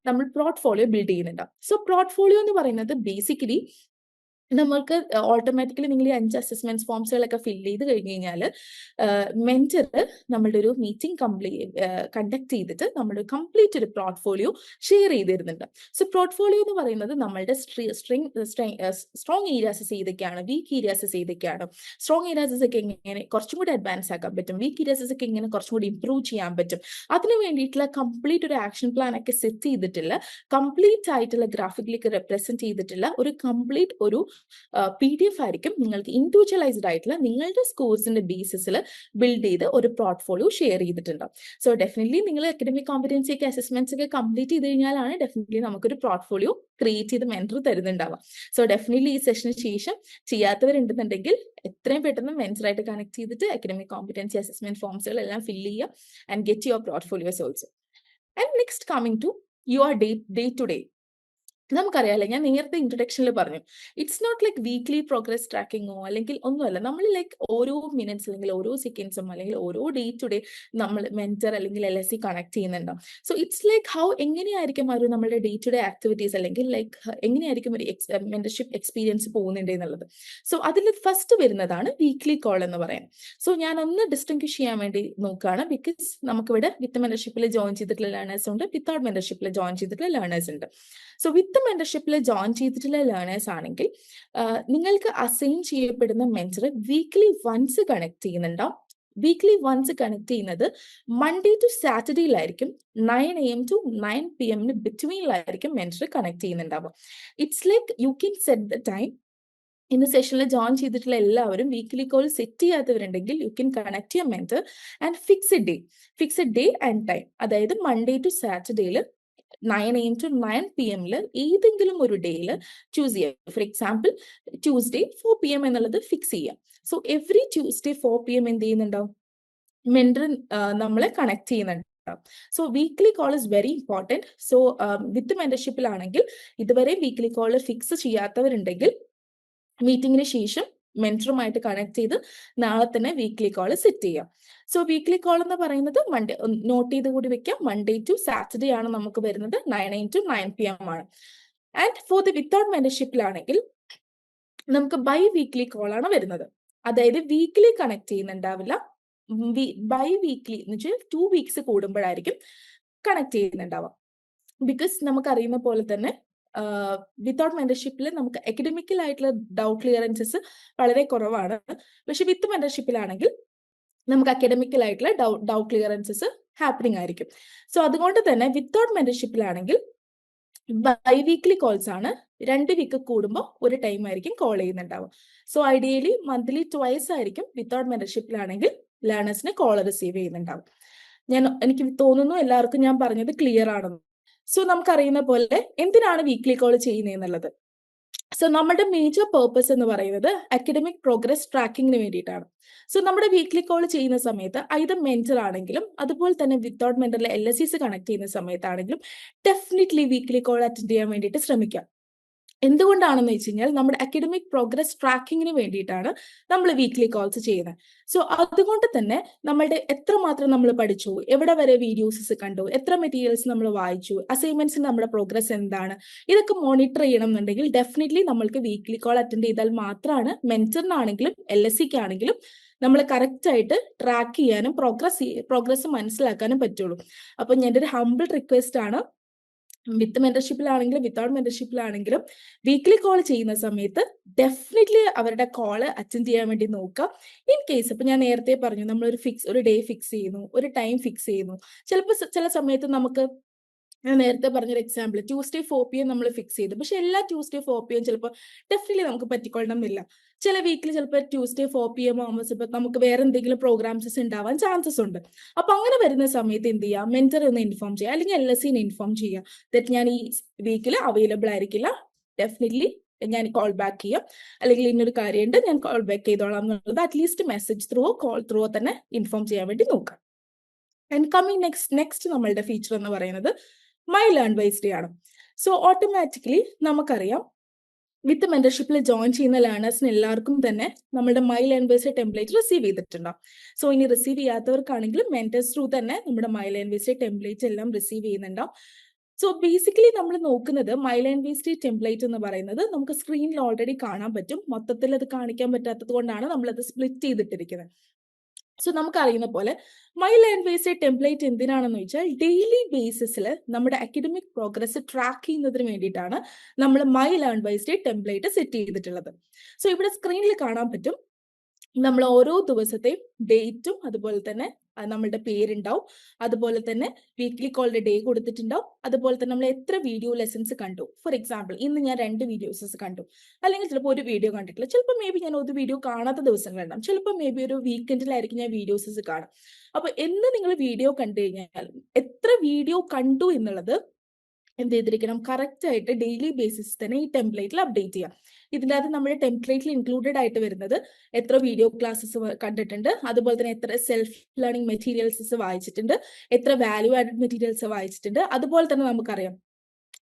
നമ്മൾ പോർട്ട്ഫോളിയോ ബിൽഡ് ചെയ്യുന്നുണ്ടാവും. സോ പോർട്ട്ഫോളിയോ എന്ന് പറയുന്നത് ബേസിക്കലി നമ്മൾക്ക് ഓട്ടോമാറ്റിക്കലി നിങ്ങൾ ഈ 5 അസസ്മെന്റ് ഫോംസുകളൊക്കെ ഫില്ല് ചെയ്ത് കഴിഞ്ഞ് കഴിഞ്ഞാൽ മെന്റർ നമ്മളുടെ ഒരു മീറ്റിംഗ് കണ്ടക്ട് ചെയ്തിട്ട് നമ്മുടെ കംപ്ലീറ്റ് ഒരു പോർട്ട്ഫോളിയോ ഷെയർ ചെയ്ത് തരുന്നുണ്ട്. സോ പോർട്ട്ഫോളിയോ എന്ന് പറയുന്നത് നമ്മളുടെ സ്ട്രോങ് ഏരിയാസസ് ഏതൊക്കെയാണ്, വീക്ക് ഏരിയാസസ് ഏതൊക്കെയാണ്, സ്ട്രോങ് ഏരിയാസസ് ഒക്കെ എങ്ങനെ കുറച്ചും കൂടി അഡ്വാൻസ് ആക്കാൻ പറ്റും, വീക്ക് ഏരിയാസസ് ഒക്കെ എങ്ങനെ കുറച്ചും കൂടി ഇംപ്രൂവ് ചെയ്യാൻ പറ്റും, അതിന് വേണ്ടിയിട്ടുള്ള കംപ്ലീറ്റ് ഒരു ആക്ഷൻ പ്ലാൻ ഒക്കെ സെറ്റ് ചെയ്തിട്ടുള്ള കംപ്ലീറ്റ് ആയിട്ടുള്ള ഗ്രാഫിക്കിലേക്ക് റെപ്രസെന്റ് ചെയ്തിട്ടുള്ള ഒരു കംപ്ലീറ്റ് ഒരു PDF ആയിരിക്കും നിങ്ങൾക്ക് ഇൻഡിവിജ്വലൈസ്ഡ് ആയിട്ടുള്ള നിങ്ങളുടെ സ്കോർസിന്റെ ബേസിസിൽ ബിൽഡ് ചെയ്ത് ഒരു പോർട്ട്ഫോളിയോ ഷെയർ ചെയ്തിട്ടുണ്ടാവും. സോ ഡെഫിനറ്റ്ലി നിങ്ങൾ അക്കാഡമിക് കോമ്പിറ്റൻസി ഒക്കെ അസസ്മെന്റ്സ് ഒക്കെ കംപ്ലീറ്റ് ചെയ്ത് കഴിഞ്ഞാലാണ് ഡെഫിനറ്റ്ലി നമുക്കൊരു പോർട്ട്ഫോളിയോ ക്രിയേറ്റ് ചെയ്ത് മെന്റർ തരുന്നുണ്ടാവാം. സോ ഡെഫിനറ്റ്ലി ഈ സെഷന് ശേഷം ചെയ്യാത്തവരുണ്ടെന്നുണ്ടെങ്കിൽ എത്രയും പെട്ടെന്ന് മെന്ററായിട്ട് കണക്ട് ചെയ്തിട്ട് അക്കാഡമിക് കോമ്പിറ്റൻസി അസസ്മെന്റ് ഫോംസുകൾ എല്ലാം ഫില്ല് ചെയ്യുക and get your portfolios also. And next coming to your day to day. നമുക്കറിയാലോ, ഞാൻ നേരത്തെ ഇൻട്രൊഡക്ഷനിൽ പറഞ്ഞു, it's not like weekly progress ട്രാക്കിങ്ങോ അല്ലെങ്കിൽ ഒന്നുമല്ല. നമ്മൾ ലൈക്ക് ഓരോ മിനിറ്റ്സ് അല്ലെങ്കിൽ ഓരോ സെക്കൻഡ്സും അല്ലെങ്കിൽ ഓരോ ഡേ ടു ഡേ നമ്മൾ മെന്റർ അല്ലെങ്കിൽ LSC കണക്ട് ചെയ്യുന്നുണ്ടാവും. സോ ഇറ്റ്സ് ലൈക്ക് ഹൗ എങ്ങനെയായിരിക്കും ഒരു നമ്മുടെ ഡേ ടു ഡേ ആക്ടിവിറ്റീസ് അല്ലെങ്കിൽ ലൈക്ക് എങ്ങനെയായിരിക്കും ഒരു മെന്റർഷിപ്പ് എക്സ്പീരിയൻസ് പോകുന്നുണ്ട് എന്നുള്ളത്. സോ അതിൽ ഫസ്റ്റ് വരുന്നതാണ് വീക്ക്ലി കോൾ എന്ന് പറയാം. സോ ഞാൻ ഒന്ന് ഡിസ്റ്റിങ്ക്വിഷ് ചെയ്യാൻ വേണ്ടി നോക്കുകയാണ്. ബിക്കോസ് നമുക്കിവിടെ വിത്ത് മെന്റർഷിപ്പിൽ ജോയിൻ ചെയ്തിട്ടുള്ള ലേണേഴ്സ് ഉണ്ട്, വിത്തൗട്ട് മെന്റർഷിപ്പിൽ ജോയിൻ ചെയ്തിട്ടുള്ള ലേണേഴ്സ് ഉണ്ട്. സോ വിത്ത് മെന്റർഷിപ്പിൽ ജോയിൻ ചെയ്തിട്ടുള്ള ലേണേഴ്സ് ആണെങ്കിൽ നിങ്ങൾക്ക് അസൈൻ ചെയ്യപ്പെടുന്ന മെന്റർ വീക്ക്ലി വൺസ് കണക്ട് ചെയ്യുന്നുണ്ടാവും. വീക്ക്ലി വൺസ് കണക്ട് ചെയ്യുന്നത് മൺഡേ ടു സാറ്റർഡേയിലായിരിക്കും. 9 AM to 9 PM ബിറ്റ്വീനിലായിരിക്കും മെന്റർ കണക്ട് ചെയ്യുന്നുണ്ടാവും. It's like you can set the time. ഇന്ന് സെഷനിൽ ജോയിൻ ചെയ്തിട്ടുള്ള എല്ലാവരും വീക്ക്ലി കോൾ സെറ്റ് ചെയ്യാത്തവരുണ്ടെങ്കിൽ you can connect your mentor and fix A day and time. അതായത് Monday to സാറ്റർഡേയിൽ 9 AM to 9 PM ഏതെങ്കിലും ഒരു ഡേയിൽ ചൂസ് ചെയ്യാം. ഫോർ എക്സാമ്പിൾ ട്യൂസ്ഡേ 4 PM എന്നുള്ളത് ഫിക്സ് ചെയ്യാം. സോ എവറി ട്യൂസ്ഡേ 4 PM എന്ത് ചെയ്യുന്നുണ്ടാവും, മെന്റർ നമ്മളെ കണക്ട് ചെയ്യുന്നുണ്ടാവും. So weekly call is very important. So with മെന്റർഷിപ്പിലാണെങ്കിൽ ഇതുവരെ വീക്ക്ലി കോൾ ഫിക്സ് ചെയ്യാത്തവരുണ്ടെങ്കിൽ മീറ്റിംഗിന് ശേഷം മെന്ററുമായിട്ട് കണക്ട് ചെയ്ത് നാളെ തന്നെ വീക്ക്ലി കോൾ സെറ്റ് ചെയ്യാം. സോ വീക്ക്ലി കോൾ എന്ന് പറയുന്നത് മൺഡേ നോട്ട് ചെയ്ത് കൂടി വെക്കാം. മൺഡേ ടു സാറ്റർഡേ ആണ് നമുക്ക് വരുന്നത്. 9 AM to 9 PM ആണ്. ആൻഡ് ഫോർ ദി വിത്തൗട്ട് മെന്റർഷിപ്പിലാണെങ്കിൽ നമുക്ക് ബൈ വീക്ക്ലി കോൾ ആണ് വരുന്നത്. അതായത് വീക്ക്ലി കണക്ട് ചെയ്യുന്നുണ്ടാവില്ല. ബൈ വീക്ക്ലി എന്ന് വെച്ചാൽ 2 weeks കൂടുമ്പോഴായിരിക്കും കണക്ട് ചെയ്യുന്നുണ്ടാവുക. ബിക്കോസ് നമുക്കറിയുന്ന പോലെ തന്നെ വിത്തൗട്ട് മെന്റർഷിപ്പിൽ നമുക്ക് അക്കഡമിക്കൽ ആയിട്ടുള്ള ഡൗട്ട് ക്ലിയറൻസസ് വളരെ കുറവാണ്. പക്ഷെ വിത്ത് മെന്റർഷിപ്പിലാണെങ്കിൽ നമുക്ക് അക്കഡമിക്കൽ ആയിട്ടുള്ള ഡൗട്ട് ക്ലിയറൻസസ് ഹാപ്പനിങ് ആയിരിക്കും. സോ അതുകൊണ്ട് തന്നെ വിത്തൗട്ട് മെന്റർഷിപ്പിലാണെങ്കിൽ ബൈ വീക്ക്ലി കോൾസ് ആണ്. 2 week കൂടുമ്പോൾ ഒരു ടൈം ആയിരിക്കും കോൾ ചെയ്യുന്നുണ്ടാവും. സോ ഐഡിയലി മന്ത്ലി ട്വൈസ് ആയിരിക്കും വിത്തൗട്ട് മെന്റർഷിപ്പിലാണെങ്കിൽ ലേണേഴ്സിന് കോൾ റിസീവ് ചെയ്യുന്നുണ്ടാവും. എനിക്ക് തോന്നുന്നു എല്ലാവർക്കും ഞാൻ പറഞ്ഞത് ക്ലിയർ ആണെന്ന്. സോ നമുക്കറിയുന്ന പോലെ എന്തിനാണ് വീക്ക്ലി കോൾ ചെയ്യുന്നത് എന്നുള്ളത്. സോ നമ്മുടെ മേജർ പേർപ്പസ് എന്ന് പറയുന്നത് അക്കാഡമിക് പ്രോഗ്രസ് ട്രാക്കിങ്ങിന് വേണ്ടിയിട്ടാണ്. സോ നമ്മുടെ വീക്ക്ലി കോൾ ചെയ്യുന്ന സമയത്ത് ഐദർ മെന്റർ ആണെങ്കിലും അതുപോലെ തന്നെ വിത്തൗട്ട് മെന്ററിലെ LSCs കണക്ട് ചെയ്യുന്ന സമയത്താണെങ്കിലും ഡെഫിനറ്റ്ലി വീക്ക്ലി കോൾ അറ്റൻഡ് ചെയ്യാൻ വേണ്ടിയിട്ട് ശ്രമിക്കാം. എന്തുകൊണ്ടാണെന്ന് വെച്ച് കഴിഞ്ഞാൽ നമ്മുടെ അക്കാഡമിക് പ്രോഗ്രസ് ട്രാക്കിങ്ങിന് വേണ്ടിയിട്ടാണ് നമ്മൾ വീക്ക്ലി കോൾസ് ചെയ്യുന്നത്. സോ അതുകൊണ്ട് തന്നെ നമ്മളുടെ എത്രമാത്രം നമ്മൾ പഠിച്ചു, എവിടെ വരെ വീഡിയോസ് കണ്ടു, എത്ര മെറ്റീരിയൽസ് നമ്മൾ വായിച്ചു, അസൈൻമെന്റ്സിന് നമ്മുടെ പ്രോഗ്രസ് എന്താണ്, ഇതൊക്കെ മോണിറ്റർ ചെയ്യണം എന്നുണ്ടെങ്കിൽ ഡെഫിനറ്റ്ലി നമ്മൾക്ക് വീക്ക്ലി കോൾ അറ്റൻഡ് ചെയ്താൽ മാത്രമാണ് മെന്ററിനാണെങ്കിലും LSCക്ക് ആണെങ്കിലും നമ്മൾ കറക്റ്റ് ആയിട്ട് ട്രാക്ക് ചെയ്യാനും പ്രോഗ്രസ് മനസ്സിലാക്കാനും പറ്റുള്ളൂ. അപ്പൊ എൻ്റെ ഒരു ഹംബിൾ റിക്വസ്റ്റ് ആണ്, വിത്ത് മെന്റർഷിപ്പിലാണെങ്കിലും വിത്തൗട്ട് മെന്റർഷിപ്പിലാണെങ്കിലും വീക്ക്ലി കോൾ ചെയ്യുന്ന സമയത്ത് ഡെഫിനറ്റ്ലി അവരുടെ കോള് അറ്റൻഡ് ചെയ്യാൻ വേണ്ടി നോക്കുക. ഇൻ കേസ് ഇപ്പൊ ഞാൻ നേരത്തെ പറഞ്ഞു, നമ്മളൊരു ഒരു ഡേ ഫിക്സ് ചെയ്യുന്നു, ഒരു ടൈം ഫിക്സ് ചെയ്യുന്നു. ചിലപ്പോൾ ചില സമയത്ത് നമുക്ക്, ഞാൻ നേരത്തെ പറഞ്ഞൊരു എക്സാമ്പിൾ, Tuesday 4 PM നമ്മൾ ഫിക്സ് ചെയ്തു. പക്ഷെ എല്ലാ Tuesday 4 PM ചിലപ്പോൾ ഡെഫിനറ്റ്ലി നമുക്ക് പറ്റിക്കൊള്ളണം എന്നില്ല. ചില വീക്കിൽ ചിലപ്പോൾ Tuesday 4 PM ആകുമ്പോൾ ചിലപ്പോൾ നമുക്ക് വേറെ എന്തെങ്കിലും പ്രോഗ്രാംസ് ഉണ്ടാവാൻ ചാൻസസ് ഉണ്ട്. അപ്പൊ അങ്ങനെ വരുന്ന സമയത്ത് എന്ത് ചെയ്യുക, മെന്റർ ഒന്ന് ഇൻഫോം ചെയ്യുക, അല്ലെങ്കിൽ LSCനെ ഇൻഫോം ചെയ്യുക, ദറ്റ് ഞാൻ ഈ വീക്കിൽ അവൈലബിൾ ആയിരിക്കില്ല, ഡെഫിനറ്റ്ലി ഞാൻ കോൾ ബാക്ക് ചെയ്യാം, അല്ലെങ്കിൽ ഇന്നൊരു കാര്യമുണ്ട് ഞാൻ കോൾ ബാക്ക് ചെയ്തോളാം എന്നുള്ളത് അറ്റ്ലീസ്റ്റ് മെസ്സേജ് ത്രൂവോ കോൾ ത്രൂവോ തന്നെ ഇൻഫോം ചെയ്യാൻ വേണ്ടി നോക്കാം. ആൻഡ് കമ്മിങ് നെക്സ്റ്റ് നമ്മളുടെ ഫീച്ചർ എന്ന് പറയുന്നത് മൈ ലേൺ ബൈസ് ഡേ ആണ്. സോ ഓട്ടോമാറ്റിക്കലി നമുക്കറിയാം, വിത്ത് മെന്റർഷിപ്പിൽ ജോയിൻ ചെയ്യുന്ന ലേണേഴ്സിന് എല്ലാവർക്കും തന്നെ നമ്മുടെ my Learnwise day template receive ചെയ്തിട്ടുണ്ടാവും. സോ ഇനി റിസീവ് ചെയ്യാത്തവർക്കാണെങ്കിലും മെന്റേഴ്സ് ത്രൂ തന്നെ നമ്മുടെ my Learnwise day template എല്ലാം റിസീവ് ചെയ്യുന്നുണ്ടാവും. സോ ബേസിക്കലി നമ്മൾ നോക്കുന്നത് my Learnwise day template എന്ന് പറയുന്നത് നമുക്ക് സ്ക്രീനിൽ ഓൾറെഡി കാണാൻ പറ്റും. മൊത്തത്തിൽ അത് കാണിക്കാൻ പറ്റാത്തത് കൊണ്ടാണ് നമ്മളത് സ്പ്ലിറ്റ് ചെയ്തിട്ടിരിക്കുന്നത്. സോ നമുക്കറിയുന്ന പോലെ my Learnwise day template എന്തിനാണെന്ന് വെച്ചാൽ ഡെയിലി ബേസിസിൽ നമ്മുടെ അക്കാഡമിക് പ്രോഗ്രസ് ട്രാക്ക് ചെയ്യുന്നതിന് വേണ്ടിയിട്ടാണ് നമ്മൾ my Learnwise day template set ചെയ്തിട്ടുള്ളത്. സോ ഇവിടെ സ്ക്രീനിൽ കാണാൻ പറ്റും, നമ്മൾ ഓരോ ദിവസത്തെയും ഡേറ്റും അതുപോലെ തന്നെ നമ്മളുടെ പേരുണ്ടാവും, അതുപോലെ തന്നെ വീക്ക്ലി കോളിന്റെ ഡേ കൊടുത്തിട്ടുണ്ടാവും, അതുപോലെ തന്നെ നമ്മൾ എത്ര വീഡിയോ ലെസൺസ് കണ്ടു. ഫോർ എക്സാമ്പിൾ, ഇന്ന് ഞാൻ 2 വീഡിയോസ് കണ്ടു, അല്ലെങ്കിൽ ചിലപ്പോൾ ഒരു വീഡിയോ കണ്ടിട്ടില്ല, ചിലപ്പോൾ മേ ബി ഞാൻ ഒരു വീഡിയോ കാണാത്ത ദിവസങ്ങളുണ്ടാവും, ചിലപ്പോൾ മേ ബി ഒരു വീക്കെൻഡിലായിരിക്കും ഞാൻ വീഡിയോസ് കാണാം. അപ്പൊ എന്ന് നിങ്ങൾ വീഡിയോ കണ്ടു കഴിഞ്ഞാൽ എത്ര വീഡിയോ കണ്ടു എന്നുള്ളത് എന്ത് ചെയ്തിരിക്കണം, കറക്റ്റ് ആയിട്ട് ഡെയിലി ബേസിസ് തന്നെ ഈ ടെംപ്ലേറ്റിൽ അപ്ഡേറ്റ് ചെയ്യാം. ഇതിൻ്റെ അകത്ത് നമ്മുടെ ടെംപ്ലേറ്റിൽ ഇൻക്ലൂഡഡ് ആയിട്ട് വരുന്നത് എത്ര വീഡിയോ ക്ലാസ്സസ് കണ്ടിട്ടുണ്ട്, അതുപോലെ തന്നെ എത്ര സെൽഫ് ലേണിംഗ് മെറ്റീരിയൽസ് വായിച്ചിട്ടുണ്ട്, എത്ര വാല്യൂ ആഡഡ് മെറ്റീരിയൽസ് വായിച്ചിട്ടുണ്ട്. അതുപോലെ തന്നെ നമുക്കറിയാം,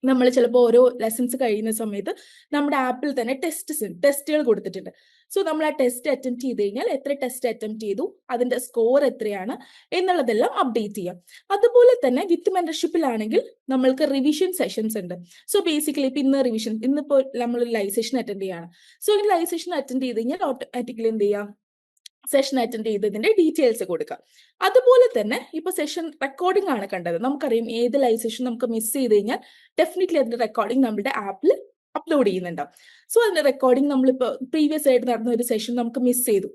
നമ്മൾ ചിലപ്പോൾ ഓരോ ലെസൺസ് കഴിയുന്ന സമയത്ത് നമ്മുടെ ആപ്പിൽ തന്നെ ടെസ്റ്റുകൾ കൊടുത്തിട്ടുണ്ട്. സോ നമ്മൾ ആ ടെസ്റ്റ് അറ്റംപ്റ്റ് ചെയ്ത് കഴിഞ്ഞാൽ എത്ര ടെസ്റ്റ് അറ്റംപ്റ്റ് ചെയ്തു, അതിന്റെ സ്കോർ എത്രയാണ് എന്നുള്ളതെല്ലാം അപ്ഡേറ്റ് ചെയ്യാം. അതുപോലെ തന്നെ വിത്ത് മെന്റർഷിപ്പിലാണെങ്കിൽ നമ്മൾക്ക് റിവിഷൻ സെഷൻസ് ഉണ്ട്. സോ ബേസിക്കലി ഇപ്പൊ ഇന്നിപ്പോൾ നമ്മൾ ലൈവ് സെഷൻ അറ്റൻഡ് ചെയ്യാണ്. സോ ഈ ലൈവ് സെഷൻ അറ്റൻഡ് ചെയ്ത് കഴിഞ്ഞാൽ ഓട്ടോമാറ്റിക്കലി എന്ത് ചെയ്യാം, സെഷൻ അറ്റൻഡ് ചെയ്തതിന്റെ ഡീറ്റെയിൽസ് കൊടുക്കാം. അതുപോലെ തന്നെ ഇപ്പൊ സെഷൻ റെക്കോർഡിംഗ് ആണ് കണ്ടത്, നമുക്കറിയാം ഏത് ലൈവ് സെഷൻ നമുക്ക് മിസ് ചെയ്ത് കഴിഞ്ഞാൽ ഡെഫിനറ്റ്ലി അതിന്റെ റെക്കോർഡിംഗ് നമ്മുടെ ആപ്പിൽ അപ്ലോഡ് ചെയ്യുന്നുണ്ടാവും. സോ അതിന്റെ റെക്കോർഡിംഗ് നമ്മളിപ്പോൾ പ്രീവിയസ് ആയിട്ട് നടന്ന ഒരു സെഷൻ നമുക്ക് മിസ് ചെയ്തു,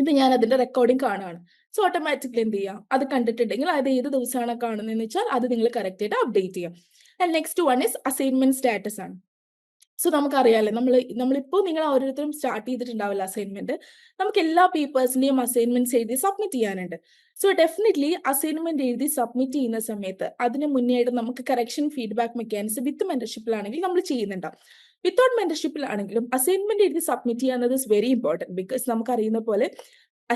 ഇത് ഞാൻ അതിന്റെ റെക്കോർഡിംഗ് കാണുകയാണ്. സോ ഓട്ടോമാറ്റിക്കലി എന്ത് ചെയ്യാം, അത് കണ്ടിട്ടുണ്ടെങ്കിൽ അത് ഏത് ദിവസമാണ് കാണുന്നതെന്ന് വെച്ചാൽ അത് നിങ്ങൾ കറക്റ്റ് ആയിട്ട് അപ്ഡേറ്റ് ചെയ്യാം. And next one is assignment status ആണ്. സോ നമുക്കറിയാമല്ലേ, നമ്മളിപ്പോൾ നിങ്ങൾ ഓരോരുത്തരും സ്റ്റാർട്ട് ചെയ്തിട്ടുണ്ടാവില്ല അസൈൻമെന്റ്, നമുക്ക് എല്ലാ പേപ്പേഴ്സിന്റെയും അസൈൻമെന്റ്സ് എഴുതി സബ്മിറ്റ് ചെയ്യാനുണ്ട്. സോ ഡെഫിനറ്റ്ലി അസൈൻമെന്റ് എഴുതി സബ്മിറ്റ് ചെയ്യുന്ന സമയത്ത് അതിന് മുന്നേയായിട്ട് നമുക്ക് കറക്ഷൻ ഫീഡ്ബാക്ക് മെക്കാനിസം വിത്ത് മെന്റർഷിപ്പിലാണെങ്കിൽ നമ്മൾ ചെയ്യുന്നുണ്ടാവും. വിത്തൗട്ട് മെന്റർഷിപ്പിലാണെങ്കിലും അസൈൻമെന്റ് എഴുതി സബ്മിറ്റ് ചെയ്യുന്നത് ഇസ് വെരി ഇമ്പോർട്ടൻറ്റ്. ബിക്കോസ് നമുക്കറിയുന്ന പോലെ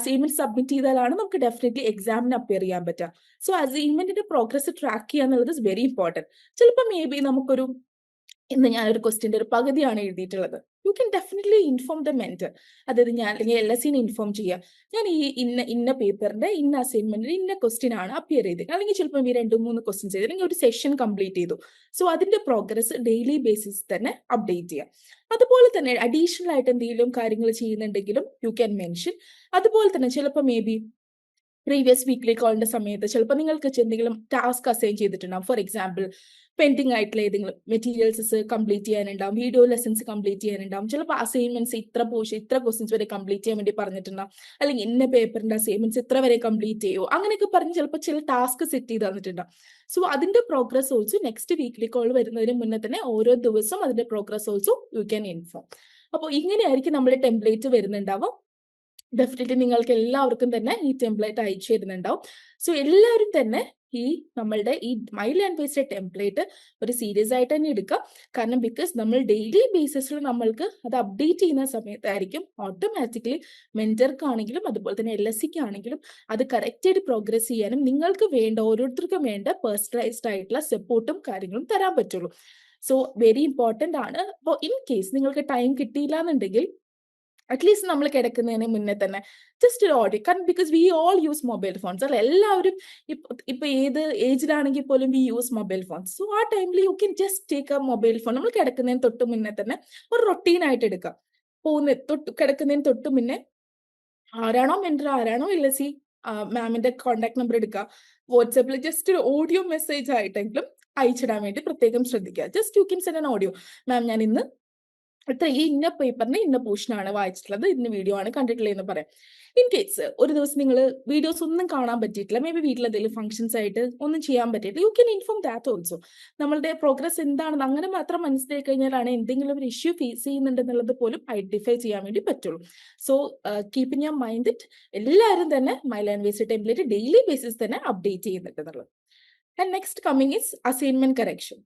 അസൈൻമെന്റ് സബ്മിറ്റ് ചെയ്താലാണ് നമുക്ക് ഡെഫിനറ്റ്ലി എക്സാമിന് അപ്പിയർ ചെയ്യാൻ പറ്റുക. സോ അസൈൻമെന്റിന്റെ പ്രോഗ്രസ് ട്രാക്ക് ചെയ്യുക എന്നുള്ളത് ഇസ് വെരി ഇമ്പോർട്ടൻറ്റ്. ചിലപ്പോൾ മേ ബി നമുക്കൊരു, ഇന്ന് ഞാനൊരു ക്വസ്റ്റ്യൻ്റെ ഒരു പകുതിയാണ് എഴുതിയിട്ടുള്ളത്, you can definitely inform the mentor. അതായത് ഞാൻ അല്ലെങ്കിൽ LSCനെ ഇൻഫോം ചെയ്യുക, ഞാൻ ഈ ഇന്ന പേപ്പറിന്റെ ഇന്ന അസൈൻമെന്റിന് ഇന്ന ക്വസ്റ്റ്യൻ ആണ് അപ്പിയർ ചെയ്തത്, അല്ലെങ്കിൽ ചിലപ്പോൾ 2-3 ക്വസ്റ്റ്യൻസ് ചെയ്ത് അല്ലെങ്കിൽ ഒരു സെഷൻ കംപ്ലീറ്റ് ചെയ്തു. സോ അതിന്റെ പ്രോഗ്രസ് ഡെയിലി ബേസിസ് തന്നെ അപ്ഡേറ്റ് ചെയ്യാം. അതുപോലെ തന്നെ അഡീഷണൽ ആയിട്ട് എന്തെങ്കിലും കാര്യങ്ങൾ ചെയ്യുന്നുണ്ടെങ്കിലും യു ക്യാൻ മെൻഷൻ. അതുപോലെ തന്നെ ചിലപ്പോൾ മേ ബി പ്രീവിയസ് വീക്ക്ലി കോളിന്റെ സമയത്ത് ചിലപ്പോൾ നിങ്ങൾക്ക് എന്തെങ്കിലും ടാസ്ക് അസൈൻ ചെയ്തിട്ടുണ്ടാവും. ഫോർ എക്സാമ്പിൾ, പെൻഡിങ് ആയിട്ടുള്ള ഏതെങ്കിലും മെറ്റീരിയൽസ് കംപ്ലീറ്റ് ചെയ്യാനുണ്ടാവും, വീഡിയോ ലെസൺസ് കംപ്ലീറ്റ് ചെയ്യാനുണ്ടാവും, ചിലപ്പോൾ അസൈൻമെന്റ്സ് ഇത്ര ക്വസ്റ്റ്യൻസ് വരെ കംപ്ലീറ്റ് ചെയ്യാൻ വേണ്ടി പറഞ്ഞിട്ടുണ്ടാവും, അല്ലെങ്കിൽ ഇന്ന പേപ്പറിന്റെ അസൈൻമെന്റ്സ് ഇത്ര വരെ കംപ്ലീറ്റ് ചെയ്യോ, അങ്ങനെയൊക്കെ പറഞ്ഞ് ചിലപ്പോൾ ചില ടാസ്ക് സെറ്റ് ചെയ്ത് തന്നിട്ടുണ്ടാവും. സോ അതിന്റെ progress also next weekly call വരുന്നതിന് മുന്നേ തന്നെ ഓരോ ദിവസവും അതിന്റെ progress also you can inform. അപ്പോൾ ഇങ്ങനെയായിരിക്കും നമ്മുടെ ടെംപ്ലേറ്റ് വരുന്നുണ്ടാവും. ഡെഫിനറ്റ്ലി നിങ്ങൾക്ക് എല്ലാവർക്കും തന്നെ ഈ ടെംപ്ലേറ്റ് അയച്ചു തരുന്നുണ്ടാവും. സോ എല്ലാവരും തന്നെ ഈ നമ്മളുടെ ഈ my learn base day template ഒരു സീരിയസ് ആയിട്ട് തന്നെ എടുക്കുക. കാരണം ബിക്കോസ് നമ്മൾ ഡെയിലി ബേസിസിൽ നമ്മൾക്ക് അത് അപ്ഡേറ്റ് ചെയ്യുന്ന സമയത്തായിരിക്കും ഓട്ടോമാറ്റിക്കലി മെന്റർക്കാണെങ്കിലും അതുപോലെ തന്നെ LSCക്ക് ആണെങ്കിലും അത് കറക്റ്റായിട്ട് പ്രോഗ്രസ് ചെയ്യാനും നിങ്ങൾക്ക് വേണ്ട ഓരോരുത്തർക്കും വേണ്ട പേഴ്സണലൈസ്ഡ് ആയിട്ടുള്ള സപ്പോർട്ടും കാര്യങ്ങളും തരാൻ പറ്റുള്ളൂ. സോ വെരി ഇമ്പോർട്ടൻ്റ് ആണ്. അപ്പോൾ ഇൻ കേസ് നിങ്ങൾക്ക് ടൈം കിട്ടിയില്ല എന്നുണ്ടെങ്കിൽ അറ്റ്ലീസ്റ്റ് നമ്മൾ കിടക്കുന്നതിന് മുന്നേ തന്നെ ജസ്റ്റ് ഒരു ഓഡിയോ, കാരണം because we all use mobile phones അല്ലെ, എല്ലാവരും ഇപ്പൊ ഏത് ഏജിലാണെങ്കിൽ പോലും we use mobile phones. So ആ ടൈമിൽ you can just take A mobile phone. നമ്മൾ കിടക്കുന്നതിന് തൊട്ട് മുന്നേ തന്നെ ഒരു റൊട്ടീൻ ആയിട്ട് എടുക്കാം. കിടക്കുന്നതിന് തൊട്ട് മുന്നേ ആരാണോ മെന്റർ, ആരാണോ LSE, മാമിന്റെ കോൺടാക്ട് നമ്പർ എടുക്കുക, വാട്സാപ്പിൽ ജസ്റ്റ് ഒരു ഓഡിയോ മെസ്സേജ് ആയിട്ടെങ്കിലും അയച്ചിടാൻ വേണ്ടി പ്രത്യേകം ശ്രദ്ധിക്കുക. Just you can send an audio, ma'am ഞാൻ ഇന്ന് ഈ ഇന്ന പേപ്പറിന് ഇന്ന പോർഷനാണ് വായിച്ചിട്ടുള്ളത്, ഇന്ന വീഡിയോ ആണ് കണ്ടിട്ടുള്ളത് എന്ന് പറയാം. ഇൻ കേസ് ഒരു ദിവസം നിങ്ങൾ വീഡിയോസ് ഒന്നും കാണാൻ പറ്റിയിട്ടില്ല, മേ ബി വീട്ടിൽ എന്തെങ്കിലും ഫംഗ്ഷൻസ് ആയിട്ട് ഒന്നും ചെയ്യാൻ പറ്റിയിട്ടില്ല, you can inform that also. നമ്മളുടെ പ്രോഗ്രസ് എന്താണെന്ന് അങ്ങനെ മാത്രം മനസ്സിലാക്കി കഴിഞ്ഞാലാണ് എന്തെങ്കിലും ഒരു ഇഷ്യൂ ഫേസ് ചെയ്യുന്നുണ്ടെന്നുള്ളത് പോലും ഐഡന്റിഫൈ ചെയ്യാൻ വേണ്ടി പറ്റുള്ളൂ. So keep in your mind it, എല്ലാവരും തന്നെ my language template daily basis തന്നെ അപ്ഡേറ്റ് ചെയ്യുന്നുണ്ടെന്നുള്ളത്. And next coming is assignment correction.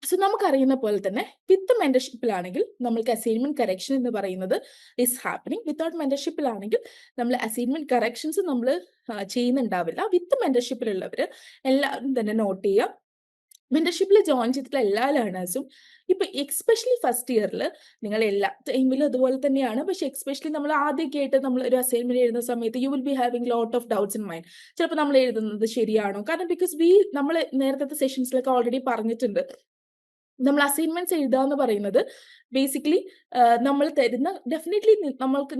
So നമുക്കറിയുന്ന പോലെ തന്നെ വിത്ത് മെന്റർഷിപ്പിലാണെങ്കിൽ നമ്മൾക്ക് അസൈൻമെന്റ് കറക്ഷൻ എന്ന് പറയുന്നത് ഇസ് ഹാപ്പനിങ്. വിത്തൗട്ട് മെന്റർഷിപ്പിലാണെങ്കിൽ നമ്മൾ അസൈൻമെന്റ് കറക്ഷൻസ് നമ്മൾ ചെയ്യുന്നുണ്ടാവില്ല. വിത്ത് മെന്റർഷിപ്പിലുള്ളവർ എല്ലാവരും തന്നെ നോട്ട് ചെയ്യുക. മെന്റർഷിപ്പിൽ ജോയിൻ ചെയ്തിട്ടുള്ള എല്ലാ ലേണേഴ്സും ഇപ്പൊ എക്സ്പെഷ്യലി ഫസ്റ്റ് ഇയറിൽ നിങ്ങൾ എല്ലാ ടൈമിലും അതുപോലെ തന്നെയാണ്, പക്ഷെ എക്സ്പെഷ്യലി നമ്മൾ ആദ്യമൊക്കെ ആയിട്ട് നമ്മൾ ഒരു അസൈൻമെന്റ് എഴുതുന്ന സമയത്ത് U will be having lot of doubts in mind. ചിലപ്പോൾ നമ്മൾ എഴുതുന്നത് ശരിയാണോ, കാരണം ബിക്കോസ് നമ്മൾ നേരത്തെ സെഷൻസിലൊക്കെ ഓൾറെഡി പറഞ്ഞിട്ടുണ്ട്, നമ്മൾ അസൈൻമെന്റ്സ് എഴുതുക എന്ന് പറയുന്നത് ബേസിക്കലി നമ്മൾ തരുന്ന ഡെഫിനറ്റ്ലി നമ്മൾക്ക്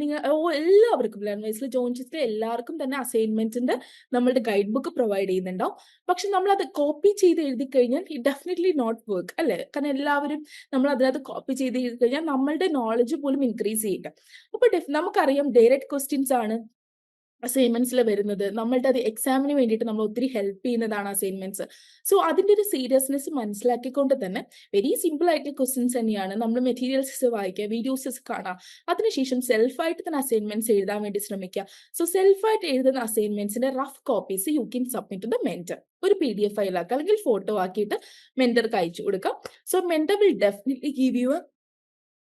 എല്ലാവർക്കും ലേണേഴ്സിൽ ജോയിൻ ചെയ്തിട്ട് എല്ലാവർക്കും തന്നെ അസൈൻമെന്റിന്റെ നമ്മളുടെ ഗൈഡ് ബുക്ക് പ്രൊവൈഡ് ചെയ്യുന്നുണ്ടാവും. പക്ഷെ നമ്മൾ അത് കോപ്പി ചെയ്ത് എഴുതി കഴിഞ്ഞാൽ ഇറ്റ് ഡെഫിനറ്റ്ലി നോട്ട് വർക്ക് അല്ലേ, കാരണം എല്ലാവരും നമ്മൾ അതിനകത്ത് കോപ്പി ചെയ്ത് എഴുതി കഴിഞ്ഞാൽ നമ്മളുടെ നോളജ് പോലും ഇൻക്രീസ് ചെയ്യില്ല. അപ്പൊ നമുക്കറിയാം ഡയറക്റ്റ് ക്വസ്റ്റ്യൻസ് ആണ് അസൈൻമെന്റ്സിൽ വരുന്നത്, നമ്മളുടെ അത് എക്സാമിന് വേണ്ടിയിട്ട് നമ്മൾ ഒത്തിരി ഹെൽപ്പ് ചെയ്യുന്നതാണ് അസൈൻമെന്റ്സ്. സോ അതിന്റെ ഒരു സീരിയസ്നെസ് മനസ്സിലാക്കിക്കൊണ്ട് തന്നെ വെരി സിമ്പിൾ ആയിട്ടുള്ള ക്വസ്റ്റ്യൻസ് തന്നെയാണ് നമ്മൾ മെറ്റീരിയൽസ് വായിക്കുക, വീഡിയോസ് കാണാം, അതിനുശേഷം സെൽഫായിട്ട് തന്നെ അസൈൻമെന്റ്സ് എഴുതാൻ വേണ്ടി ശ്രമിക്കുക. സോ സെൽഫായിട്ട് എഴുതുന്ന അസൈൻമെന്റ്സിന്റെ rough copies you can submit to the mentor. ഒരു PDF ഫയലാക്കുക അല്ലെങ്കിൽ ഫോട്ടോ ആക്കിയിട്ട് മെന്റർക്ക് അയച്ചു കൊടുക്കാം. So mentor will definitely give you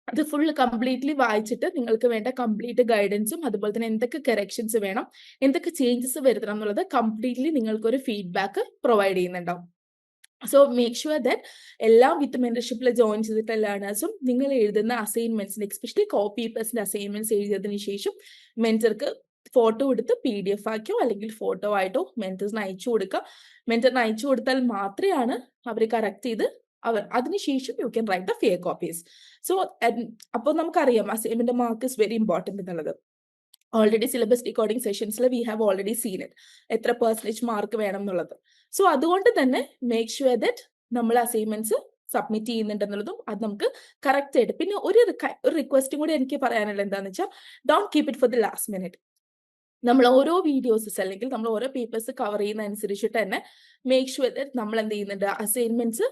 അത് ഫുൾ കംപ്ലീറ്റ്ലി വായിച്ചിട്ട് നിങ്ങൾക്ക് വേണ്ട കംപ്ലീറ്റ് ഗൈഡൻസും അതുപോലെ തന്നെ എന്തൊക്കെ കറക്ഷൻസ് വേണം, എന്തൊക്കെ ചേഞ്ചസ് വരുത്തണം എന്നുള്ളത് കംപ്ലീറ്റ്ലി നിങ്ങൾക്കൊരു ഫീഡ്ബാക്ക് പ്രൊവൈഡ് ചെയ്യുന്നുണ്ടാവും. സോ മേക്ക് ഷുവർ ദാറ്റ് എല്ലാ വിത്ത് മെന്റർഷിപ്പിൽ ജോയിൻ ചെയ്തിട്ടുള്ള ലേണേഴ്സും നിങ്ങൾ എഴുതുന്ന അസൈൻമെന്റ്സിന് എസ്പെഷ്യലി കോപ്പി പേഴ്സിന്റെ അസൈൻമെന്റ്സ് എഴുതിയതിനു ശേഷം മെന്റർക്ക് ഫോട്ടോ എടുത്ത് PDF ആക്കിയോ അല്ലെങ്കിൽ ഫോട്ടോ ആയിട്ടോ മെന്റേഴ്സിന് അയച്ചു കൊടുക്കുക. മെന്ററിന് അയച്ചു കൊടുത്താൽ മാത്രമാണ് അവർ കറക്റ്റ് ചെയ്ത് അതിനുശേഷം you can write the fair copies. So അപ്പോൾ നമുക്കറിയാം assignment mark is very important എന്നുള്ളത്. ഓൾറെഡി സിലബസ് റെക്കോർഡിംഗ് സെഷൻസിൽ we have already seen it, എത്ര പെർസെന്റേജ് മാർക്ക് വേണം എന്നുള്ളത്. സോ അതുകൊണ്ട് തന്നെ മേക്ക് ഷുവർ ദാറ്റ് നമ്മൾ അസൈൻമെന്റ്സ് സബ്മിറ്റ് ചെയ്യുന്നുണ്ടെന്നുള്ളതും അത് നമുക്ക് കറക്റ്റ് ആയിട്ട്. പിന്നെ ഒരു റിക്വസ്റ്റും കൂടി എനിക്ക് പറയാനുള്ളത് എന്താണെന്ന് വെച്ചാൽ, don't keep it for the last minute. നമ്മൾ ഓരോ വീഡിയോസസ് അല്ലെങ്കിൽ നമ്മൾ ഓരോ പേപ്പേഴ്സ് കവർ ചെയ്യുന്ന അനുസരിച്ചിട്ട് തന്നെ മേക്ക് ഷുവർ ദാറ്റ് നമ്മൾ എന്ത് ചെയ്യുന്നുണ്ട്, അസൈൻമെന്റ്സ്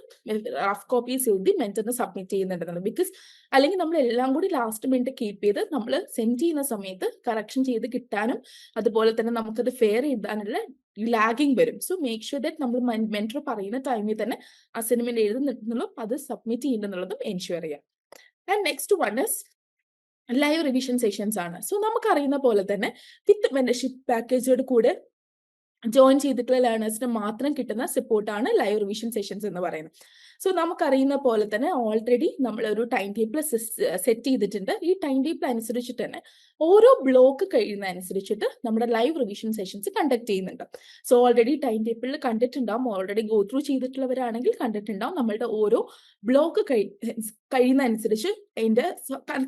റഫ് കോപ്പീസ് എഴുതി മെന്ററിന് സബ്മിറ്റ് ചെയ്യുന്നുണ്ടെന്നുള്ളത്. ബിക്കോസ് അല്ലെങ്കിൽ നമ്മൾ എല്ലാം കൂടി ലാസ്റ്റ് മിനിറ്റ് കീപ്പ് ചെയ്ത് നമ്മൾ സെൻഡ് ചെയ്യുന്ന സമയത്ത് കറക്ഷൻ ചെയ്ത് കിട്ടാനും അതുപോലെ തന്നെ നമുക്കത് ഫെയർ എഴുതാനുള്ള ലാഗിങ് വരും. സോ മേക്ക് ഷുവർ ദാറ്റ് നമ്മൾ മെന്റർ പറയുന്ന ടൈമിൽ തന്നെ അസൈൻമെന്റ് എഴുതുന്നുള്ളതും അത് സബ്മിറ്റ് ചെയ്യുന്നുള്ളതും എൻഷുവർ ചെയ്യാം. And next one is live revision sessions ആണ്. സോ നമുക്കറിയുന്ന പോലെ തന്നെ വിത്ത് മെന്റർഷിപ്പ് പാക്കേജോട് കൂടെ ജോയിൻ ചെയ്തിട്ടുള്ള ലേണേഴ്സിന് മാത്രം കിട്ടുന്ന സപ്പോർട്ടാണ് ലൈവ് റിവിഷൻ സെഷൻസ് എന്ന് പറയുന്നത്. സോ നമുക്കറിയുന്ന പോലെ തന്നെ ഓൾറെഡി നമ്മൾ ഒരു ടൈം ടേബിൾ സെറ്റ് ചെയ്തിട്ടുണ്ട്. ഈ ടൈം ടേബിൾ അനുസരിച്ചിട്ട് തന്നെ ഓരോ ബ്ലോക്ക് കഴിയുന്ന അനുസരിച്ചിട്ട് നമ്മുടെ ലൈവ് റിവിഷൻ സെഷൻസ് കണ്ടക്ട് ചെയ്യുന്നുണ്ട്. സോ ഓൾറെഡി ടൈം ടേബിളിൽ കണ്ടിട്ടുണ്ടാവും, ഓൾറെഡി ഗോ ത്രൂ ചെയ്തിട്ടുള്ളവരാണെങ്കിൽ കണ്ടിട്ടുണ്ടാവും. നമ്മളുടെ ഓരോ ബ്ലോക്ക് കഴിയുന്ന അനുസരിച്ച് അതിന്റെ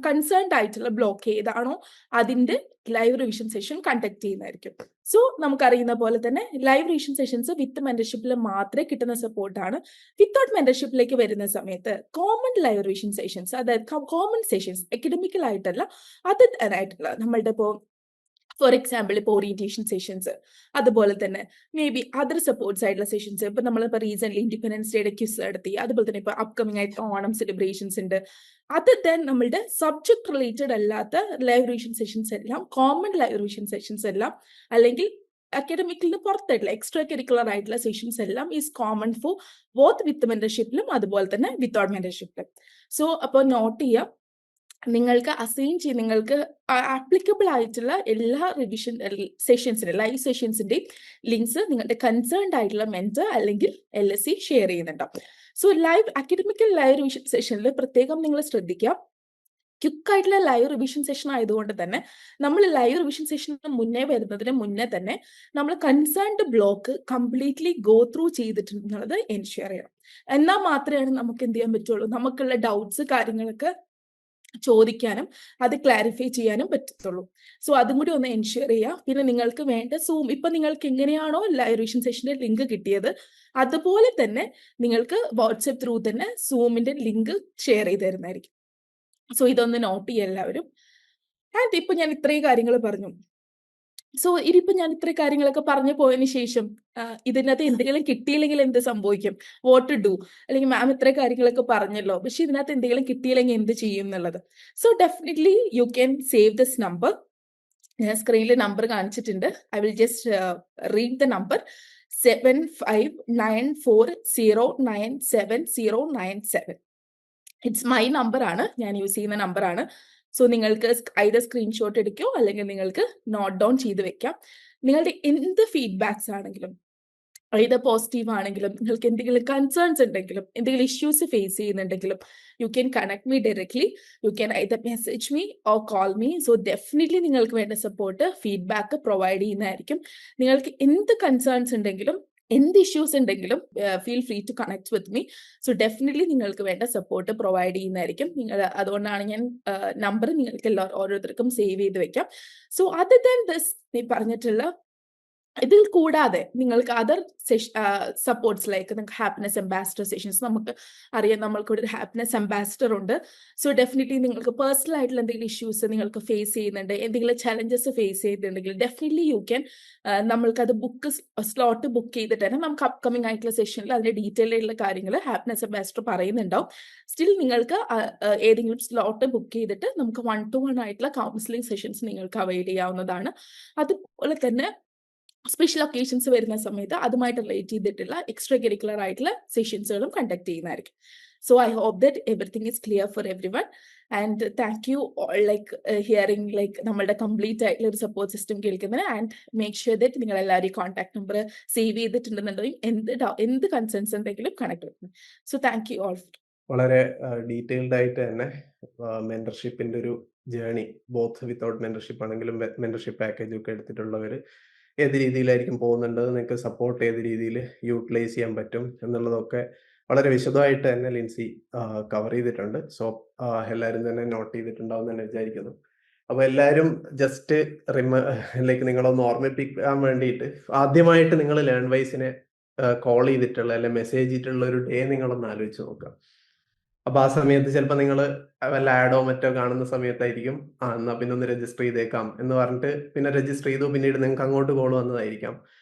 കൺസേൺഡ് ആയിട്ടുള്ള ബ്ലോക്ക് ഏതാണോ അതിന്റെ ലൈവ് റിവിഷൻ സെഷൻ കണ്ടക്ട് ചെയ്യുന്നതായിരിക്കും. സോ നമുക്കറിയുന്ന പോലെ തന്നെ ലൈവ് റിവിഷൻ സെഷൻസ് വിത്ത് മെന്റർഷിപ്പിൽ മാത്രമേ കിട്ടുന്ന സപ്പോർട്ടാണ്. വിത്തൗട്ട് മെന്റർഷിപ്പിലേക്ക് വരുന്ന സമയത്ത് കോമൺ ലൈവ് റിവിഷൻ സെഷൻസ്, അതായത് കോമൺ സെഷൻസ് അക്കാഡമിക്കൽ ആയിട്ടല്ല ആയിട്ടുള്ള നമ്മളുടെ ഇപ്പോൾ ഫോർ എക്സാമ്പിൾ ഇപ്പോൾ ഓറിയന്റേഷൻ സെഷൻസ്, അതുപോലെ തന്നെ മേ ബി അതർ സപ്പോർട്ട്സ് ആയിട്ടുള്ള സെഷൻസ്. ഇപ്പൊ നമ്മളിപ്പോൾ റീസെന്റ് ഇൻഡിപെൻഡൻസ് ഡേയുടെ ക്വിസ് നടത്തി, അതുപോലെ തന്നെ ഇപ്പൊ അപ്കമിങ് ആയിട്ട് ഓണം സെലിബ്രേഷൻസ് ഉണ്ട്. അത് നമ്മളുടെ സബ്ജക്ട് റിലേറ്റഡ് അല്ലാത്ത ലൈവ് റിവിഷൻ സെഷൻസ് എല്ലാം, കോമൺ ലൈവ് റിവിഷൻ സെഷൻസ് എല്ലാം, അല്ലെങ്കിൽ അക്കാഡമിക്കിന് പുറത്തായിട്ടുള്ള എക്സ്ട്രാ കരിക്കുലർ ആയിട്ടുള്ള സെഷൻസ് എല്ലാം ഈസ് കോമൺ ഫോർ ബോത്ത് വിത്ത് മെന്റർഷിപ്പിലും അതുപോലെ തന്നെ വിത്തൗട്ട് മെന്റർഷിപ്പിലും. സോ അപ്പോൾ നോട്ട് ചെയ്യാം, നിങ്ങൾക്ക് അസൈൻ ചെയ്ത് നിങ്ങൾക്ക് ആപ്ലിക്കബിൾ ആയിട്ടുള്ള എല്ലാ റിവിഷൻ സെഷൻസിന്റെ ലൈവ് സെഷൻസിന്റെ ലിങ്ക്സ് നിങ്ങളുടെ കൺസേൺഡ് ആയിട്ടുള്ള മെന്റർ അല്ലെങ്കിൽ LSE ഷെയർ ചെയ്യുന്നുണ്ടാവും. സോ അക്കാഡമിക്കൽ ലൈവ് റിവിഷൻ സെഷനിൽ പ്രത്യേകം നിങ്ങൾ ശ്രദ്ധിക്കുക. ക്വിക്കായിട്ടുള്ള ലൈവ് റിവിഷൻ സെഷൻ ആയതുകൊണ്ട് തന്നെ നമ്മൾ ലൈവ് റിവിഷൻ സെഷന് വരുന്നതിന് മുന്നേ തന്നെ നമ്മൾ concerned block completely go through ചെയ്തിട്ടുണ്ടെന്നുള്ളത് എൻഷുർ ചെയ്യണം. എന്നാൽ മാത്രമേ നമുക്ക് എന്ത് ചെയ്യാൻ പറ്റുള്ളൂ, നമുക്കുള്ള ഡൗട്ട്സ് കാര്യങ്ങളൊക്കെ ചോദിക്കാനും അത് ക്ലാരിഫൈ ചെയ്യാനും പറ്റത്തുള്ളൂ. സോ അതും കൂടി ഒന്ന് എൻഷുർ ചെയ്യുക. പിന്നെ നിങ്ങൾക്ക് വേണ്ട സൂം, ഇപ്പൊ നിങ്ങൾക്ക് എങ്ങനെയാണോ ലൈവ് റിവിഷൻ സെഷന്റെ ലിങ്ക് കിട്ടിയത് അതുപോലെ തന്നെ നിങ്ങൾക്ക് വാട്സ്ആപ്പ് ത്രൂ തന്നെ സൂമിന്റെ ലിങ്ക് ഷെയർ ചെയ്ത് തരുന്നതായിരിക്കും. സോ ഇതൊന്ന് നോട്ട് ചെയ്യുക എല്ലാവരും. ആൻഡ് ഇപ്പൊ ഞാൻ ഇത്രയും കാര്യങ്ങൾ പറഞ്ഞു. സോ ഇനിയിപ്പോ ഞാൻ ഇത്രയും കാര്യങ്ങളൊക്കെ പറഞ്ഞു പോയതിന് ശേഷം ഇതിനകത്ത് എന്തെങ്കിലും കിട്ടിയില്ലെങ്കിൽ എന്ത് സംഭവിക്കും, വാട്ട് ടു ഡു, അല്ലെങ്കിൽ മാം ഇത്രയും കാര്യങ്ങളൊക്കെ പറഞ്ഞല്ലോ, പക്ഷെ ഇതിനകത്ത് എന്തെങ്കിലും കിട്ടിയില്ലെങ്കിൽ എന്ത് ചെയ്യും എന്നുള്ളത്. So definitely you can save this number. ഞാൻ സ്ക്രീനിൽ നമ്പർ കാണിച്ചിട്ടുണ്ട്. I will just read the number 7594097097. It's my number ആണ്, ഞാൻ യൂസ് ചെയ്യുന്ന നമ്പർ ആണ്. സോ നിങ്ങൾക്ക് either സ്ക്രീൻഷോട്ട് എടുക്കോ അല്ലെങ്കിൽ നിങ്ങൾക്ക് നോട്ട് ഡൗൺ ചെയ്ത് വെക്കാം. നിങ്ങളുടെ എന്ത് ഫീഡ്ബാക്സ് ആണെങ്കിലും, either പോസിറ്റീവ് ആണെങ്കിലും, നിങ്ങൾക്ക് എന്തെങ്കിലും കൺസേൺസ് ഉണ്ടെങ്കിലും, എന്തെങ്കിലും ഇഷ്യൂസ് ഫേസ് ചെയ്യുന്നുണ്ടെങ്കിലും, U can connect me directly. You can either message me or call me. So definitely നിങ്ങൾക്ക് വേണ്ട സപ്പോർട്ട്, ഫീഡ്ബാക്ക് പ്രൊവൈഡ് ചെയ്യുന്നതായിരിക്കും. നിങ്ങൾക്ക് എന്ത് കൺസേൺസ് ഉണ്ടെങ്കിലും, എന്ത് ഇഷ്യൂസ് ഉണ്ടെങ്കിലും feel free to connect with me. So definitely നിങ്ങൾക്ക് വേണ്ട സപ്പോർട്ട് പ്രൊവൈഡ് ചെയ്യുന്നതായിരിക്കും. അതുകൊണ്ടാണ് ഞാൻ നമ്പർ നിങ്ങൾക്ക് ഓരോരുത്തർക്കും സേവ് ചെയ്ത് വെക്കാം. സോ അതർ ദാൻ ദിസ്, നീ പറഞ്ഞിട്ടുള്ള ഇതിൽ കൂടാതെ നിങ്ങൾക്ക് അതർ സപ്പോർട്ട്സ് ലൈക്ക് നിങ്ങൾക്ക് ഹാപ്പിനെസ് അംബാസിഡർ സെഷൻസ്, നമുക്ക് അറിയാം നമ്മൾക്കൂടെ ഒരു ഹാപ്പിനെസ് അംബാസിഡർ ഉണ്ട്. സോ ഡെഫിനറ്റ്ലി നിങ്ങൾക്ക് പേഴ്സണൽ ആയിട്ടുള്ള എന്തെങ്കിലും ഇഷ്യൂസ് നിങ്ങൾക്ക് ഫേസ് ചെയ്യുന്നുണ്ട്, എന്തെങ്കിലും ചലഞ്ചസ് ഫേസ് ചെയ്യുന്നുണ്ടെങ്കിൽ ഡെഫിനറ്റ്ലി യു ക്യാൻ നമ്മൾക്കത് സ്ലോട്ട് ബുക്ക് ചെയ്തിട്ട് തന്നെ നമുക്ക് അപ്കമിങ് ആയിട്ടുള്ള സെഷനിൽ അതിന്റെ ഡീറ്റെയിൽ ആയിട്ടുള്ള കാര്യങ്ങൾ ഹാപ്പിനെസ് അംബാസിഡർ പറയുന്നുണ്ടാവും. സ്റ്റിൽ നിങ്ങൾക്ക് ഏതെങ്കിലും സ്ലോട്ട് ബുക്ക് ചെയ്തിട്ട് നമുക്ക് 1-to-1 ആയിട്ടുള്ള കൗൺസിലിംഗ് സെഷൻസ് നിങ്ങൾക്ക് അവൈൽ ചെയ്യാവുന്നതാണ്. അതുപോലെ തന്നെ സ്പെഷ്യൽ ഒക്കേഷൻസ് വരുന്ന സമയത്ത് അതുമായിട്ട് റിലേറ്റ് ചെയ്തിട്ടുള്ള എക്സ്ട്രാ കരിക്കുലർ ആയിട്ടുള്ള സെഷൻസുകളും കണ്ടക്ട് ചെയ്യുന്നതായിരിക്കും. So I hope that everything is clear for everyone. And thank you hearing നമ്മളുടെ കംപ്ലീറ്റ് ആയിട്ടുള്ള ഒരു സപ്പോർട്ട് സിസ്റ്റം കേൾക്കുന്നതിന്. ആൻഡ് മേക്ക് ഷുവർ ദാറ്റ് നിങ്ങൾ എല്ലാവരും കോൺടാക്ട് നമ്പർ സേവ് ചെയ്തിട്ടുണ്ടെന്നുണ്ടെങ്കിൽ എന്ത് കൺസേൺസ് എന്തെങ്കിലും കണക്ട് വെക്കണം. So thank you all. വളരെ ഡീറ്റെയിൽഡ് ആയിട്ട് തന്നെ മെന്റർഷിപ്പിന്റെ ഒരു ജേണി, ബോത്ത് വിത്തൗട്ട് മെന്റർഷിപ്പ് ആണെങ്കിലും മെന്റർഷിപ്പ് പാക്കേജ് ഒക്കെ എടുത്തിട്ടുള്ളവർ ഏത് രീതിയിലായിരിക്കും പോകുന്നുണ്ട്, നിങ്ങൾക്ക് സപ്പോർട്ട് ഏത് രീതിയിൽ യൂട്ടിലൈസ് ചെയ്യാൻ പറ്റും എന്നുള്ളതൊക്കെ വളരെ വിശദമായിട്ട് തന്നെ ലിൻസി കവർ ചെയ്തിട്ടുണ്ട്. സോ എല്ലാവരും തന്നെ നോട്ട് ചെയ്തിട്ടുണ്ടാവും തന്നെ വിചാരിക്കുന്നു. അപ്പോൾ എല്ലാവരും ജസ്റ്റ് നിങ്ങളൊന്ന് ഓർമ്മിപ്പിക്കാൻ വേണ്ടിയിട്ട് ആദ്യമായിട്ട് നിങ്ങൾ ലേൺ വൈസിനെ കോൾ ചെയ്തിട്ടുള്ള അല്ലെങ്കിൽ മെസ്സേജ് ചെയ്തിട്ടുള്ള ഒരു ഡേ നിങ്ങളൊന്ന് ആലോചിച്ച് നോക്കുക. അപ്പൊ ആ സമയത്ത് ചിലപ്പോൾ നിങ്ങൾ വല്ല ആഡോ മറ്റോ കാണുന്ന സമയത്തായിരിക്കും എന്നാ പിന്നെ ഒന്ന് രജിസ്റ്റർ ചെയ്തേക്കാം എന്ന് പറഞ്ഞിട്ട് പിന്നെ രജിസ്റ്റർ ചെയ്തു, പിന്നീട് നിങ്ങൾക്ക് അങ്ങോട്ട് കോൾ വന്നതായിരിക്കാം.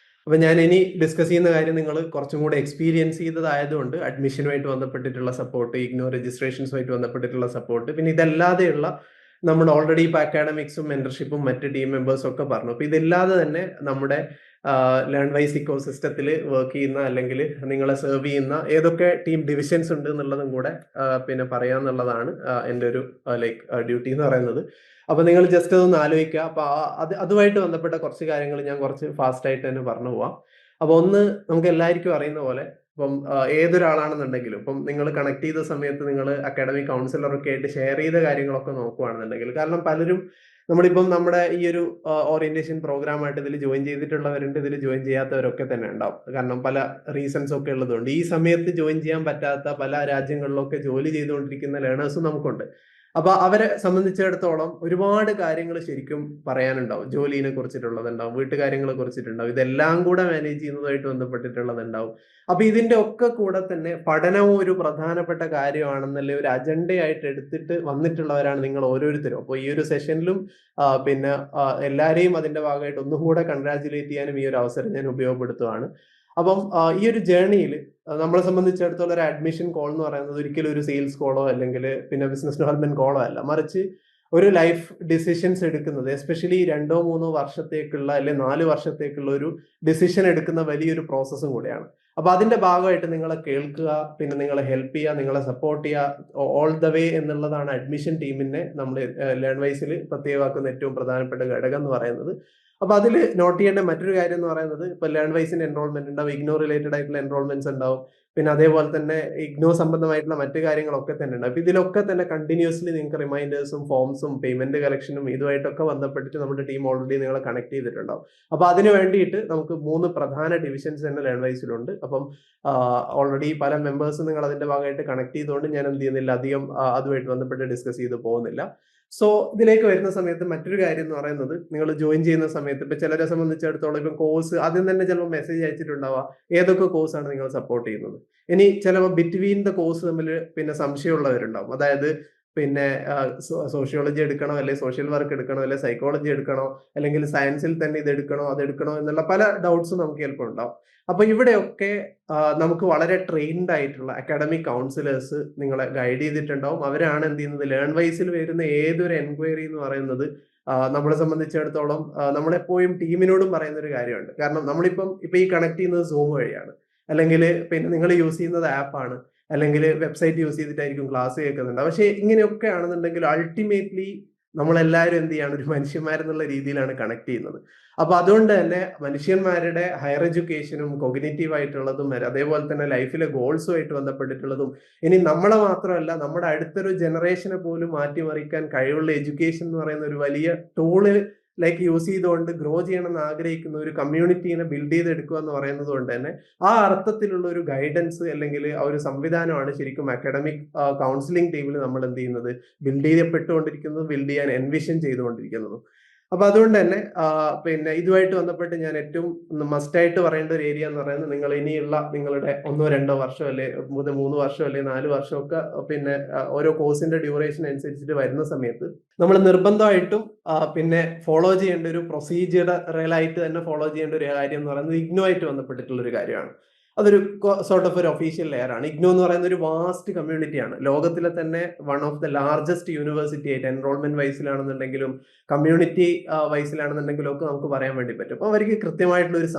അപ്പൊ ഞാൻ ഇനി ഡിസ്കസ് ചെയ്യുന്ന കാര്യം നിങ്ങൾ കുറച്ചും കൂടെ എക്സ്പീരിയൻസ് ചെയ്തതായതുകൊണ്ട് അഡ്മിഷനുമായിട്ട് ബന്ധപ്പെട്ടിട്ടുള്ള സപ്പോർട്ട്, ഇഗ്നോ രജിസ്ട്രേഷൻസുമായിട്ട് ബന്ധപ്പെട്ടിട്ടുള്ള സപ്പോർട്ട്, പിന്നെ ഇതല്ലാതെയുള്ള നമ്മുടെ ഓൾറെഡി ഇപ്പോൾ അക്കാഡമിക്സും മെന്റർഷിപ്പും മറ്റ് ടീം മെമ്പേഴ്സും ഒക്കെ പറഞ്ഞു. അപ്പൊ ഇതില്ലാതെ തന്നെ നമ്മുടെ ലേൺ വൈസ് ഇക്കോ സിസ്റ്റത്തിൽ വർക്ക് ചെയ്യുന്ന അല്ലെങ്കിൽ നിങ്ങളെ സെർവ് ചെയ്യുന്ന ഏതൊക്കെ ടീം ഡിവിഷൻസ് ഉണ്ട് എന്നുള്ളതും കൂടെ പിന്നെ പറയാന്നുള്ളതാണ് എൻ്റെ ഒരു ഡ്യൂട്ടി എന്ന് പറയുന്നത്. അപ്പൊ നിങ്ങൾ ജസ്റ്റ് അതൊന്ന് ആലോചിക്കുക. അപ്പൊ അതുമായിട്ട് ബന്ധപ്പെട്ട കുറച്ച് കാര്യങ്ങൾ ഞാൻ കുറച്ച് ഫാസ്റ്റ് ആയിട്ട് തന്നെ പറഞ്ഞു പോവാം. അപ്പൊ ഒന്ന്, നമുക്ക് എല്ലാവർക്കും അറിയുന്ന പോലെ ഇപ്പം ഏതൊരാളാണെന്നുണ്ടെങ്കിലും ഇപ്പം നിങ്ങൾ കണക്ട് ചെയ്ത സമയത്ത് നിങ്ങൾ അക്കാഡമിക് കൗൺസിലറൊക്കെ ആയിട്ട് ഷെയർ ചെയ്ത കാര്യങ്ങളൊക്കെ നോക്കുകയാണെന്നുണ്ടെങ്കിൽ, കാരണം പലരും നമ്മളിപ്പം നമ്മുടെ ഈ ഒരു ഓറിയന്റേഷൻ പ്രോഗ്രാമായിട്ട് ഇതിൽ ജോയിൻ ചെയ്തിട്ടുള്ളവരുണ്ട്, ഇതിൽ ജോയിൻ ചെയ്യാത്തവരൊക്കെ തന്നെ ഉണ്ടാവും. കാരണം പല റീസൺസ് ഒക്കെ ഉള്ളതുകൊണ്ട് ഈ സമയത്ത് ജോയിൻ ചെയ്യാൻ പറ്റാത്ത പല രാജ്യങ്ങളിലൊക്കെ ജോലി ചെയ്തുകൊണ്ടിരിക്കുന്ന ലേണേഴ്സും നമുക്കുണ്ട്. അപ്പൊ അവരെ സംബന്ധിച്ചിടത്തോളം ഒരുപാട് കാര്യങ്ങൾ ശരിക്കും പറയാനുണ്ടാവും. ജോലിനെ കുറിച്ചിട്ടുള്ളതുണ്ടാവും, വീട്ടുകാര്യങ്ങളെ കുറിച്ചിട്ടുണ്ടാവും, ഇതെല്ലാം കൂടെ മാനേജ് ചെയ്യുന്നതുമായിട്ട് ബന്ധപ്പെട്ടിട്ടുള്ളതുണ്ടാവും. അപ്പൊ ഇതിന്റെ ഒക്കെ കൂടെ തന്നെ പഠനവും ഒരു പ്രധാനപ്പെട്ട കാര്യമാണെന്നല്ലേ ഒരു അജണ്ടയായിട്ട് എടുത്തിട്ട് വന്നിട്ടുള്ളവരാണ് നിങ്ങൾ ഓരോരുത്തരും. അപ്പോൾ ഈ ഒരു സെഷനിലും പിന്നെ എല്ലാവരെയും അതിന്റെ ഭാഗമായിട്ട് ഒന്നും കൂടെ കൺഗ്രാജുലേറ്റ് ചെയ്യാനും ഈ ഒരു അവസരം ഞാൻ ഉപയോഗപ്പെടുത്തുകയാണ്. അപ്പം ഈ ഒരു ജേർണിയിൽ നമ്മളെ സംബന്ധിച്ചിടത്തോളം ഒരു അഡ്മിഷൻ കോൾ എന്ന് പറയുന്നത് ഒരിക്കലും ഒരു സെയിൽസ് കോളോ അല്ലെങ്കിൽ പിന്നെ ബിസിനസ് ഡെവലപ്മെന്റ് കോളോ അല്ല, മറിച്ച് ഒരു ലൈഫ് ഡിസിഷൻസ് എടുക്കുന്നത്, എസ്പെഷ്യലി 2-3 വർഷത്തേക്കുള്ള അല്ലെങ്കിൽ 4 വർഷത്തേക്കുള്ള ഒരു ഡിസിഷൻ എടുക്കുന്ന വലിയൊരു പ്രോസസ്സും കൂടെയാണ്. അപ്പൊ അതിന്റെ ഭാഗമായിട്ട് നിങ്ങളെ കേൾക്കുക, പിന്നെ നിങ്ങളെ ഹെൽപ്പ് ചെയ്യുക, നിങ്ങളെ സപ്പോർട്ട് ചെയ്യുക ഓൾ ദ വേ എന്നുള്ളതാണ് അഡ്മിഷൻ ടീമിനെ നമ്മൾ ലേൺ വൈസിൽ പ്രത്യേകമാക്കുന്ന ഏറ്റവും പ്രധാനപ്പെട്ട ഘടകം എന്ന് പറയുന്നത്. അപ്പൊ അതിൽ നോട്ട് ചെയ്യേണ്ട മറ്റൊരു കാര്യം എന്ന് പറയുന്നത്, ഇപ്പൊ ലേൺ വൈസിന്റെ എൻറോൾമെന്റ് ഉണ്ടാവും, ഇഗ്നോ റിലേറ്റഡ് ആയിട്ടുള്ള എൻറോൾമെന്റ്സ് ഉണ്ടാവും, പിന്നെ അതേപോലെ തന്നെ ഇഗ്നോ സംബന്ധമായിട്ടുള്ള മറ്റു കാര്യങ്ങളൊക്കെ തന്നെ ഉണ്ട്. അപ്പൊ ഇതിലൊക്കെ തന്നെ കണ്ടിന്യൂസ്ലി നിങ്ങൾക്ക് റിമൈൻഡേഴ്സും ഫോംസും പേയ്മെന്റ് കളക്ഷനും ഇതുമായിട്ടൊക്കെ ബന്ധപ്പെട്ടിട്ട് നമ്മുടെ ടീം ഓൾറെഡി നിങ്ങളെ കണക്ട് ചെയ്തിട്ടുണ്ടാവും. അപ്പൊ അതിന് വേണ്ടിയിട്ട് നമുക്ക് 3 പ്രധാന ഡിവിഷൻസ് തന്നെ ലേൺ വൈസിലുണ്ട്. അപ്പം ഓൾറെഡി പല മെമ്പേഴ്സും നിങ്ങൾ അതിന്റെ ഭാഗമായിട്ട് കണക്ട് ചെയ്തുകൊണ്ട് ഞാൻ എന്ത് ചെയ്യുന്നില്ല, അധികം അതുമായിട്ട് ബന്ധപ്പെട്ട് ഡിസ്കസ് ചെയ്ത് പോകുന്നില്ല. സോ ഇതിലേക്ക് വരുന്ന സമയത്ത് മറ്റൊരു കാര്യം എന്ന് പറയുന്നത്, നിങ്ങൾ ജോയിൻ ചെയ്യുന്ന സമയത്ത് ഇപ്പൊ ചിലരെ സംബന്ധിച്ചിടത്തോളം ഇപ്പം കോഴ്സ് ആദ്യം തന്നെ ചിലപ്പോൾ മെസ്സേജ് അയച്ചിട്ടുണ്ടാവുക, ഏതൊക്കെ കോഴ്സാണ് നിങ്ങൾ സപ്പോർട്ട് ചെയ്യുന്നത്. ഇനി ചിലപ്പോൾ ബിറ്റ്വീൻ ദ കോഴ്സ് തമ്മിൽ പിന്നെ സംശയമുള്ളവരുണ്ടാവും. അതായത് പിന്നെ സോഷ്യോളജി എടുക്കണോ, അല്ലെങ്കിൽ സോഷ്യൽ വർക്ക് എടുക്കണോ, അല്ലെങ്കിൽ സൈക്കോളജി എടുക്കണോ, അല്ലെങ്കിൽ സയൻസിൽ തന്നെ ഇത് എടുക്കണോ അതെടുക്കണോ എന്നുള്ള പല ഡൗട്ട്സും നമുക്ക് ചിലപ്പോൾ ഉണ്ടാവും. അപ്പൊ ഇവിടെയൊക്കെ നമുക്ക് വളരെ ട്രെയിൻഡ് ആയിട്ടുള്ള അക്കാഡമിക് കൗൺസിലേഴ്സ് നിങ്ങളെ ഗൈഡ് ചെയ്തിട്ടുണ്ടാവും. അവരാണ് എന്ത് ചെയ്യുന്നത്, ലേൺ വൈസിൽ വരുന്ന ഏതൊരു എൻക്വയറി എന്ന് പറയുന്നത് നമ്മളെ സംബന്ധിച്ചിടത്തോളം നമ്മളെപ്പോഴും ടീമിനോടും പറയുന്ന ഒരു കാര്യമുണ്ട്. കാരണം നമ്മളിപ്പം ഈ കണക്ട് ചെയ്യുന്നത് സൂം വഴിയാണ്, അല്ലെങ്കിൽ പിന്നെ നിങ്ങൾ യൂസ് ചെയ്യുന്നത് ആപ്പാണ്, അല്ലെങ്കിൽ വെബ്സൈറ്റ് യൂസ് ചെയ്തിട്ടായിരിക്കും ക്ലാസ് കേൾക്കുന്നുണ്ട്. പക്ഷെ ഇങ്ങനെയൊക്കെ ആണെന്നുണ്ടെങ്കിൽ അൾട്ടിമേറ്റ്ലി നമ്മളെല്ലാവരും എന്ത് ചെയ്യാണ്, ഒരു മനുഷ്യന്മാരെന്നുള്ള രീതിയിലാണ് കണക്ട് ചെയ്യുന്നത്. അപ്പൊ അതുകൊണ്ട് തന്നെ മനുഷ്യന്മാരുടെ ഹയർ എഡ്യൂക്കേഷനും കൊഗ്നിറ്റീവ് ആയിട്ടുള്ളതും അതേപോലെ തന്നെ ലൈഫിലെ ഗോൾസും ആയിട്ട് ബന്ധപ്പെട്ടിട്ടുള്ളതും, ഇനി നമ്മളെ മാത്രമല്ല നമ്മുടെ അടുത്തൊരു ജനറേഷനെ പോലും മാറ്റിമറിക്കാൻ കഴിവുള്ള എഡ്യൂക്കേഷൻ എന്ന് പറയുന്ന ഒരു വലിയ ടൂള് യൂസ് ചെയ്തുകൊണ്ട് ഗ്രോ ചെയ്യണമെന്ന് ആഗ്രഹിക്കുന്ന ഒരു കമ്മ്യൂണിറ്റീനെ ബിൽഡ് ചെയ്തെടുക്കുക എന്ന് പറയുന്നത് കൊണ്ട് തന്നെ ആ അർത്ഥത്തിലുള്ള ഒരു ഗൈഡൻസ് അല്ലെങ്കിൽ ആ ഒരു സംവിധാനമാണ് ശരിക്കും അക്കാഡമിക് കൗൺസിലിംഗ് ടീമിൽ നമ്മൾ എന്ത് ചെയ്യുന്നത്, ബിൽഡ് ചെയ്യപ്പെട്ടുകൊണ്ടിരിക്കുന്നതും ബിൽഡ് ചെയ്യാൻ എൻവിഷൻ ചെയ്തുകൊണ്ടിരിക്കുന്നതും. അപ്പൊ അതുകൊണ്ട് തന്നെ പിന്നെ ഇതുമായിട്ട് ബന്ധപ്പെട്ട് ഞാൻ ഏറ്റവും മസ്റ്റായിട്ട് പറയേണ്ട ഒരു ഏരിയ എന്ന് പറയുന്നത്, നിങ്ങൾ ഇനിയുള്ള നിങ്ങളുടെ 1-2 വർഷം അല്ലെ 3 വർഷം അല്ലെ 4 വർഷമൊക്കെ പിന്നെ ഓരോ കോഴ്സിന്റെ ഡ്യൂറേഷൻ അനുസരിച്ചിട്ട് വരുന്ന സമയത്ത് നമ്മൾ നിർബന്ധമായിട്ടും പിന്നെ ഫോളോ ചെയ്യേണ്ട ഒരു പ്രൊസീജിയറലായിട്ട് തന്നെ ഫോളോ ചെയ്യേണ്ട ഒരു കാര്യം എന്ന് പറയുന്നത് ഇഗ്നോ ആയിട്ട് ബന്ധപ്പെട്ടിട്ടുള്ള ഒരു കാര്യമാണ്. അതൊരു സോർട്ട് ഓഫ് ഒരു ഒഫീഷ്യൽ ലെയർ ആണ്. ഇഗ്നോ എന്ന് പറയുന്ന ഒരു വാസ്റ്റ് കമ്മ്യൂണിറ്റിയാണ്. ലോകത്തിലെ തന്നെ one of the largest university ആയിട്ട് എൻറോൾമെന്റ് വൈസിലാണെന്നുണ്ടെങ്കിലും കമ്മ്യൂണിറ്റി വൈസിലാണെന്നുണ്ടെങ്കിലും ഒക്കെ നമുക്ക് പറയാൻ വേണ്ടി പറ്റും. അപ്പൊ അവർക്ക് കൃത്യമായിട്ടുള്ള ഒരു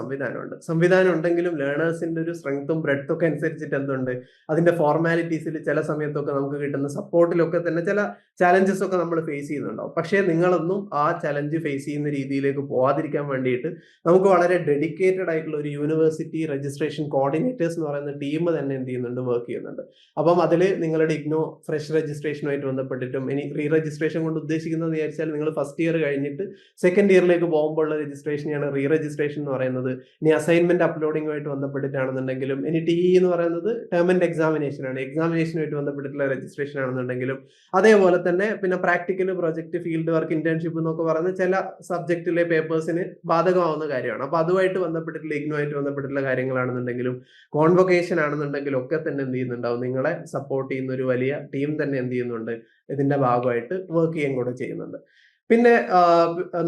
സംവിധാനം ഉണ്ടെങ്കിലും ലേണേഴ്സിന്റെ ഒരു സ്ട്രെങ്ത്തും ബ്രെഡ്ത്തും ഒക്കെ അനുസരിച്ചിട്ട് എന്തുണ്ട്, അതിന്റെ ഫോർമാലിറ്റീസിൽ ചില സമയത്തൊക്കെ നമുക്ക് കിട്ടുന്ന സപ്പോർട്ടിലൊക്കെ തന്നെ ചില ചാലഞ്ചസ് ഒക്കെ നമ്മൾ ഫേസ് ചെയ്യുന്നുണ്ടാവും. പക്ഷേ നിങ്ങളൊന്നും ആ ചലഞ്ച് ഫേസ് ചെയ്യുന്ന രീതിയിലേക്ക് പോവാതിരിക്കാൻ വേണ്ടിയിട്ട് നമുക്ക് വളരെ ഡെഡിക്കേറ്റഡ് ആയിട്ടുള്ള ഒരു യൂണിവേഴ്സിറ്റി രജിസ്ട്രേഷൻ കോർഡിനേറ്റേഴ്സ് എന്ന് പറയുന്ന ടീം തന്നെ എന്ത് ചെയ്യുന്നുണ്ട്, വർക്ക് ചെയ്യുന്നുണ്ട്. അപ്പം അതിൽ നിങ്ങളുടെ ഇഗ്നോ ഫ്രഷ് രജിസ്ട്രേഷനുമായിട്ട് ബന്ധപ്പെട്ടിട്ടും, ഇനി റീ രജിസ്ട്രേഷൻ കൊണ്ട് ഉദ്ദേശിക്കുന്നത് വിചാരിച്ചാൽ നിങ്ങൾ ഫസ്റ്റ് ഇയർ കഴിഞ്ഞിട്ട് സെക്കൻഡ് ഇയറിലേക്ക് പോകുമ്പോഴുള്ള രജിസ്ട്രേഷനെയാണ് റീ രജിസ്ട്രേഷൻ എന്ന് പറയുന്നത്. ഇനി അസൈൻമെന്റ് അപ്ലോഡിങ്ങുമായിട്ട് ബന്ധപ്പെട്ടിട്ടാണെന്നുണ്ടെങ്കിലും, ഇനി ടി എന്ന് പറയുന്നത് ടേം ആൻഡ് എക്സാമിനേഷൻ ആണ്, എക്സാമിനേഷനുമായിട്ട് ബന്ധപ്പെട്ടിട്ടുള്ള രജിസ്ട്രേഷൻ ആണെന്നുണ്ടെങ്കിലും, അതേപോലെ തന്നെ പിന്നെ practical, project, field work, internship എന്നൊക്കെ പറയുന്ന ചില സബ്ജക്റ്റിലെ പേപ്പേഴ്സിന് ബാധകമാവുന്ന കാര്യമാണ്. അപ്പൊ അതുമായിട്ട് ബന്ധപ്പെട്ടിട്ടുള്ള ഇഗ്നോ ആയിട്ട് ബന്ധപ്പെട്ടിട്ടുള്ള കാര്യങ്ങളാണെന്നുണ്ടെങ്കിലും കോൺവൊക്കേഷൻ ആണെന്നുണ്ടെങ്കിലും ഒക്കെ തന്നെ എന്ത് ചെയ്യുന്നുണ്ടാവും, നിങ്ങളെ സപ്പോർട്ട് ചെയ്യുന്ന ഒരു വലിയ ടീം തന്നെ എന്ത് ചെയ്യുന്നുണ്ട്, ഇതിന്റെ ഭാഗമായിട്ട് വർക്ക് ചെയ്യാൻ കൂടെ ചെയ്യുന്നുണ്ട്. പിന്നെ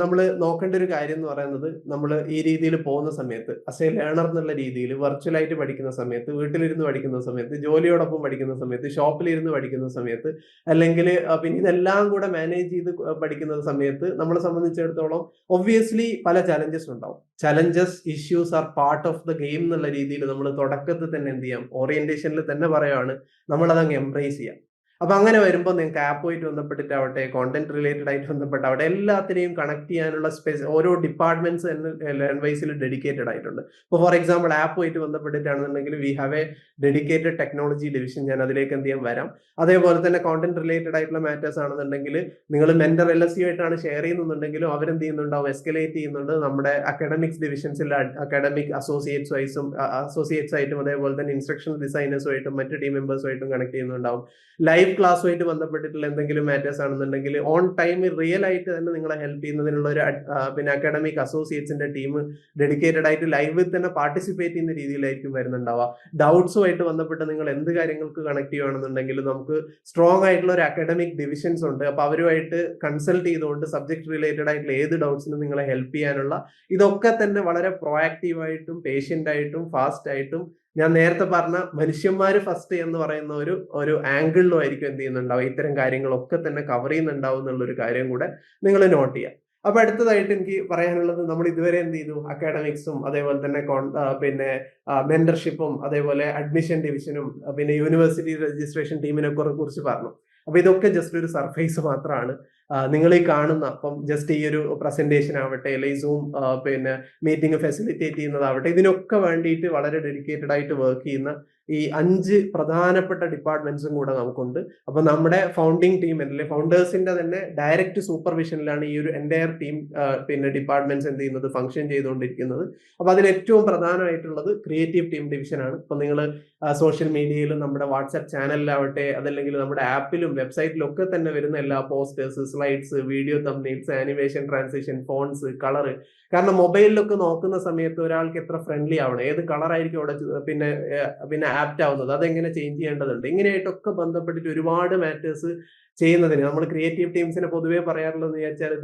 നമ്മൾ നോക്കേണ്ട ഒരു കാര്യം എന്ന് പറയുന്നത്, നമ്മൾ ഈ രീതിയിൽ പോകുന്ന സമയത്ത് ആസ് എ ലേണർ എന്നുള്ള രീതിയിൽ വെർച്വലായിട്ട് പഠിക്കുന്ന സമയത്ത്, വീട്ടിലിരുന്ന് പഠിക്കുന്ന സമയത്ത്, ജോലിയോടൊപ്പം പഠിക്കുന്ന സമയത്ത്, ഷോപ്പിലിരുന്ന് പഠിക്കുന്ന സമയത്ത്, അല്ലെങ്കിൽ പിന്നെ ഇതെല്ലാം കൂടെ മാനേജ് ചെയ്ത് പഠിക്കുന്ന സമയത്ത് നമ്മളെ സംബന്ധിച്ചിടത്തോളം ഒബ്വിയസ്ലി പല ചലഞ്ചസ് ഉണ്ടാവും. Challenges, issues are part of the game എന്നുള്ള രീതിയിൽ നമ്മൾ തുടക്കത്തിൽ തന്നെ എന്ത് ചെയ്യാം, ഓറിയന്റേഷനിൽ തന്നെ പറയുകയാണ്, നമ്മളതങ്ങ് എംബ്രേസ് ചെയ്യാം. അപ്പൊ അങ്ങനെ വരുമ്പോൾ നിങ്ങൾക്ക് ആപ്പുമായിട്ട് ബന്ധപ്പെട്ടിട്ടാവട്ടെ, കോണ്ടന്റ് റിലേറ്റഡ് ആയിട്ട് ബന്ധപ്പെട്ടാവട്ടെ, എല്ലാത്തിനെയും കണക്ട് ചെയ്യാനുള്ള ഓരോ ഡിപ്പാർട്ട്മെന്റ്സ് ലേൺ വൈസിൽ ഡെഡിക്കേറ്റഡ് ആയിട്ടുണ്ട്. ഇപ്പോൾ ഫോർ എക്സാമ്പിൾ ആപ്പുമായിട്ട് ബന്ധപ്പെട്ടിട്ടാണെന്നുണ്ടെങ്കിൽ we have a dedicated technology division. ഞാൻ അതിലേക്ക് എന്ത് ചെയ്യാൻ വരാം. അതേപോലെ തന്നെ കോണ്ടന്റ് റിലേറ്റഡ് ആയിട്ടുള്ള മാറ്റേഴ്സ് ആണെന്നുണ്ടെങ്കിൽ നിങ്ങൾ മെന്റർ LSU ആയിട്ടാണ് ഷെയർ ചെയ്യുന്നുണ്ടെങ്കിലും അവരെന്ത് ചെയ്യുന്നുണ്ടാവും, എസ്കലേറ്റ് ചെയ്യുന്നുണ്ട് നമ്മുടെ അക്കാഡമിക്സ് ഡിവിഷൻസിൽ അക്കാഡമിക് അസോസിയേറ്റ്സ് ആയിട്ടും അതേപോലെ തന്നെ ഇൻസ്ട്രക്ഷണൽ ഡിസൈനേഴ്സുമായിട്ടും മറ്റ് ടീം മെമ്പേഴ്സുമായിട്ടും കണക്ട് ചെയ്യുന്നുണ്ടാവും. ലൈവ് ക്ലാസ്സുമായിട്ട് ബന്ധപ്പെട്ടിട്ടുള്ള എന്തെങ്കിലും മാറ്റേഴ്സ് ആണെന്നുണ്ടെങ്കിൽ ഓൺ ടൈം റിയൽ ആയിട്ട് തന്നെ നിങ്ങളെ ഹെൽപ്പ് ചെയ്യുന്നതിനുള്ള ഒരു പിന്നെ അക്കാഡമിക് അസോസിയേറ്റ്സിന്റെ ടീം ഡെഡിക്കേറ്റഡ് ആയിട്ട് ലൈവിൽ തന്നെ പാർട്ടിസിപ്പേറ്റ് ചെയ്യുന്ന രീതിയിലായിരിക്കും വരുന്നുണ്ടാവുക. ഡൗട്ട്സുമായിട്ട് ബന്ധപ്പെട്ട് നിങ്ങൾ എന്ത് കാര്യങ്ങൾക്ക് കണക്ട് ചെയ്യുകയാണെന്നുണ്ടെങ്കിൽ നമുക്ക് സ്ട്രോങ് ആയിട്ടുള്ള ഒരു അക്കാഡമിക് ഡിവിഷൻസ് ഉണ്ട്. അപ്പൊ അവരുമായിട്ട് കൺസൾട്ട് ചെയ്തുകൊണ്ട് സബ്ജക്ട് റിലേറ്റഡ് ആയിട്ടുള്ള ഏത് ഡൗട്ട്സിനും നിങ്ങളെ ഹെൽപ്പ് ചെയ്യാനുള്ള ഇതൊക്കെ തന്നെ വളരെ പ്രൊആക്റ്റീവായിട്ടും പേഷ്യന്റ് ആയിട്ടും ഫാസ്റ്റ് ആയിട്ടും ഞാൻ നേരത്തെ പറഞ്ഞ മനുഷ്യന്മാര് ഫസ്റ്റ് എന്ന് പറയുന്ന ഒരു ആംഗിളിലും ആയിരിക്കും എന്ത് ചെയ്യുന്നുണ്ടാവും, ഇത്തരം കാര്യങ്ങളൊക്കെ തന്നെ കവർ ചെയ്യുന്നുണ്ടാവും എന്നുള്ളൊരു കാര്യം കൂടെ നിങ്ങൾ നോട്ട് ചെയ്യാം. അപ്പൊ അടുത്തതായിട്ട് എനിക്ക് പറയാനുള്ളത്, നമ്മൾ ഇതുവരെ എന്ത് ചെയ്തു, അക്കാഡമിക്സും അതേപോലെ തന്നെ പിന്നെ മെന്റർഷിപ്പും അതേപോലെ അഡ്മിഷൻ ഡിവിഷനും പിന്നെ യൂണിവേഴ്സിറ്റി രജിസ്ട്രേഷൻ ടീമിനെ കുറിച്ച് പറഞ്ഞു. അപ്പൊ ഇതൊക്കെ ജസ്റ്റ് ഒരു സർഫേസ് മാത്രമാണ്. നിങ്ങൾ ഈ കാണുന്ന ഇപ്പം ജസ്റ്റ് ഈ ഒരു പ്രസന്റേഷൻ ആവട്ടെ, അല്ലെങ്കിൽ സൂം പിന്നെ മീറ്റിംഗ് ഫെസിലിറ്റേറ്റ് ചെയ്യുന്നതാവട്ടെ, ഇതിനൊക്കെ വേണ്ടിയിട്ട് വളരെ ഡെഡിക്കേറ്റഡ് ആയിട്ട് വർക്ക് ചെയ്യുന്ന ഈ 5 പ്രധാനപ്പെട്ട ഡിപ്പാർട്ട്മെന്റ്സും കൂടെ നമുക്കുണ്ട്. അപ്പൊ നമ്മുടെ ഫൗണ്ടിങ് ടീം അല്ലെങ്കിൽ ഫൗണ്ടേഴ്സിന്റെ തന്നെ ഡയറക്റ്റ് സൂപ്പർവിഷനിലാണ് ഈ ഒരു എൻറ്റയർ ടീം പിന്നെ ഡിപ്പാർട്ട്മെന്റ്സ് എന്ത് ചെയ്യുന്നത്, ഫംഗ്ഷൻ ചെയ്തുകൊണ്ടിരിക്കുന്നത്. അപ്പൊ അതിൽ ഏറ്റവും പ്രധാനമായിട്ടുള്ളത് ക്രിയേറ്റീവ് ടീം ഡിവിഷനാണ്. ഇപ്പൊ നിങ്ങൾ സോഷ്യൽ മീഡിയയിലും നമ്മുടെ വാട്സ്ആപ്പ് ചാനലിലാവട്ടെ, അതല്ലെങ്കിൽ നമ്മുടെ ആപ്പിലും വെബ്സൈറ്റിലും ഒക്കെ തന്നെ വരുന്ന എല്ലാ posters, slides, video thumbnails, animation, transition, fonts, colour. കാരണം മൊബൈലിലൊക്കെ നോക്കുന്ന സമയത്ത് ഒരാൾക്ക് എത്ര ഫ്രണ്ട്ലി ആവണം, ഏത് കളർ ആയിരിക്കും അവിടെ പിന്നെ ആപ്റ്റ് ആവുന്നത്, അതെങ്ങനെ ചേഞ്ച് ചെയ്യേണ്ടതുണ്ട്, ഇങ്ങനെയായിട്ടൊക്കെ ബന്ധപ്പെട്ടിട്ട് ഒരുപാട് മാറ്റേഴ്സ് ചെയ്യുന്നതിന് നമ്മൾ ക്രിയേറ്റീവ് ടീംസിനെ പൊതുവേ പറയാറുള്ളതെന്ന് വിചാരിച്ചാൽ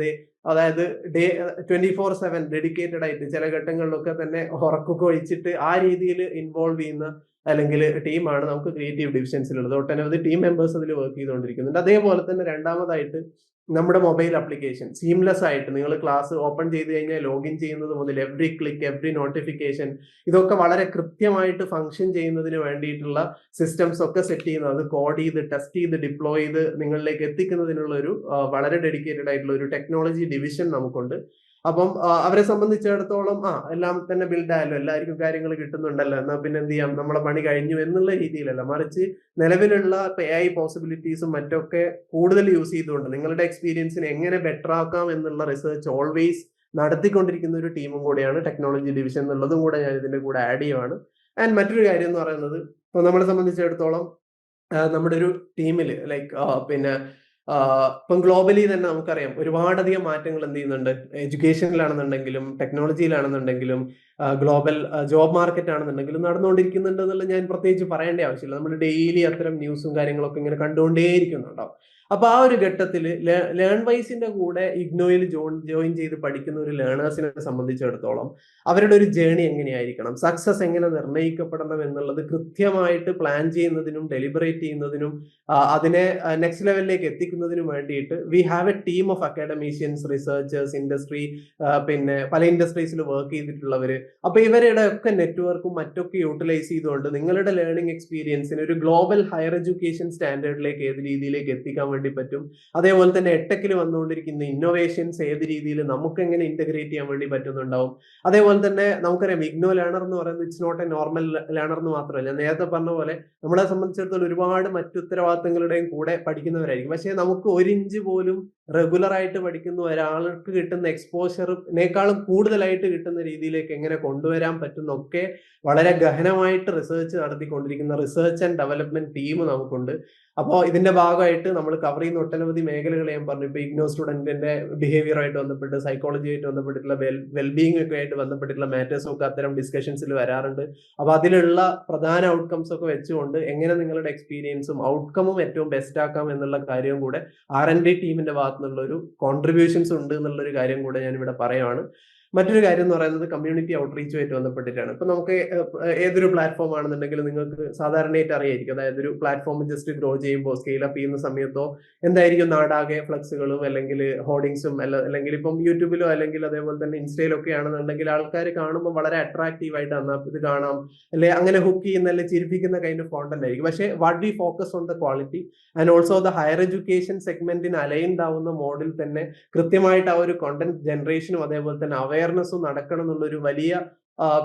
അതായത് 24/7 ഡെഡിക്കേറ്റഡ് ആയിട്ട് ചില ഘട്ടങ്ങളിലൊക്കെ തന്നെ ഉറക്കൊക്കെ ഒഴിച്ചിട്ട് ആ രീതിയിൽ ഇൻവോൾവ് ചെയ്യുന്ന അല്ലെങ്കിൽ ടീമാണ് നമുക്ക് ക്രിയേറ്റീവ് ഡിവിഷൻസിലുള്ളത്. ഒട്ടനവധി ടീം മെമ്പേഴ്സ് അതിൽ വർക്ക് ചെയ്തുകൊണ്ടിരിക്കുന്നുണ്ട്. അതേപോലെ തന്നെ രണ്ടാമതായിട്ട് നമ്മുടെ മൊബൈൽ ആപ്ലിക്കേഷൻ സീംലെസ് ആയിട്ട് നിങ്ങൾ ക്ലാസ് ഓപ്പൺ ചെയ്ത് കഴിഞ്ഞാൽ ലോഗിൻ ചെയ്യുന്നത് മുതൽ എവറി ക്ലിക്ക്, എവറി നോട്ടിഫിക്കേഷൻ, ഇതൊക്കെ വളരെ കൃത്യമായിട്ട് ഫംഗ്ഷൻ ചെയ്യുന്നതിന് വേണ്ടിയിട്ടുള്ള സിസ്റ്റംസ് ഒക്കെ സെറ്റ് ചെയ്യുന്നത്, അത് കോഡ് ചെയ്ത് ടെസ്റ്റ് ചെയ്ത് ഡിപ്ലോയ് ചെയ്ത് നിങ്ങളിലേക്ക് എത്തിക്കുന്നതിനുള്ള ഒരു വളരെ ഡെഡിക്കേറ്റഡ് ആയിട്ടുള്ള ഒരു ടെക്നോളജി ഡിവിഷൻ നമുക്കുണ്ട്. അപ്പം അവരെ സംബന്ധിച്ചിടത്തോളം എല്ലാം തന്നെ ബിൽഡ് ആയല്ലോ, എല്ലാവർക്കും കാര്യങ്ങൾ കിട്ടുന്നുണ്ടല്ലോ, എന്നാൽ പിന്നെ എന്ത് ചെയ്യാം, നമ്മളെ പണി കഴിഞ്ഞു എന്നുള്ള രീതിയിലല്ല, മറിച്ച് നിലവിലുള്ള AI പോസിബിലിറ്റീസും മറ്റൊക്കെ കൂടുതൽ യൂസ് ചെയ്തുകൊണ്ട് നിങ്ങളുടെ എക്സ്പീരിയൻസിനെ എങ്ങനെ ബെറ്റർ ആക്കാം എന്നുള്ള റിസർച്ച് ഓൾവേസ് നടത്തിക്കൊണ്ടിരിക്കുന്ന ഒരു ടീമും കൂടെയാണ് ടെക്നോളജി ഡിവിഷൻ എന്നുള്ളതും കൂടെ ഞാൻ ഇതിന്റെ കൂടെ ആഡ് ചെയ്യുവാണ്. ആൻഡ് മറ്റൊരു കാര്യം എന്ന് പറയുന്നത്, ഇപ്പൊ നമ്മളെ സംബന്ധിച്ചിടത്തോളം നമ്മുടെ ഒരു ടീമിൽ പിന്നെ ഇപ്പം ഗ്ലോബലി തന്നെ നമുക്കറിയാം ഒരുപാടധികം മാറ്റങ്ങൾ എന്ത് ചെയ്യുന്നുണ്ട്, എഡ്യൂക്കേഷനിലാണെന്നുണ്ടെങ്കിലും ടെക്നോളജിയിലാണെന്നുണ്ടെങ്കിലും ഗ്ലോബൽ ജോബ് മാർക്കറ്റ് ആണെന്നുണ്ടെങ്കിലും നടന്നുകൊണ്ടിരിക്കുന്നുണ്ട് എന്നുള്ളത് ഞാൻ പ്രത്യേകിച്ച് പറയേണ്ട ആവശ്യമില്ല. നമ്മൾ ഡെയിലി അത്തരം ന്യൂസും കാര്യങ്ങളൊക്കെ ഇങ്ങനെ കണ്ടുകൊണ്ടേയിരിക്കുന്നുണ്ടാവും. അപ്പൊ ആ ഒരു ഘട്ടത്തിൽ ലേൺ വൈസിന്റെ കൂടെ ഇഗ്നോയിൽ ജോയിൻ ചെയ്ത് പഠിക്കുന്ന ഒരു ലേണേഴ്സിനെ സംബന്ധിച്ചിടത്തോളം അവരുടെ ഒരു ജേണി എങ്ങനെയായിരിക്കണം, സക്സസ് എങ്ങനെ നിർണ്ണയിക്കപ്പെടണം എന്നുള്ളത് കൃത്യമായിട്ട് പ്ലാൻ ചെയ്യുന്നതിനും ഡെലിബറേറ്റ് ചെയ്യുന്നതിനും അതിനെ നെക്സ്റ്റ് ലെവലിലേക്ക് എത്തിക്കുന്നതിനും വേണ്ടിയിട്ട് V have A team of academicians, researchers, industry, പിന്നെ പല ഇൻഡസ്ട്രീസിൽ വർക്ക് ചെയ്തിട്ടുള്ളവര്. അപ്പൊ ഇവരുടെ ഒക്കെ നെറ്റ്വർക്കും മറ്റൊക്കെ യൂട്ടിലൈസ് ചെയ്തുകൊണ്ട് നിങ്ങളുടെ ലേണിംഗ് എക്സ്പീരിയൻസിന് ഒരു ഗ്ലോബൽ ഹയർ എഡ്യൂക്കേഷൻ സ്റ്റാൻഡേർഡിലേക്ക് ഏത് രീതിയിലേക്ക് എത്തിക്കാൻ വേണ്ടി പറ്റും, അതേപോലെ തന്നെ എട്ടെക്കിൽ വന്നുകൊണ്ടിരിക്കുന്ന ഇന്നോവേഷൻസ് ഏത് രീതിയിൽ നമുക്ക് എങ്ങനെ ഇന്റഗ്രേറ്റ് ചെയ്യാൻ വേണ്ടി പറ്റുന്നുണ്ടാവും. അതേപോലെ തന്നെ നമുക്കറിയാം ഇഗ്നോ ലേണർ എന്ന് പറയുന്നത് it's not a normal learner എന്ന് മാത്രമല്ല, നേരത്തെ പറഞ്ഞ പോലെ നമ്മളെ സംബന്ധിച്ചിടത്തോളം ഒരുപാട് മറ്റു ഉത്തരവാദിത്തങ്ങളുടെയും കൂടെ പഠിക്കുന്നവരായിരിക്കും. പക്ഷെ നമുക്ക് 1 ഇഞ്ച് പോലും റെഗുലർ ആയിട്ട് പഠിക്കുന്ന ഒരാൾക്ക് കിട്ടുന്ന എക്സ്പോഷറിനേക്കാളും കൂടുതലായിട്ട് കിട്ടുന്ന രീതിയിലേക്ക് എങ്ങനെ കൊണ്ടുവരാൻ പറ്റുന്നൊക്കെ വളരെ ഗഹനമായിട്ട് റിസർച്ച് നടത്തിക്കൊണ്ടിരിക്കുന്ന റിസർച്ച് ആൻഡ് ഡെവലപ്മെന്റ് ടീം നമുക്കുണ്ട്. അപ്പോൾ ഇതിന്റെ ഭാഗമായിട്ട് നമ്മൾ കവർ ചെയ്യുന്ന ഒട്ടനവധി മേഖലകൾ ഞാൻ പറഞ്ഞു. ഇപ്പൊ ഇഗ്നോ സ്റ്റുഡന്റിന്റെ ബിഹേവിയറുമായിട്ട് ബന്ധപ്പെട്ട്, സൈക്കോളജി ആയിട്ട് ബന്ധപ്പെട്ടിട്ടുള്ള വെൽബീങ് ഒക്കെ ആയിട്ട് ബന്ധപ്പെട്ടിട്ടുള്ള മാറ്റേഴ്സും ഒക്കെ അത്തരം ഡിസ്കഷൻസിൽ വരാറുണ്ട്. അപ്പൊ അതിലുള്ള പ്രധാന ഔട്ട്കംസ് ഒക്കെ വെച്ചുകൊണ്ട് എങ്ങനെ നിങ്ങളുടെ എക്സ്പീരിയൻസും ഔട്ട്കമും ഏറ്റവും ബെസ്റ്റ് ആക്കാം എന്നുള്ള കാര്യവും കൂടെ R&D ടീമിന്റെ ഭാഗത്തു നിന്നുള്ള ഒരു കോൺട്രിബ്യൂഷൻസ് ഉണ്ട് എന്നുള്ളൊരു കാര്യം കൂടെ ഞാൻ ഇവിടെ പറയുവാണ്. മറ്റൊരു കാര്യം എന്ന് പറയുന്നത് കമ്മ്യൂണിറ്റി ഔട്ട്റീച്ചുമായിട്ട് ബന്ധപ്പെട്ടിട്ടാണ്. ഇപ്പൊ നമുക്ക് ഏതൊരു പ്ലാറ്റ്ഫോം ആണെന്നുണ്ടെങ്കിലും നിങ്ങൾക്ക് സാധാരണയായിട്ട് അറിയായിരിക്കും, അതായത് ഒരു പ്ലാറ്റ്ഫോം ജസ്റ്റ് ഗ്രോ ചെയ്യുമ്പോൾ, സ്കെയിൽ അപ്പ് ചെയ്യുന്ന സമയത്തോ എന്തായിരിക്കും നാടാകെ ഫ്ലക്സുകളും അല്ലെങ്കിൽ ഹോർഡിങ്സും അല്ലെങ്കിൽ ഇപ്പം യൂട്യൂബിലോ അല്ലെങ്കിൽ അതേപോലെ തന്നെ ഇൻസ്റ്റയിലോ ഒക്കെ ആണെന്നുണ്ടെങ്കിൽ ആൾക്കാർ കാണുമ്പോൾ വളരെ അട്രാക്റ്റീവ് ആയിട്ട് ഇത് കാണാം, അല്ലെ അങ്ങനെ ഹുക്ക് ചെയ്യുന്ന അല്ലെ ചിരിപ്പിക്കുന്ന കൈൻഡ് ഓഫ് കോണ്ടന്റ് ആയിരിക്കും. പക്ഷേ what we focus on the quality and also the higher education സെഗ്മെന്റിന് അലൈൻഡ് ആവുന്ന മോഡിൽ തന്നെ കൃത്യമായിട്ട് ആ ഒരു കോണ്ടന്റ് ജനറേഷനും അതേപോലെ തന്നെ അവയർനെസ്സും നടക്കണം എന്നുള്ളൊരു വലിയ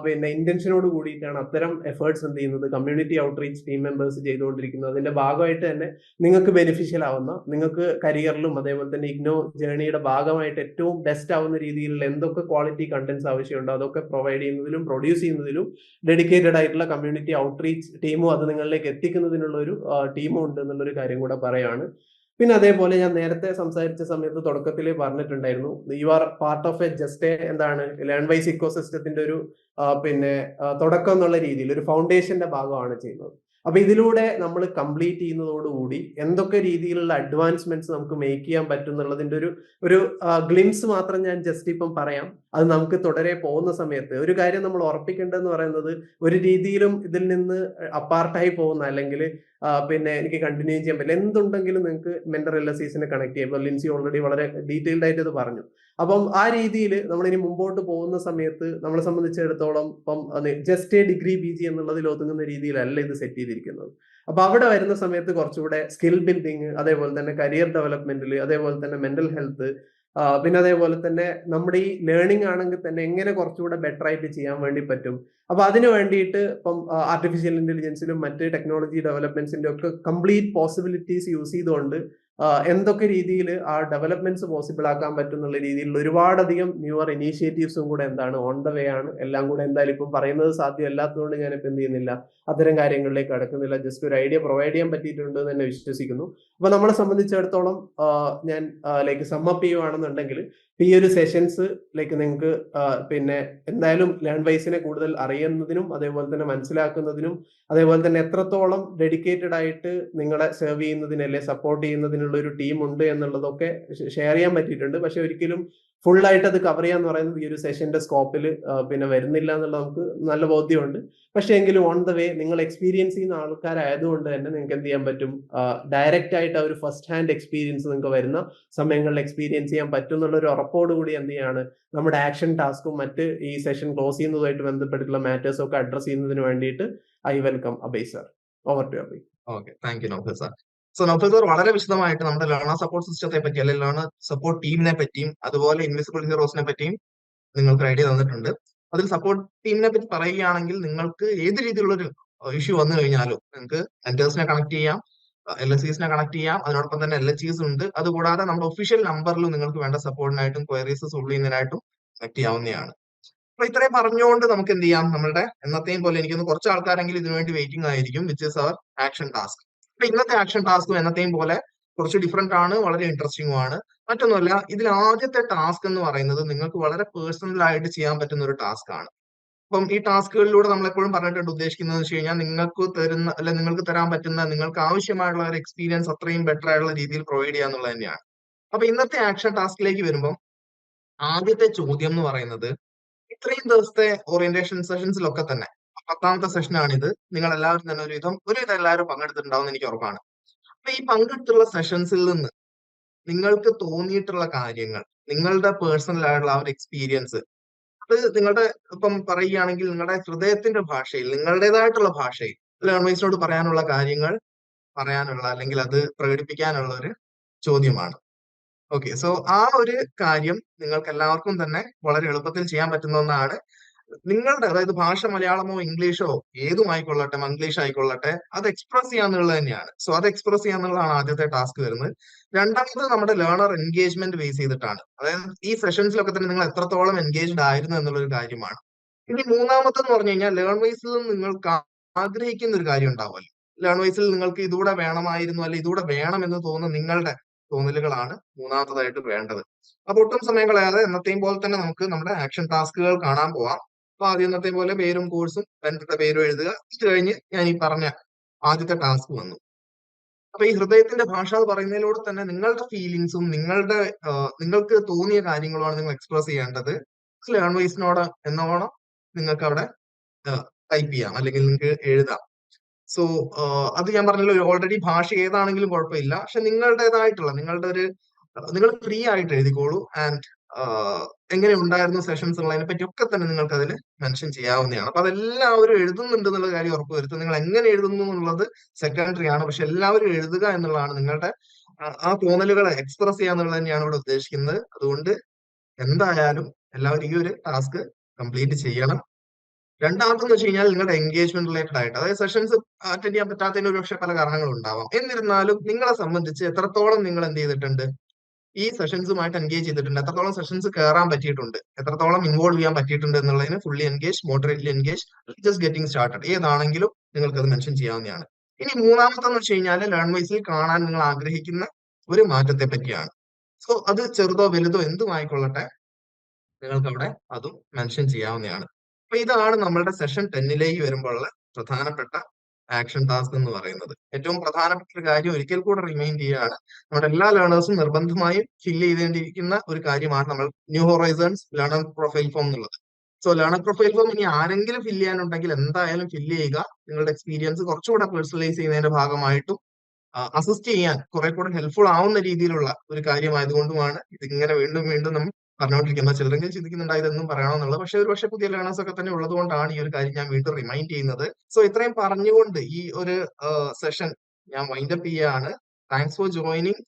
പിന്നെ ഇന്റൻഷനോട് കൂടിയിട്ടാണ് അത്തരം എഫേർട്സ് എന്ത് ചെയ്യുന്നത് കമ്മ്യൂണിറ്റി ഔട്ട്റീച്ച് ടീം മെമ്പേഴ്സ് ചെയ്തുകൊണ്ടിരിക്കുന്നത്. അതിന്റെ ഭാഗമായിട്ട് തന്നെ നിങ്ങൾക്ക് ബെനിഫിഷ്യൽ ആവുന്ന, നിങ്ങൾക്ക് കരിയറിലും അതേപോലെ തന്നെ ഇഗ്നോ ജേണിയുടെ ഭാഗമായിട്ട് ഏറ്റവും ബെസ്റ്റ് ആവുന്ന രീതിയിലുള്ള എന്തൊക്കെ ക്വാളിറ്റി കണ്ടന്റ്സ് ആവശ്യമുണ്ടോ അതൊക്കെ പ്രൊവൈഡ് ചെയ്യുന്നതിലും പ്രൊഡ്യൂസ് ചെയ്യുന്നതിലും ഡെഡിക്കേറ്റഡ് ആയിട്ടുള്ള കമ്മ്യൂണിറ്റി ഔട്ട്റീച്ച് ടീമും അത് നിങ്ങളിലേക്ക് എത്തിക്കുന്നതിനുള്ള ഒരു ടീമും ഉണ്ട് എന്നുള്ളൊരു കാര്യം കൂടെ പറയുകയാണ്. പിന്നെ അതേപോലെ ഞാൻ നേരത്തെ സംസാരിച്ച സമയത്ത് തുടക്കത്തിൽ പറഞ്ഞിട്ടുണ്ടായിരുന്നു, യു ആർ പാർട്ട് ഓഫ് എന്താണ് ലേൺ വൈസ് ഇക്കോസിസ്റ്റത്തിന്റെ ഒരു പിന്നെ തുടക്കം എന്നുള്ള രീതിയിൽ ഒരു ഫൗണ്ടേഷന്റെ ഭാഗമാണ് ചെയ്യുന്നത്. അപ്പൊ ഇതിലൂടെ നമ്മൾ കംപ്ലീറ്റ് ചെയ്യുന്നതോടുകൂടി എന്തൊക്കെ രീതിയിലുള്ള അഡ്വാൻസ്മെന്റ്സ് നമുക്ക് മേക്ക് ചെയ്യാൻ പറ്റും എന്നുള്ളതിന്റെ ഒരു ഗ്ലിംസ് മാത്രം ഞാൻ ജസ്റ്റ് ഇപ്പം പറയാം. അത് നമുക്ക് തുടരെ പോകുന്ന സമയത്ത് ഒരു കാര്യം നമ്മൾ ഉറപ്പിക്കേണ്ടതെന്ന് പറയുന്നത്, ഒരു രീതിയിലും ഇതിൽ നിന്ന് അപ്പാർട്ടായി പോകുന്ന അല്ലെങ്കിൽ പിന്നെ എനിക്ക് കണ്ടിന്യൂ ചെയ്യാൻ പറ്റില്ല എന്തുണ്ടെങ്കിലും നിങ്ങൾക്ക് മെന്റർ LSEസിനെ കണക്ട് ചെയ്യാം. ലിൻസി ഓൾറെഡി വളരെ ഡീറ്റെയിൽഡ് ആയിട്ട് ഇത് പറഞ്ഞു. അപ്പം ആ രീതിയിൽ നമ്മളിനി മുമ്പോട്ട് പോകുന്ന സമയത്ത് നമ്മളെ സംബന്ധിച്ചിടത്തോളം ഇപ്പം ജസ്റ്റ് എ ഡിഗ്രി PG എന്നുള്ളതിൽ ഒതുങ്ങുന്ന രീതിയിലല്ല ഇത് സെറ്റ് ചെയ്തിരിക്കുന്നത്. അപ്പൊ അവിടെ വരുന്ന സമയത്ത് കുറച്ചുകൂടെ സ്കിൽ ബിൽഡിങ്, അതേപോലെ തന്നെ കരിയർ ഡെവലപ്മെന്റിൽ, അതേപോലെ തന്നെ മെന്റൽ ഹെൽത്ത്, പിന്നെ അതേപോലെ തന്നെ നമ്മുടെ ഈ ലേണിംഗ് ആണെങ്കിൽ തന്നെ എങ്ങനെ കുറച്ചുകൂടെ ബെറ്റർ ആയിട്ട് ചെയ്യാൻ വേണ്ടി പറ്റും. അപ്പൊ അതിന് വേണ്ടിയിട്ട് ഇപ്പം ആർട്ടിഫിഷ്യൽ ഇന്റലിജൻസിലും മറ്റ് ടെക്നോളജി ഡെവലപ്മെന്റ്സിന്റെ ഒക്കെ കംപ്ലീറ്റ് പോസിബിലിറ്റീസ് യൂസ് ചെയ്തുകൊണ്ട് എന്തൊക്കെ രീതിയിൽ ആ ഡെവലപ്മെന്റ്സ് പോസിബിൾ ആക്കാൻ പറ്റും എന്നുള്ള രീതിയിലുള്ള ഒരുപാടധികം ന്യൂവർ ഇനീഷ്യേറ്റീവ്സും കൂടെ എന്താണ് ഓൺ ദ വേ ആണ്. എല്ലാം കൂടെ എന്തായാലും ഇപ്പം പറയുന്നത് സാധ്യമല്ലാത്തതുകൊണ്ട് ഞാനിപ്പോൾ എന്ത് ചെയ്യുന്നില്ല, അത്തരം കാര്യങ്ങളിലേക്ക് കടക്കുന്നില്ല. ജസ്റ്റ് ഒരു ഐഡിയ പ്രൊവൈഡ് ചെയ്യാൻ പറ്റിയിട്ടുണ്ട് എന്ന് തന്നെ വിശ്വസിക്കുന്നു. അപ്പൊ നമ്മളെ സംബന്ധിച്ചിടത്തോളം ഞാൻ ലൈക്ക് സമ്മപ്പ് ചെയ്യുവാണെന്നുണ്ടെങ്കിൽ ഈ ഒരു സെഷൻസ് ലൈക്ക് നിങ്ങൾക്ക് പിന്നെ എന്തായാലും ലേൺ വൈസിനെ കൂടുതൽ അറിയുന്നതിനും അതേപോലെ തന്നെ മനസ്സിലാക്കുന്നതിനും അതേപോലെ തന്നെ എത്രത്തോളം ഡെഡിക്കേറ്റഡ് ആയിട്ട് നിങ്ങളെ സെർവ് ചെയ്യുന്നതിന് അല്ലെ സപ്പോർട്ട് ചെയ്യുന്നതിനുള്ള ഒരു ടീം ഉണ്ട് എന്നുള്ളതൊക്കെ ഷെയർ ചെയ്യാൻ പറ്റിയിട്ടുണ്ട്. പക്ഷെ ഒരിക്കലും ഫുൾ ആയിട്ട് അത് കവർ ചെയ്യാന്ന് പറയുന്നത് ഈ ഒരു സെഷന്റെ സ്കോപ്പിൽ പിന്നെ വരുന്നില്ല എന്നുള്ളത് നമുക്ക് നല്ല ബോധ്യമുണ്ട്. പക്ഷെ എങ്കിലും ഓൺ ദ വേ നിങ്ങൾ എക്സ്പീരിയൻസ് ചെയ്യുന്ന ആൾക്കാരായതുകൊണ്ട് തന്നെ നിങ്ങൾക്ക് എന്ത് ചെയ്യാൻ പറ്റും, ഡയറക്റ്റ് ആയിട്ട് ആ ഒരു ഫസ്റ്റ് ഹാൻഡ് എക്സ്പീരിയൻസ് നിങ്ങൾക്ക് വരുന്ന സമയങ്ങളിൽ എക്സ്പീരിയൻസ് ചെയ്യാൻ പറ്റും എന്നുള്ള ഒരു ഉറപ്പോടുകൂടി എന്ത് ചെയ്യാണ് നമ്മുടെ ആക്ഷൻ ടാസ്കും മറ്റ് ഈ സെഷൻ ക്ലോസ് ചെയ്യുന്നതുമായിട്ട് ബന്ധപ്പെട്ടിട്ടുള്ള മാറ്റേഴ്സും ഒക്കെ അഡ്രസ് ചെയ്യുന്നതിന് വേണ്ടിയിട്ട് I welcome Abhay sir. Over to Abhay. Okay, thank you Naufal sir. So Naufal sir വളരെ വിശദമായിട്ട് നമ്മുടെ ലേണർ സപ്പോർട്ട് സിസ്റ്റത്തെ പറ്റി അല്ലെങ്കിൽ ലേണർ സപ്പോർട്ട് ടീമിനെ പറ്റിയും അതുപോലെ ഇൻവിസിബിൾ ഹീറോസിനെ പറ്റിയും നിങ്ങൾക്ക് ഐഡിയ തന്നിട്ടുണ്ട്. അതിൽ സപ്പോർട്ട് ടീമിനെ പറ്റി പറയുകയാണെങ്കിൽ നിങ്ങൾക്ക് ഏത് രീതിയിലുള്ള ഒരു ഇഷ്യൂ വന്നു കഴിഞ്ഞാലും നിങ്ങൾക്ക് മെന്റേഴ്സിനെ കണക്ട് ചെയ്യാം, LSEസിനെ കണക്ട് ചെയ്യാം, അതിനോടൊപ്പം തന്നെ LHEs ഉണ്ട്. അതുകൂടാതെ നമ്മുടെ ഒഫീഷ്യൽ നമ്പറിൽ നിങ്ങൾക്ക് വേണ്ട സപ്പോർട്ടിനായിട്ടും ക്വയറീസ് സോൾവ് ചെയ്യുന്നതിനായിട്ടും കണക്ട് ചെയ്യാവുന്നതാണ്. അപ്പൊ ഇത്രയും പറഞ്ഞുകൊണ്ട് നമുക്ക് എന്ത് ചെയ്യാം, നമ്മുടെ എന്നത്തെയും പോലെ എനിക്കൊന്ന് കുറച്ച് ആൾക്കാരെങ്കിലും ഇതിനുവേണ്ടി വെയിറ്റിംഗ് ആയിരിക്കും, which is our action task. അപ്പൊ ഇന്നത്തെ ആക്ഷൻ ടാസ്കും എന്നത്തെയും പോലെ കുറച്ച് ഡിഫറെന്റ് ആണ്, വളരെ ഇൻട്രസ്റ്റിംഗും ആണ്. മറ്റൊന്നുമല്ല, ഇതിൽ ആദ്യത്തെ ടാസ്ക് എന്ന് പറയുന്നത് നിങ്ങൾക്ക് വളരെ പേഴ്സണൽ ആയിട്ട് ചെയ്യാൻ പറ്റുന്ന ഒരു ടാസ്ക് ആണ്. അപ്പം ഈ ടാസ്കുകളിലൂടെ നമ്മൾ എപ്പോഴും പറഞ്ഞിട്ടുണ്ട് ഉദ്ദേശിക്കുന്നത് വെച്ച് കഴിഞ്ഞാൽ നിങ്ങൾക്ക് തരുന്ന അല്ലെ നിങ്ങൾക്ക് തരാൻ പറ്റുന്ന നിങ്ങൾക്ക് ആവശ്യമായുള്ള ഒരു എക്സ്പീരിയൻസ് അത്രയും ബെറ്റർ ആയിട്ടുള്ള രീതിയിൽ പ്രൊവൈഡ് ചെയ്യുക എന്നുള്ളത് തന്നെയാണ്. അപ്പൊ ഇന്നത്തെ ആക്ഷൻ ടാസ്കിലേക്ക് വരുമ്പോൾ ആദ്യത്തെ ചോദ്യം എന്ന് പറയുന്നത്, ഇത്രയും ദിവസത്തെ ഓറിയന്റേഷൻ സെഷൻസിലൊക്കെ തന്നെ 10ാമത്തെ സെഷനാണിത്. നിങ്ങൾ എല്ലാവരും തന്നെ ഒരുവിധം എല്ലാവരും പങ്കെടുത്തിട്ടുണ്ടാവും എനിക്ക് ഉറപ്പാണ്. അപ്പൊ ഈ പങ്കെടുത്തുള്ള സെഷൻസിൽ നിന്ന് നിങ്ങൾക്ക് തോന്നിയിട്ടുള്ള കാര്യങ്ങൾ, നിങ്ങളുടെ പേഴ്സണൽ ആയിട്ടുള്ള ആ ഒരു എക്സ്പീരിയൻസ്, അത് നിങ്ങളുടെ ഇപ്പം പറയുകയാണെങ്കിൽ നിങ്ങളുടെ ഹൃദയത്തിന്റെ ഭാഷയിൽ നിങ്ങളുടേതായിട്ടുള്ള ഭാഷയിൽ ലേണേഴ്സിനോട് പറയാനുള്ള കാര്യങ്ങൾ പറയാനുള്ള അല്ലെങ്കിൽ അത് പ്രകടിപ്പിക്കാനുള്ള ഒരു ചോദ്യമാണ്. ഓക്കെ, സോ ആ ഒരു കാര്യം നിങ്ങൾക്ക് എല്ലാവർക്കും തന്നെ വളരെ എളുപ്പത്തിൽ ചെയ്യാൻ പറ്റുന്ന ഒന്നാണ്. നിങ്ങളുടെ അതായത് ഭാഷ മലയാളമോ ഇംഗ്ലീഷോ ഏതുമായിക്കൊള്ളട്ടെ, മംഗ്ലീഷ് ആയിക്കൊള്ളട്ടെ, അത് എക്സ്പ്രസ് ചെയ്യാന്നുള്ളത് തന്നെയാണ്. സോ അത് എക്സ്പ്രസ് ചെയ്യാന്നുള്ളതാണ് ആദ്യത്തെ ടാസ്ക് വരുന്നത്. രണ്ടാമത് നമ്മുടെ ലേണർ എൻഗേജ്മെന്റ് ബേസ് ചെയ്തിട്ടാണ്. അതായത് ഈ സെഷൻസിലൊക്കെ തന്നെ നിങ്ങൾ എത്രത്തോളം എൻഗേജ്ഡ് ആയിരുന്നു എന്നുള്ളൊരു കാര്യമാണ്. ഇനി മൂന്നാമത്തെന്ന് പറഞ്ഞു കഴിഞ്ഞാൽ ലേൺ വൈസിൽ നിന്ന് നിങ്ങൾക്ക് ആഗ്രഹിക്കുന്ന ഒരു കാര്യം ഉണ്ടാവുമല്ലോ. ലേൺ വൈസിൽ നിങ്ങൾക്ക് ഇതുകൂടെ വേണമായിരുന്നു അല്ലെ ഇതുകൂടെ വേണം എന്ന് തോന്നുന്ന നിങ്ങളുടെ തോന്നലുകളാണ് മൂന്നാമത്തതായിട്ട് വേണ്ടത്. അപ്പൊ ഒട്ടും സമയം കളയാതെ എന്നത്തെയും പോലെ തന്നെ നമുക്ക് നമ്മുടെ ആക്ഷൻ ടാസ്കുകൾ കാണാൻ പോവാം. അപ്പൊ ആദ്യം എന്നത്തെ പോലെ പേരും കോഴ്സും ബന്ധപ്പെട്ട പേരും എഴുതുക. ഇത് കഴിഞ്ഞ് ഞാൻ ഈ പറഞ്ഞ ആദ്യത്തെ ടാസ്ക് വന്നു. അപ്പൊ ഈ ഹൃദയത്തിന്റെ ഭാഷ എന്ന് പറയുന്നതിലൂടെ തന്നെ നിങ്ങളുടെ ഫീലിങ്സും നിങ്ങൾക്ക് തോന്നിയ കാര്യങ്ങളുമാണ് നിങ്ങൾ എക്സ്പ്രസ് ചെയ്യേണ്ടത്. ലേൺ വൈസിനോട് എന്നോണം നിങ്ങൾക്ക് അവിടെ ടൈപ്പ് ചെയ്യാം അല്ലെങ്കിൽ നിങ്ങൾക്ക് എഴുതാം. സോ അത് ഞാൻ പറഞ്ഞല്ലോ, ഓൾറെഡി ഭാഷ ഏതാണെങ്കിലും കുഴപ്പമില്ല. പക്ഷെ നിങ്ങളുടേതായിട്ടുള്ള നിങ്ങൾ ഫ്രീ ആയിട്ട് എഴുതിക്കോളൂ. ആൻഡ് എങ്ങനെ ഉണ്ടായിരുന്നു സെഷൻസ് ഉള്ളതിനെ പറ്റി ഒക്കെ തന്നെ നിങ്ങൾക്ക് അതിൽ മെൻഷൻ ചെയ്യാവുന്നതാണ്. അപ്പൊ അതെല്ലാവരും എഴുതുന്നുണ്ട് എന്നുള്ള കാര്യം ഉറപ്പുവരുത്തുക. നിങ്ങൾ എങ്ങനെ എഴുതുന്നു എന്നുള്ളത് സെക്കൻഡറി ആണ്, പക്ഷെ എല്ലാവരും എഴുതുക എന്നുള്ളതാണ് നിങ്ങളുടെ ആ തോന്നലുകളെ എക്സ്പ്രസ് ചെയ്യുക എന്നുള്ളത് തന്നെയാണ് ഇവിടെ ഉദ്ദേശിക്കുന്നത്. അതുകൊണ്ട് എന്തായാലും എല്ലാവരും ഈ ഒരു ടാസ്ക് കംപ്ലീറ്റ് ചെയ്യണം. രണ്ടാമത്തെന്ന് വെച്ച് കഴിഞ്ഞാൽ നിങ്ങളുടെ എൻഗേജ്മെന്റ് റിലേറ്റഡ് ആയിട്ട്, അതായത് സെഷൻസ് അറ്റൻഡ് ചെയ്യാൻ പറ്റാത്തതിന് ഒരു പക്ഷേ പല കാരണങ്ങളും ഉണ്ടാവാം. എന്നിരുന്നാലും നിങ്ങളെ സംബന്ധിച്ച് എത്രത്തോളം നിങ്ങൾ എന്ത് ചെയ്തിട്ടുണ്ട്, ഈ സെഷൻസുമായിട്ട് എൻഗേജ് ചെയ്തിട്ടുണ്ട്, എത്രത്തോളം സെഷൻസ് കയറാൻ പറ്റിയിട്ടുണ്ട്, എത്രത്തോളം ഇൻവോൾവ് ചെയ്യാൻ പറ്റിയിട്ടുണ്ട് എന്നുള്ളതിന് fully engage, moderately engage, just getting started, ഏതാണെങ്കിലും നിങ്ങൾക്ക് അത് മെൻഷൻ ചെയ്യാവുന്നതാണ്. ഇനി മൂന്നാമത്തെന്ന് വെച്ച് കഴിഞ്ഞാൽ ലേൺ വൈസിൽ കാണാൻ നിങ്ങൾ ആഗ്രഹിക്കുന്ന ഒരു മാറ്റത്തെ പറ്റിയാണ്. സോ അത് ചെറുതോ വലുതോ എന്തുമായിക്കൊള്ളട്ടെ, നിങ്ങൾക്ക് അവിടെ അതും മെൻഷൻ ചെയ്യാവുന്നതാണ്. അപ്പൊ ഇതാണ് നമ്മളുടെ സെഷൻ 10ലേക്ക് വരുമ്പോഴുള്ള പ്രധാനപ്പെട്ട ആക്ഷൻ ടാസ്ക് എന്ന് പറയുന്നത്. ഏറ്റവും പ്രധാനപ്പെട്ട ഒരു കാര്യം ഒരിക്കൽ കൂടെ റിമൈൻഡ് ചെയ്യുകയാണ്, നമ്മുടെ എല്ലാ ലേണേഴ്സും നിർബന്ധമായും ഫില്ല് ചെയ്തേണ്ടിയിരിക്കുന്ന ഒരു കാര്യമാണ് നമ്മൾ new Horizons learner profile form എന്നുള്ളത്. സോ ലേണർ പ്രൊഫൈൽ ഫോം ഇനി ആരെങ്കിലും ഫില്ല് ചെയ്യാനുണ്ടെങ്കിൽ എന്തായാലും ഫില്ല് ചെയ്യുക. നിങ്ങളുടെ എക്സ്പീരിയൻസ് കുറച്ചുകൂടെ പേഴ്സണലൈസ് ചെയ്യുന്നതിന്റെ ഭാഗമായിട്ടും അസിസ്റ്റ് ചെയ്യാൻ കുറെ കൂടെ ഹെൽപ്ഫുൾ ആവുന്ന രീതിയിലുള്ള ഒരു കാര്യമായതുകൊണ്ടുമാണ് ഇതിങ്ങനെ വീണ്ടും വീണ്ടും നമ്മൾ പറഞ്ഞുകൊണ്ടിരിക്കുന്നത്. ചിലരെങ്കിലും ചിന്തിക്കുന്നുണ്ടാവും ഇതെന്നും പറയണമെന്നുള്ളത്. പക്ഷെ ഒരു പക്ഷെ പുതിയ ലേണേഴ്സ് ഒക്കെ തന്നെ ഉള്ളതുകൊണ്ടാണ് ഈ ഒരു കാര്യം ഞാൻ വീണ്ടും റിമൈൻഡ് ചെയ്യുന്നത്. സോ ഇത്രയും പറഞ്ഞുകൊണ്ട് ഈ ഒരു സെഷൻ ഞാൻ വൈൻഡ് അപ്പ് ചെയ്യാണ്. Thanks for joining.